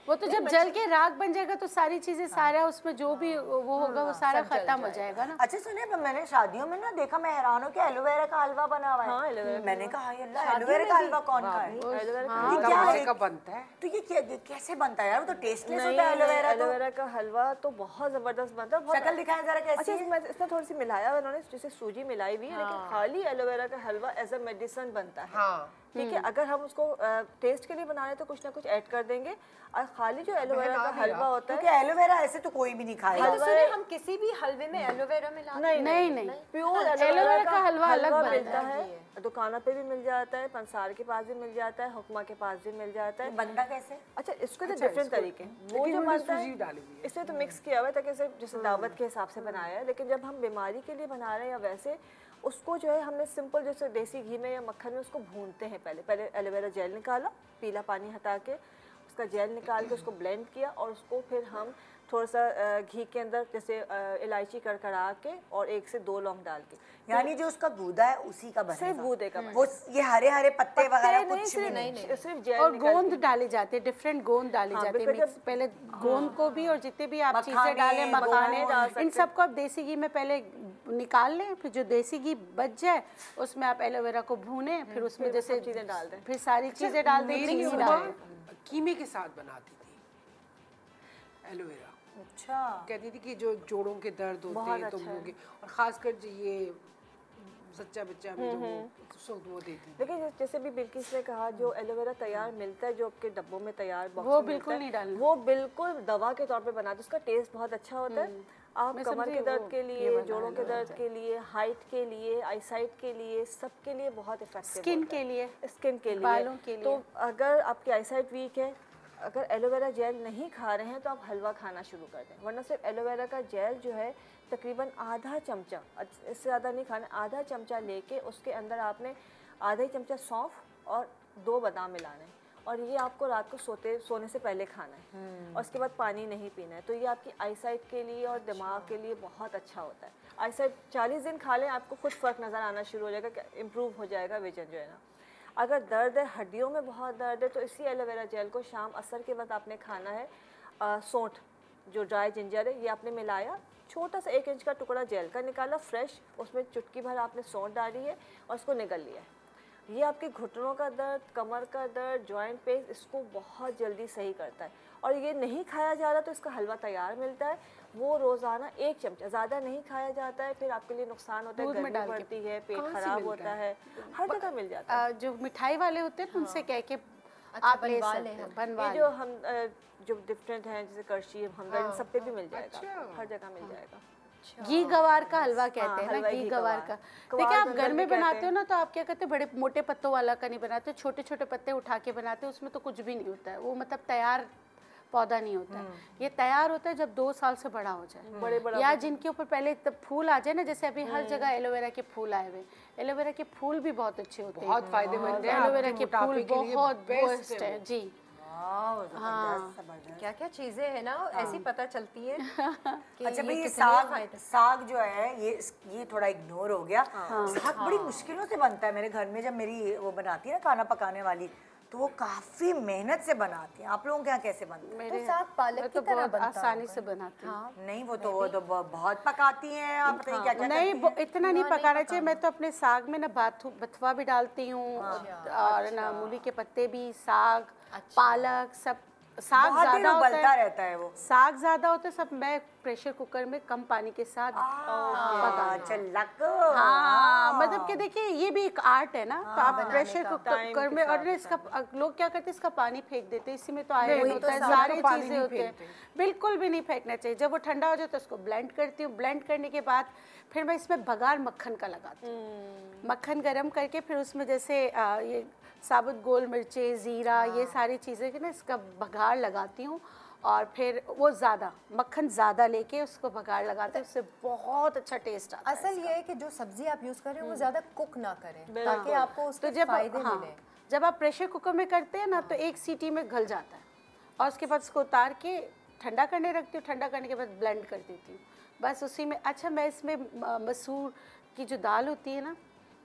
वो तो जब जल के राख बन जाएगा तो सारी चीजें, सारा उसमें जो भी वो होगा वो सारा खत्म हो जाएगा ना। अच्छा सुनिए, मैंने शादियों में ना देखा, मैं हैरान हूँ कि एलोवेरा का हलवा बना हुआ है। हाँ, एलोवेरा मैंने कहा ये अल्लाह, एलोवेरा का हलवा कौन का है? ये क्या दरवाजे है? का बनता है। तो ये कैसे बनता है यार? वो तो टेस्टलेस नहीं, होता है एलोवेरा। तो एलोवेरा का हलवा तो बहुत जबरदस्त बनता है। शक्ल दिखाएं जरा कैसी अच्छा, है? इसमें थोड़ी सी मिलाया हुआ इन्होंने, जैसे सूजी मिलाई हुई है, लेकिन खाली एलोवेरा का हलवा एज अ मेडिसिन बनता है। हाँ। ठीक है, अगर हम उसको टेस्ट के लिए बना रहे हैं तो कुछ ना कुछ ऐड कर देंगे, और खाली जो एलोवेरा का हलवा होता है, क्योंकि एलोवेरा ऐसे तो कोई भी नहीं खाएगा। तो सुनिए, हम किसी भी हलवे में एलोवेरा मिलाते हैं? नहीं प्योर एलोवेरा का हलवा अलग बनता मिलता है, दुकानों पे भी मिल जाता है, पंसार के पास भी मिल जाता है, हुक्मा के पास भी मिल जाता है। बनता कैसे? अच्छा, इसके तो डिफरेंट तरीके हैं। वो जो बनता सूजी है डाली हुई है। इससे तो मिक्स किया हुआ है ताकि जैसे दावत के हिसाब से बनाया है, लेकिन जब हम बीमारी के लिए बना रहे हैं या वैसे, उसको जो है हमने सिंपल जैसे देसी घी में या मक्खन में उसको भूनते हैं। पहले एलोवेरा जेल निकाला, पीला पानी हटा के उसका जेल निकाल के उसको ब्लेंड किया, और उसको फिर हम थोड़ा सा घी के अंदर जैसे इलायची कड़कड़ा के और 1 से 2 लौंग डाल के, यानी जो उसका गूदा है उसी का बनेगा? सिर्फ गूदे का वो ये हरे हरे पत्ते वगैरह कुछ भी नहीं, नहीं? सिर्फ जेल और गोंद डाले जाते हैं, डिफरेंट गोंद डाले जाते हैं बिल्कुल। मिक्स। पहले गोंद को भी और जितने भी आप चीजें मखाने, डालें, मखाने डाल सकते इन सबको आप देसी घी में पहले निकाल लें, फिर जो देसी घी बच जाए उसमें आप एलोवेरा को भूनें, फिर उसमें जैसे चीजें डाल दें। फिर सारी चीजें डाल दें, मेरी चीनी उम्मा डाल दें। कीमे के साथ बनाती थी एलोवेरा। अच्छा। कहती थी कि जो जोड़ों के दर्द होते हैं तुम लोग, और खासकर जो ये सच्चा बच्चा में जो वो देती थी। लेकिन जैसे भी बिल्किस ने कहा, जो एलोवेरा तैयार मिलता है, जो आपके डब्बों में तैयार बॉक्स वो में बिल्कुल मिलता है, नहीं डालना। वो बिल्कुल दवा के तौर पे बनाते, उसका टेस्ट बहुत अच्छा होता है। आप कमर के दर्द के लिए, जोड़ों के दर्द के लिए, हाइट के लिए, आईसाइट के लिए, सबके लिए बहुत इफेक्टिव, स्किन के लिए, स्किन के लिए, बालों के लिए। तो अगर आपकी आईसाइट वीक है, अगर एलोवेरा जेल नहीं खा रहे हैं तो आप हलवा खाना शुरू कर दें। वरना सिर्फ एलोवेरा का जेल जो है तकरीबन आधा चमचा, इससे ज़्यादा नहीं खाना, आधा चमचा लेके उसके अंदर आपने आधा ही चमचा सौंफ और 2 बादाम मिलाने हैं, और ये आपको रात को सोने से पहले खाना है, और उसके बाद पानी नहीं पीना है। तो ये आपकी आईसाइट के लिए और दिमाग के लिए बहुत अच्छा होता है। आईसाइट 40 दिन खा लें, आपको खुद फ़र्क नज़र आना शुरू हो जाएगा, इम्प्रूव हो जाएगा विजन जो है ना। अगर दर्द है, हड्डियों में बहुत दर्द है, तो इसी एलोवेरा जेल को शाम असर के बाद आपने खाना है। सौंठ, जो ड्राई जिंजर है, ये आपने मिलाया, छोटा सा 1 इंच का टुकड़ा जेल का निकाला फ्रेश, उसमें चुटकी भर आपने सौंठ डाली है और उसको निगल लिया है। ये आपके घुटनों का दर्द, कमर का दर्द, जॉइंट पेन, इसको बहुत जल्दी सही करता है। और ये नहीं खाया जा रहा तो इसका हलवा तैयार मिलता है, वो रोज़ाना 1 चमचा, ज़्यादा नहीं खाया जाता है, फिर आपके लिए नुकसान होता है, गर्मी बढ़ती है, पेट खराब होता है, हर जगह मिल जाता है। जो मिठाई वाले होते हैं उनसे कह के आप ले सकते हैं, बनवा ये जो हम जो डिफरेंट हैं, जैसे करशी, हमदर्द, इन सब पे भी मिल जाएगा, हर जगह मिल जाएगा। घी गवार का हलवा कहते हैं ना, घी गवार का। देखिए आप घर में बनाते हो ना, तो आप क्या कहते हैं, बड़े मोटे पत्तों वाला का नहीं बनाते, छोटे छोटे पत्ते उठा के बनाते हो, उसमें तो कुछ भी नहीं होता है, वो मतलब तैयार पौधा नहीं होता है। ये तैयार होता है जब 2 साल से बड़ा हो जाए, बड़े या जिनके ऊपर पहले तब फूल आ जाए ना, जैसे अभी हर जगह एलोवेरा के फूल आए हुए। एलोवेरा के फूल भी बहुत अच्छे होते हैं, बहुत फायदेमंद है, एलोवेरा के फूल बहुत बेस्ट बेस्ट है जी। क्या क्या चीजें है ना ऐसी पता चलती है कि अच्छा भाई, ये कितने साग फायदे- साग जो है ये थोड़ा इग्नोर हो गया। साग बड़ी मुश्किलों से बनता है मेरे घर में। जब मेरी वो बनाती है ना खाना पकाने वाली, तो वो काफी मेहनत से बनाती है। आप लोगों के यहाँ कैसे बनता है? तो साग पालक की तो तरह बहुत बनता आसानी से बनाती हूँ। नहीं, वो तो बहुत पकाती हैं। आप बताइए क्या क्या नहीं, करती हैं? इतना नहीं पकाना चाहिए। मैं तो अपने साग में ना बथुआ भी डालती हूँ और ना मूली के पत्ते भी, साग, पालक, सब। साग बहुत ज्यादा देर होता उबलता है, रहता है वो। साग ज्यादा होता है सब। मैं प्रेशर कुकर में कम पानी के साथ अच्छा, लक। हाँ, मतलब कि देखिए ये भी एक आर्ट है ना। तो आप प्रेशर कुकर में, और इसका लोग क्या करते हैं, इसका पानी फेंक देते हैं। इसी में तो आयरन होता है, सारी चीजें होती हैं। बिल्कुल भी नहीं फेंकना चाहिए। जब वो ठंडा हो जाए तो उसको ब्लेंड करती हूँ। ब्लेंड करने के बाद फिर मैं इसमें बघार मक्खन का लगाती हूँ। मक्खन गरम करके फिर उसमें जैसे ये साबुत गोल मिर्चे, ज़ीरा, ये सारी चीज़ें के ना इसका बघार लगाती हूँ। और फिर वो ज़्यादा मक्खन ज़्यादा लेके उसको बघार लगाते हैं, उससे बहुत अच्छा टेस्ट आता है। असल ये है कि जो सब्जी आप यूज करें वो ज्यादा कुक ना करें ताकि आपको उसके जब फायदे मिले। जब आप प्रेशर कुकर में करते हैं ना तो एक सीटी में गल जाता है, और उसके बाद उसको उतार के ठंडा करने रखती हूँ। ठंडा करने के बाद ब्लेंड कर देती हूँ, बस उसी में। अच्छा, मैं इसमें मसूर की जो दाल होती है ना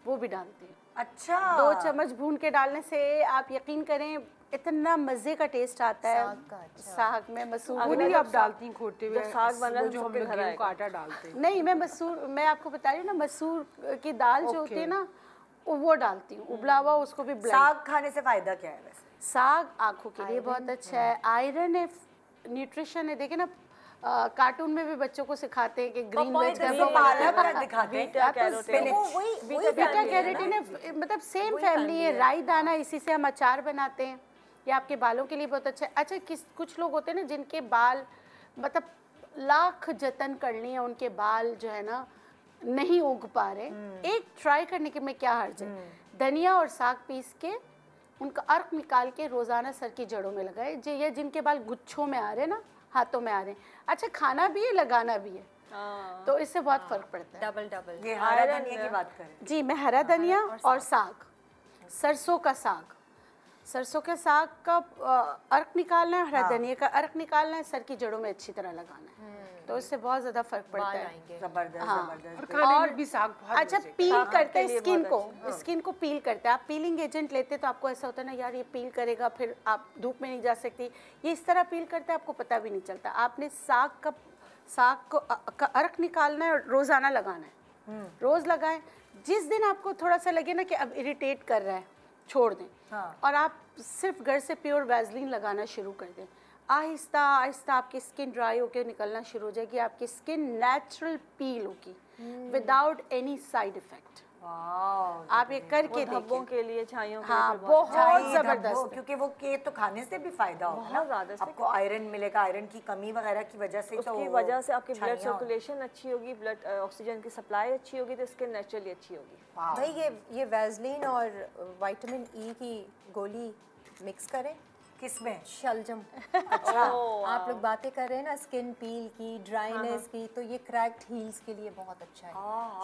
वो भी डालती हूँ। अच्छा, 2 चम्मच भून के डालने से आप यकीन करें इतना मजे का टेस्ट आता है साग में। मसूर वो नहीं आप डालती हैं खोटे हुए साग बना है, जो हम लोग गेहूं का आटा डालते हैं? नहीं, मैं मसूर, मैं आपको बता रही हूँ ना, मसूर की दाल जो होती है ना वो डालती हूँ, उबला हुआ, उसको भी ब्लेंड। साग खाने से फायदा क्या है वैसे? साग आँखों के लिए बहुत अच्छा है, आयरन है, न्यूट्रिशन है। देखिए ना, कार्टून में भी बच्चों को सिखाते हैं कि ग्रीन वेज का पालक का दिखाते हैं। बीटा कैरोटीन है, मतलब सेम फैमिली है। राई दाना, इसी से हम अचार बनाते हैं। ये आपके बालों के लिए बहुत अच्छा है। अच्छा, कुछ लोग होते हैं ना जिनके बाल, मतलब लाख जतन कर लिए उनके बाल जो है ना नहीं उग पा रहे, एक ट्राई करने के में क्या हर्ज है। धनिया और साग पीस के उनका अर्क निकाल के रोजाना सर की जड़ों में लगाए। ये जिनके बाल गुच्छों में आ रहे हैं ना, हाथों में आ रहे हैं, अच्छा खाना भी है, लगाना भी है, तो इससे बहुत फर्क पड़ता है। डबल ये हरा धनिया की बात करें जी, मैं हरा धनिया और साग, सरसों का साग, सरसों के साग का अर्क निकालना है, हरा धनिया का अर्क निकालना है, सर की जड़ों में अच्छी तरह लगाना है, तो इससे बहुत ज्यादा फर्क पड़ता है। जबरदस्त जबरदस्त। और खाने में भी साग बहुत अच्छा, पील करते हैं स्किन को पील करते हैं। आप पीलिंग एजेंट लेते हैं तो आपको ऐसा होता है ना, यार ये पील करेगा, फिर आप धूप में नहीं जा सकती। ये इस तरह पील करते हैं, आपको पता भी नहीं चलता। आपने साग को का अर्क निकालना है, रोजाना लगाना है, रोज लगाएं। जिस दिन आपको थोड़ा सा लगे ना कि अब इरिटेट कर रहा है, छोड़ दें, और आप सिर्फ घर से प्योर वैसलीन लगाना शुरू कर दें। आहिस्ता आहिस्ता आपकी स्किन ड्राई होकर निकलना शुरू हो जाएगी। आपकी स्किन नेचुरल पील होगी विदाउट एनी साइड इफेक्ट। आप ये करके धब्बों के लिए, छाइयों के हाँ, लिए बहुत जबरदस्त, क्योंकि वो के तो खाने से भी फायदा होगा ना, ज़्यादा से आपको आयरन मिलेगा। आयरन की कमी वगैरह की वजह से, उसकी वजह से आपकी ब्लड सर्कुलेशन अच्छी होगी, ब्लड ऑक्सीजन की सप्लाई अच्छी होगी, तो स्किन नेचुरली अच्छी होगी। भाई ये वैसलीन और विटामिन ई की गोली मिक्स करें। किसमें? शलजम। अच्छा, आप लोग बातें कर रहे हैं ना स्किन पील की, ड्राइनेस की, तो ये क्रैक्ड हील्स के लिए बहुत अच्छा है।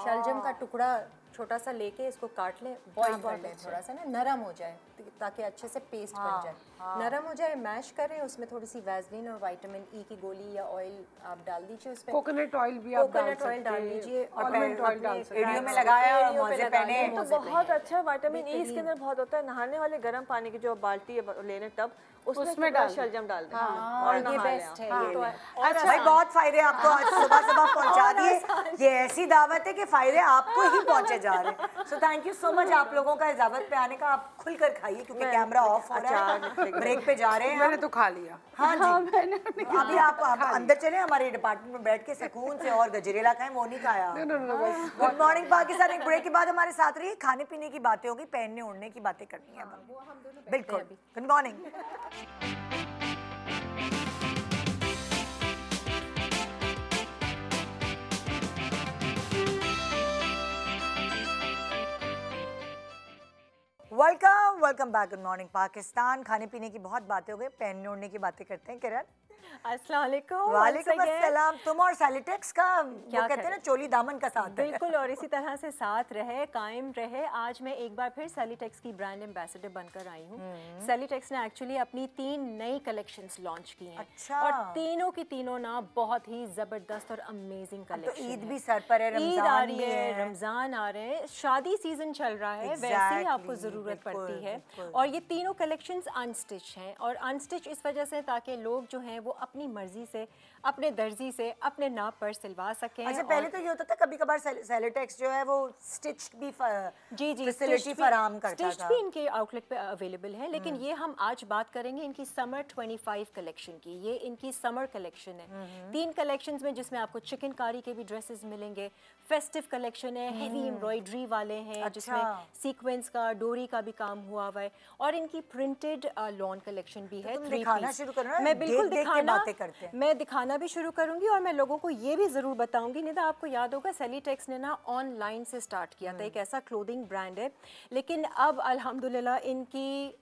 शलजम का टुकड़ा छोटा सा लेके इसको काट लें, बॉईल कर लें, थोड़ा सा ना नरम हो जाए ताकि अच्छे से पेस्ट बन जाए। नरम हो जाए, मैश करें, उसमें थोड़ी सी वैसलीन और विटामिन ई की गोली या ऑयल आप डाल दीजिए उसमें। कोकोनट ऑयल भी आप डाल सकते हैं। ऑयल डाल दीजिए, ऑलमंड ऑयल डाल सकते हैं। एड़ियों में लगाया, मोजे पहने, तो बहुत अच्छा विटामिन ई इसके अंदर बहुत होता है। नहाने वाले गर्म पानी की जो बाल्टी है लेने टब, उसमें डाल शलजम डाल दें, और ये बेस्ट है। ये तो अच्छा भाई, बहुत फायदे आपको आज सुबह सुबह पहुंचा दिए। ये ऐसी दावत है कि फायदे आपको ही पहुंचे जा रहे हैं। So thank you so much आप लोगों का इस दावत पे आने का। आप खुलकर खाइए क्योंकि कैमरा ऑफ हो रहा है, ब्रेक पे जा रहे हैं। मैंने तो खा लिया। हाँ जी, अभी आप अंदर चले, हमारे डिपार्टमेंट में बैठ के सुकून से और गजरेला खाएं, वो नहीं खाया। Good morning Pakistan. एक ब्रेक के बाद हमारे साथ रहिए, खाने पीने की बातें होगी, पहनने ओढ़ने की बातें करनी है बिल्कुल। Good morning. Welcome welcome back. Good morning Pakistan. खाने पीने की बहुत बातें हो गई, पहनने ओढ़ने की बातें करते हैं। किरण, अस्सलाम वालेकुम। वालेकुम अस्सलाम। तुम और सेलिटेक्स का वो कहते हैं ना, चोली दामन का साथ है। बिल्कुल, और इसी तरह से साथ रहे, कायम रहे। आज मैं एक बार फिर सेलिटेक्स की ब्रांड एम्बेसडर बनकर आई हूँ। सेलिटेक्स ने एक्चुअली अपनी 3 नई कलेक्शंस लॉन्च की हैं। अच्छा। और तीनों की तीनों ना बहुत ही जबरदस्त और अमेजिंग कलेक्शन। तो ईद भी सर पर है, ईद आ रही है, रमजान आ रहे हैं, शादी सीजन चल रहा है, वैसे ही आपको जरूरत पड़ती है। और ये तीनों कलेक्शंस अनस्टिच हैं, और अनस्टिच इस वजह से ताकि लोग जो हैं वो अपनी मर्जी से, अपने दर्जी से, अपने नाप पर सिलवा सकें। अच्छा, पहले तो ये होता था कभी कभार सेलिटेक्स जो है वो स्टिच भी फैसिलिटी फराहम करता था। स्टिच भी इनके आउटलेट पे अवेलेबल है, लेकिन ये हम आज बात करेंगे इनकी समर 25 कलेक्शन की। ये इनकी समर कलेक्शन है। 3 कलेक्शंस में, जिसमें आपको चिकनकारी के भी ड्रेसेस मिलेंगे, फेस्टिव कलेक्शन है, हेवी एम्ब्रॉयडरी वाले हैं। अच्छा। जिसमें सीक्वेंस का, डोरी का भी काम हुआ हुआ है, और इनकी प्रिंटेड लॉन कलेक्शन भी है। तुम दिखाना शुरू करो ना, मैं बिल्कुल दिखाना, बातें करते हैं। मैं दिखाना भी शुरू करूंगी, और मैं लोगों को ये भी ज़रूर बताऊंगी। निदा, आपको याद होगा सेलिटेक्स ने ना ऑनलाइन से स्टार्ट किया था, एक ऐसा क्लोथिंग ब्रांड है, लेकिन अब अल्हम्दुलिल्लाह इनकी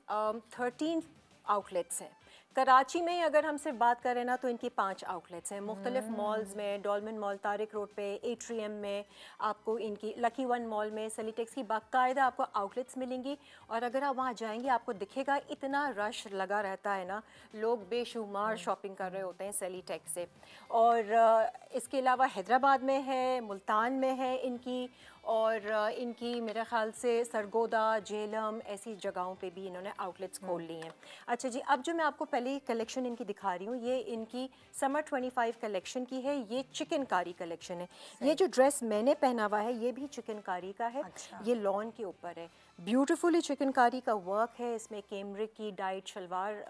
13 आउटलेट्स हैं। कराची में अगर हम सिर्फ बात करें ना, तो इनकी 5 आउटलेट्स हैं मुख्तलिफ मॉल्स में। डॉल्मेन मॉल, तारिक रोड पे, एट्रियम में, आपको इनकी लकी वन मॉल में सेलिटेक्स की बाकायदा आपको आउटलेट्स मिलेंगी। और अगर आप वहाँ जाएंगे, आपको दिखेगा इतना रश लगा रहता है ना, लोग बेशुमार शॉपिंग कर रहे होते हैं सेलिटेक्स से। और इसके अलावा हैदराबाद में है, मुल्तान में है इनकी, और इनकी मेरे ख़्याल से सरगोदा, जेलम, ऐसी जगहों पे भी इन्होंने आउटलेट्स खोल ली हैं। अच्छा जी, अब जो मैं आपको पहले कलेक्शन इनकी दिखा रही हूँ, ये इनकी समर 25 कलेक्शन की है। ये चिकनकारी कलेक्शन है। ये जो ड्रेस मैंने पहना हुआ है, ये भी चिकनकारी का है। अच्छा। ये लॉन के ऊपर है, ब्यूटीफुली चिकनकारी का वर्क है। इसमें कैमरिक की डाइट शलवार,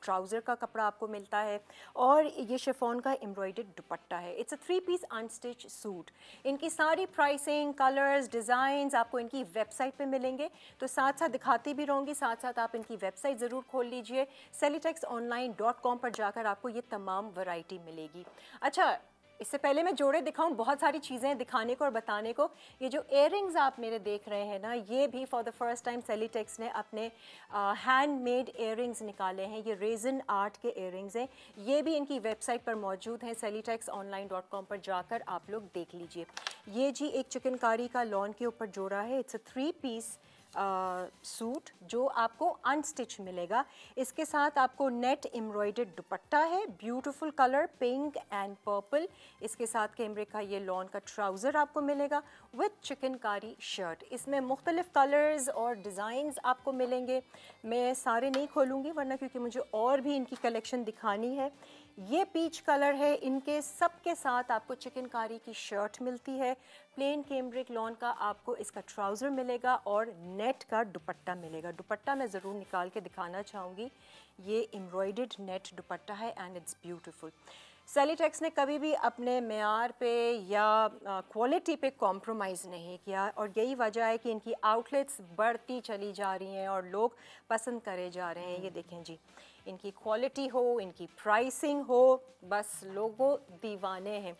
ट्राउज़र का कपड़ा आपको मिलता है, और ये शिफॉन का एम्ब्रॉयडर्ड दुपट्टा है। It's a 3 piece unstitch suit. इनकी सारी प्राइसिंग, कलर्स, डिज़ाइंस आपको इनकी वेबसाइट पे मिलेंगे। तो साथ साथ दिखाती भी रहूँगी, साथ साथ आप इनकी वेबसाइट ज़रूर खोल लीजिए। selitexonline.com पर जाकर आपको ये तमाम वैरायटी मिलेगी। अच्छा, इससे पहले मैं जोड़े दिखाऊं, बहुत सारी चीज़ें दिखाने को और बताने को। ये जो इयररिंग्स आप मेरे देख रहे हैं ना, ये भी फॉर द फर्स्ट टाइम सेलिटेक्स ने अपने हैंडमेड इयररिंग्स निकाले हैं। ये रेजन आर्ट के इयररिंग्स हैं। ये भी इनकी वेबसाइट पर मौजूद हैं, selitexonline.com पर जाकर आप लोग देख लीजिए। ये जी एक चिकनकारी का लॉन के ऊपर जोड़ा है। इट्स अ 3 पीस सूट जो आपको अनस्टिच मिलेगा। इसके साथ आपको नेट एम्ब्रॉयडर्ड दुपट्टा है, beautiful colour pink and purple. इसके साथ कैमरे का ये लॉन का ट्राउज़र आपको मिलेगा विथ चिकनकारी शर्ट। इसमें मुख्तलिफ कलर्स और डिज़ाइंस आपको मिलेंगे। मैं सारे नहीं खोलूँगी वरना, क्योंकि मुझे और भी इनकी कलेक्शन दिखानी है। ये पीच कलर है। इनके सबके साथ आपको चिकनकारी की शर्ट मिलती है, प्लेन कैमरिक लॉन का आपको इसका ट्राउज़र मिलेगा, और नेट का दुपट्टा मिलेगा। दुपट्टा मैं ज़रूर निकाल के दिखाना चाहूँगी। ये एम्ब्रॉयडर्ड नेट दुपट्टा है एंड इट्स ब्यूटीफुल। सेलिटेक्स ने कभी भी अपने मेयार पे या क्वालिटी पे कॉम्प्रोमाइज़ नहीं किया, और यही वजह है कि इनकी आउटलेट्स बढ़ती चली जा रही हैं और लोग पसंद करे जा रहे हैं। ये देखें जी, इनकी क्वालिटी हो, इनकी प्राइसिंग हो, बस लोगों दीवाने हैं।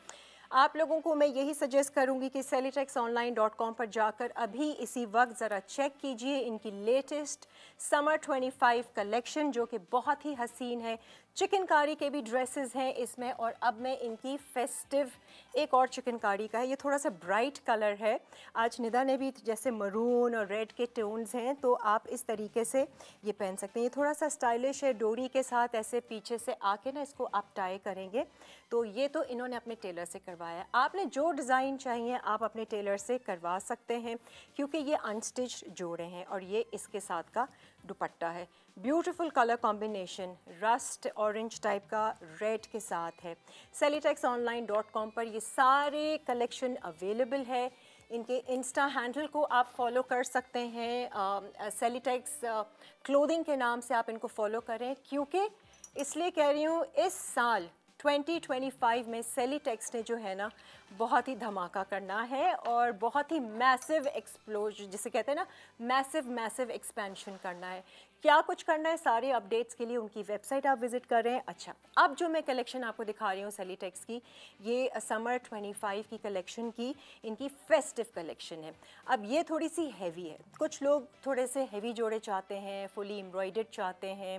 आप लोगों को मैं यही सजेस्ट करूंगी कि selitexonline.com पर जाकर अभी इसी वक्त ज़रा चेक कीजिए इनकी लेटेस्ट समर 25 कलेक्शन, जो कि बहुत ही हसीन है। चिकनकारी के भी ड्रेसेस हैं इसमें, और अब मैं इनकी फेस्टिव एक और चिकनकारी का है। ये थोड़ा सा ब्राइट कलर है। आज निदा ने भी, जैसे मरून और रेड के टोन्स हैं, तो आप इस तरीके से ये पहन सकते हैं। ये थोड़ा सा स्टाइलिश है, डोरी के साथ ऐसे पीछे से आके ना इसको आप टाई करेंगे। तो ये तो इन्होंने अपने टेलर से करवाया है। आपने जो डिज़ाइन चाहिए आप अपने टेलर से करवा सकते हैं, क्योंकि ये अनस्टिच जोड़े हैं। और ये इसके साथ का दुपट्टा है, beautiful colour combination, rust orange type का रेड के साथ है। selitexonline.com पर ये सारे कलेक्शन अवेलेबल है। इनके इंस्टा हैंडल को आप फॉलो कर सकते हैं, सेलिटेक्स क्लोथिंग के नाम से आप इनको फॉलो करें, क्योंकि इसलिए कह रही हूँ, इस साल 2025 में सेलिटेक्स ने जो है ना बहुत ही धमाका करना है और बहुत ही मैसिव एक्सप्लोजन, जिसे कहते हैं ना मैसिव एक्सपेंशन करना है। क्या कुछ करना है, सारे अपडेट्स के लिए उनकी वेबसाइट आप विज़िट कर रहे हैं। अच्छा, अब जो मैं कलेक्शन आपको दिखा रही हूँ सेलिटेक्स की, ये समर 25 की कलेक्शन की इनकी फेस्टिव कलेक्शन है। अब ये थोड़ी सी हैवी है, कुछ लोग थोड़े से हैवी जोड़े चाहते हैं, फुली एम्ब्रॉयडर्ड चाहते हैं।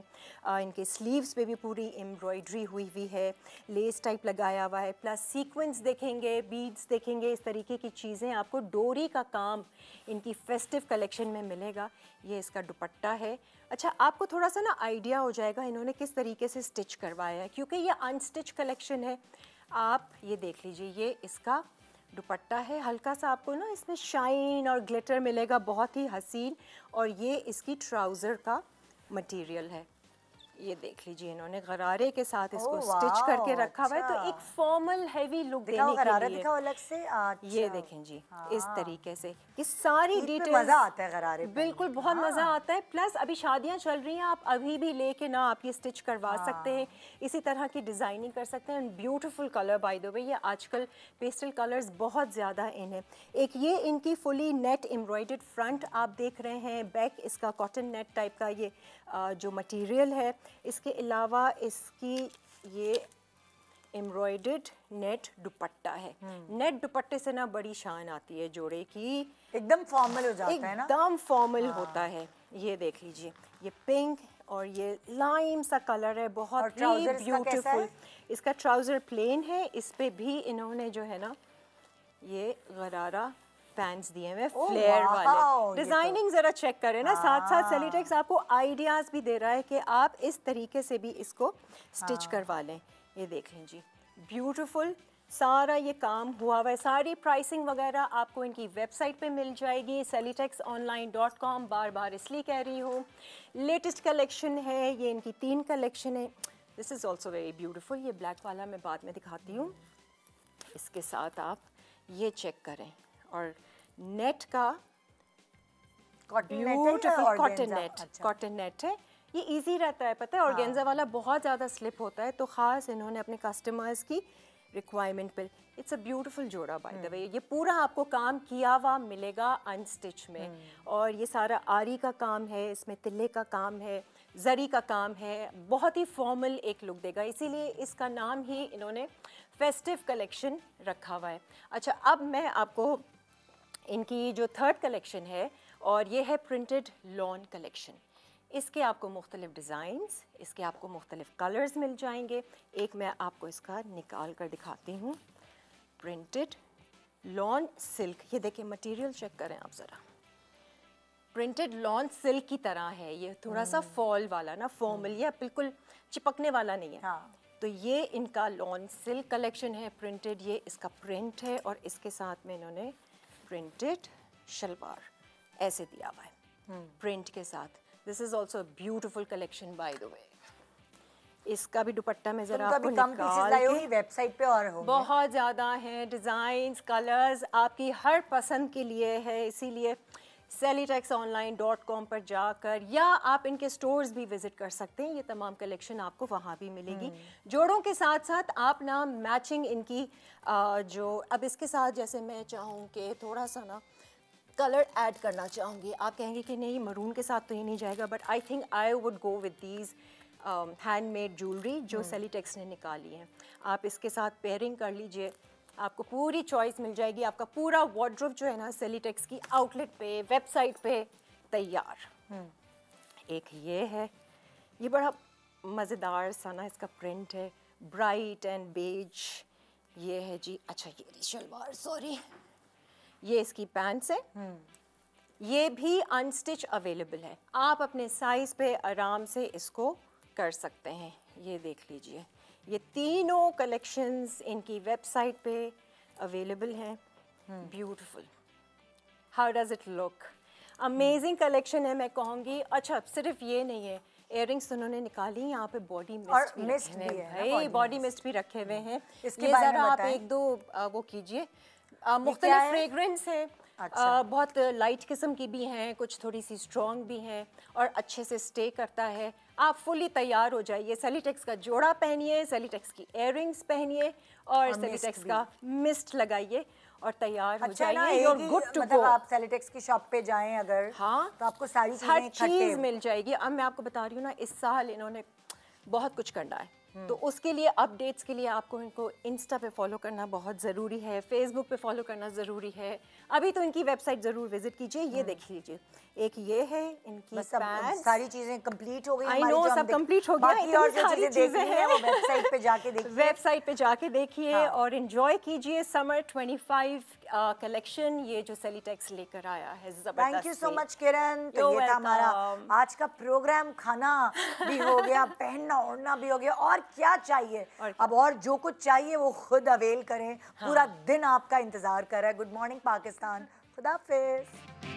इनके स्लीव्स पे भी पूरी एम्ब्रॉयडरी हुई है, लेस टाइप लगाया हुआ है, प्लस सीक्वेंस देखेंगे, बीड्स देखेंगे, इस तरीके की चीज़ें आपको। डोरी का काम इनकी फेस्टिव कलेक्शन में मिलेगा। ये इसका दुपट्टा है। अच्छा, आपको थोड़ा सा ना आइडिया हो जाएगा इन्होंने किस तरीके से स्टिच करवाया है, क्योंकि ये अनस्टिच कलेक्शन है। आप ये देख लीजिए, ये इसका दुपट्टा है, हल्का सा आपको ना इसमें शाइन और ग्लिटर मिलेगा, बहुत ही हसीन। और ये इसकी ट्राउज़र का मटेरियल है। ये देख लीजिए, इन्होंने गरारे के साथ इसको स्टिच करके रखा हुआ है, तो एक फॉर्मल हैवी लुक देने के लिए। दिखाओ अलग से। ये देखें जी, इस तरीके से ये सारी डिटेल्स। मजा आता है गरारे, बिल्कुल बहुत मजा आता है। प्लस अभी शादियां चल रही हैं, आप अभी भी लेके ना आप ये स्टिच करवा सकते हैं, इसी तरह की डिजाइनिंग कर सकते हैं। Beautiful colour by the way, ये आजकल पेस्टल कलर्स बहुत ज़्यादा इन है। एक ये इनकी फुली नेट एम्ब्रॉयडर्ड फ्रंट आप देख रहे हैं, बैक इसका कॉटन नेट टाइप का ये जो मटेरियल है। इसके अलावा इसकी ये एम्ब्रॉयडर्ड नेट दुपट्टा है। नेट दुपट्टे से ना बड़ी शान आती है जोड़े की, एकदम फॉर्मल हो जाता है ना, एकदम फॉर्मल होता है। ये देख लीजिए, ये पिंक और ये लाइम सा कलर है, बहुत ही ब्यूटीफुल। इसका ट्राउज़र प्लेन है, इस पे भी इन्होंने जो है ना ये गरारा पैंट्स दिए हुए फ्लेयर वाले। डिजाइनिंग जरा चेक करें ना, साथ साथ सेलिटेक्स आपको आइडियाज भी दे रहा है कि आप इस तरीके से भी इसको स्टिच करवा लें। ये देख लें जी, ब्यूटीफुल सारा ये काम हुआ हुआ है। सारी प्राइसिंग वगैरह आपको इनकी वेबसाइट पे मिल जाएगी, selitexonline.com। बार बार इसलिए कह रही हूँ, लेटेस्ट कलेक्शन है ये, इनकी 3 कलेक्शन है। This is also very beautiful. ये ब्लैक वाला मैं बाद में दिखाती हूँ। इसके साथ आप ये चेक करें, और नेट का ब्यूटीफुल कॉटन नेट है। ये इजी रहता है, पता है, ऑर्गेन्जा वाला बहुत ज़्यादा स्लिप होता है, तो ख़ास इन्होंने अपने कस्टमर्स की रिक्वायरमेंट पे। इट्स अ ब्यूटीफुल जोड़ा बाय द वे। ये पूरा आपको काम किया हुआ मिलेगा अनस्टिच में, और ये सारा आरी का काम है, इसमें तिल्ले का काम है, जरी का काम है, बहुत ही फॉर्मल एक लुक देगा, इसीलिए इसका नाम ही इन्होंने फेस्टिव कलेक्शन रखा हुआ है। अच्छा, अब मैं आपको इनकी जो 3rd कलेक्शन है, और ये है प्रिंटेड लॉन कलेक्शन। इसके आपको मुख्तलिफ डिज़ाइंस, इसके आपको मुख्तलिफ कलर्स मिल जाएंगे। एक मैं आपको इसका निकाल कर दिखाती हूँ। प्रिंटेड लॉन सिल्क, ये देखिए मटेरियल चेक करें आप ज़रा, प्रिंटेड लॉन सिल्क की तरह है। ये थोड़ा सा फॉल वाला ना, फॉर्मल, या बिल्कुल चिपकने वाला नहीं है। तो ये इनका लॉन सिल्क कलेक्शन है, प्रिंटेड। ये इसका प्रिंट है, और इसके साथ में इन्होंने प्रिंटेड शलवार ऐसे दिया हुआ है प्रिंट के साथ। This is also beautiful collection by the way. इसका भी दुपट्टा में जरा आपको निकाल के वेबसाइट पे और होंगे, बहुत ज़्यादा हैं डिज़ाइंस, कलर्स आपकी हर पसंद के लिए है। इसीलिए selitexonline.com पर जाकर, या आप इनके स्टोर्स भी विजिट कर सकते हैं। ये तमाम कलेक्शन आपको वहाँ भी मिलेगी। जोड़ों के साथ साथ आप ना मैचिंग इनकी जो, अब इसके साथ जैसे मैं चाहूँ कि थोड़ा सा ना कलर ऐड करना चाहूँगी, आप कहेंगे कि नहीं मरून के साथ तो ये नहीं जाएगा, but I think I would go with these handmade jewellery जो सेलिटेक्स ने निकाली है। आप इसके साथ पेयरिंग कर लीजिए, आपको पूरी चॉइस मिल जाएगी। आपका पूरा वार्डरोब जो है ना सेलिटेक्स की आउटलेट पे, वेबसाइट पे तैयार। एक ये है, ये बड़ा मज़ेदार सा ना इसका प्रिंट है, ब्राइट एंड बेज। ये है जी, अच्छा ये शलवार, सॉरी, ये इसकी पैंट्स है। ये भी अनस्टिच अवेलेबल है, आप अपने साइज़ पे आराम से इसको कर सकते हैं। ये देख लीजिए, ये तीनों कलेक्शंस इनकी वेबसाइट पे अवेलेबल हैं। Beautiful, how does it look, amazing collection है मैं कहूँगी। अच्छा, सिर्फ ये नहीं है, इयररिंग्स उन्होंने निकाली, यहाँ पे बॉडी मिस्ट भी रखे हुए हैं भाई, बॉडी मिस्ट भी रखे हुए हैं। ये ज़रा आप एक दो वो कीजिए, मुख्तलिफ फ्रेग्रेंस है, बहुत लाइट किस्म की भी हैं, कुछ थोड़ी सी स्ट्रॉन्ग भी हैं और अच्छे से स्टे करता है। आप फुली तैयार हो जाइए, सेलिटेक्स का जोड़ा पहनिए, सेलिटेक्स की इयररिंग्स पहनिए और सेलिटेक्स का मिस्ट लगाइए और तैयार हो जाइए। और गुड टू गो। आप सेलिटेक्स की शॉप पे जाएं अगर, हाँ, तो आपको सारी हर चीज़ मिल जाएगी। अब मैं आपको बता रही हूँ ना, इस साल इन्होंने बहुत कुछ करना है, तो उसके लिए अपडेट्स के लिए आपको इनको इंस्टा पे फॉलो करना बहुत ज़रूरी है, फेसबुक पे फॉलो करना ज़रूरी है। अभी तो इनकी वेबसाइट ज़रूर विजिट कीजिए। ये देख लीजिए, एक ये है इनकी पैंट्स। सारी चीज़ें कंप्लीट हो गई। आई नो, सब कंप्लीट हो गया। बाकी और जो चीज़ें देखनी है वो वेबसाइट पे जाके देखिए। वेबसाइट पे जाके देखिए और एंजॉय कीजिए समर 25 कलेक्शन, ये जो सेलिटेक्स लेकर आया है ज़बरदस्त। थैंक यू सो मच किरण। तो ये था हमारा आज का प्रोग्राम। खाना भी हो गया, पहनना ओढ़ना भी हो गया, और क्या चाहिए अब? और जो कुछ चाहिए वो खुद अवेल करें। पूरा दिन आपका इंतजार कर रहा है। Good morning Pakistan. खुदा हाफिज़।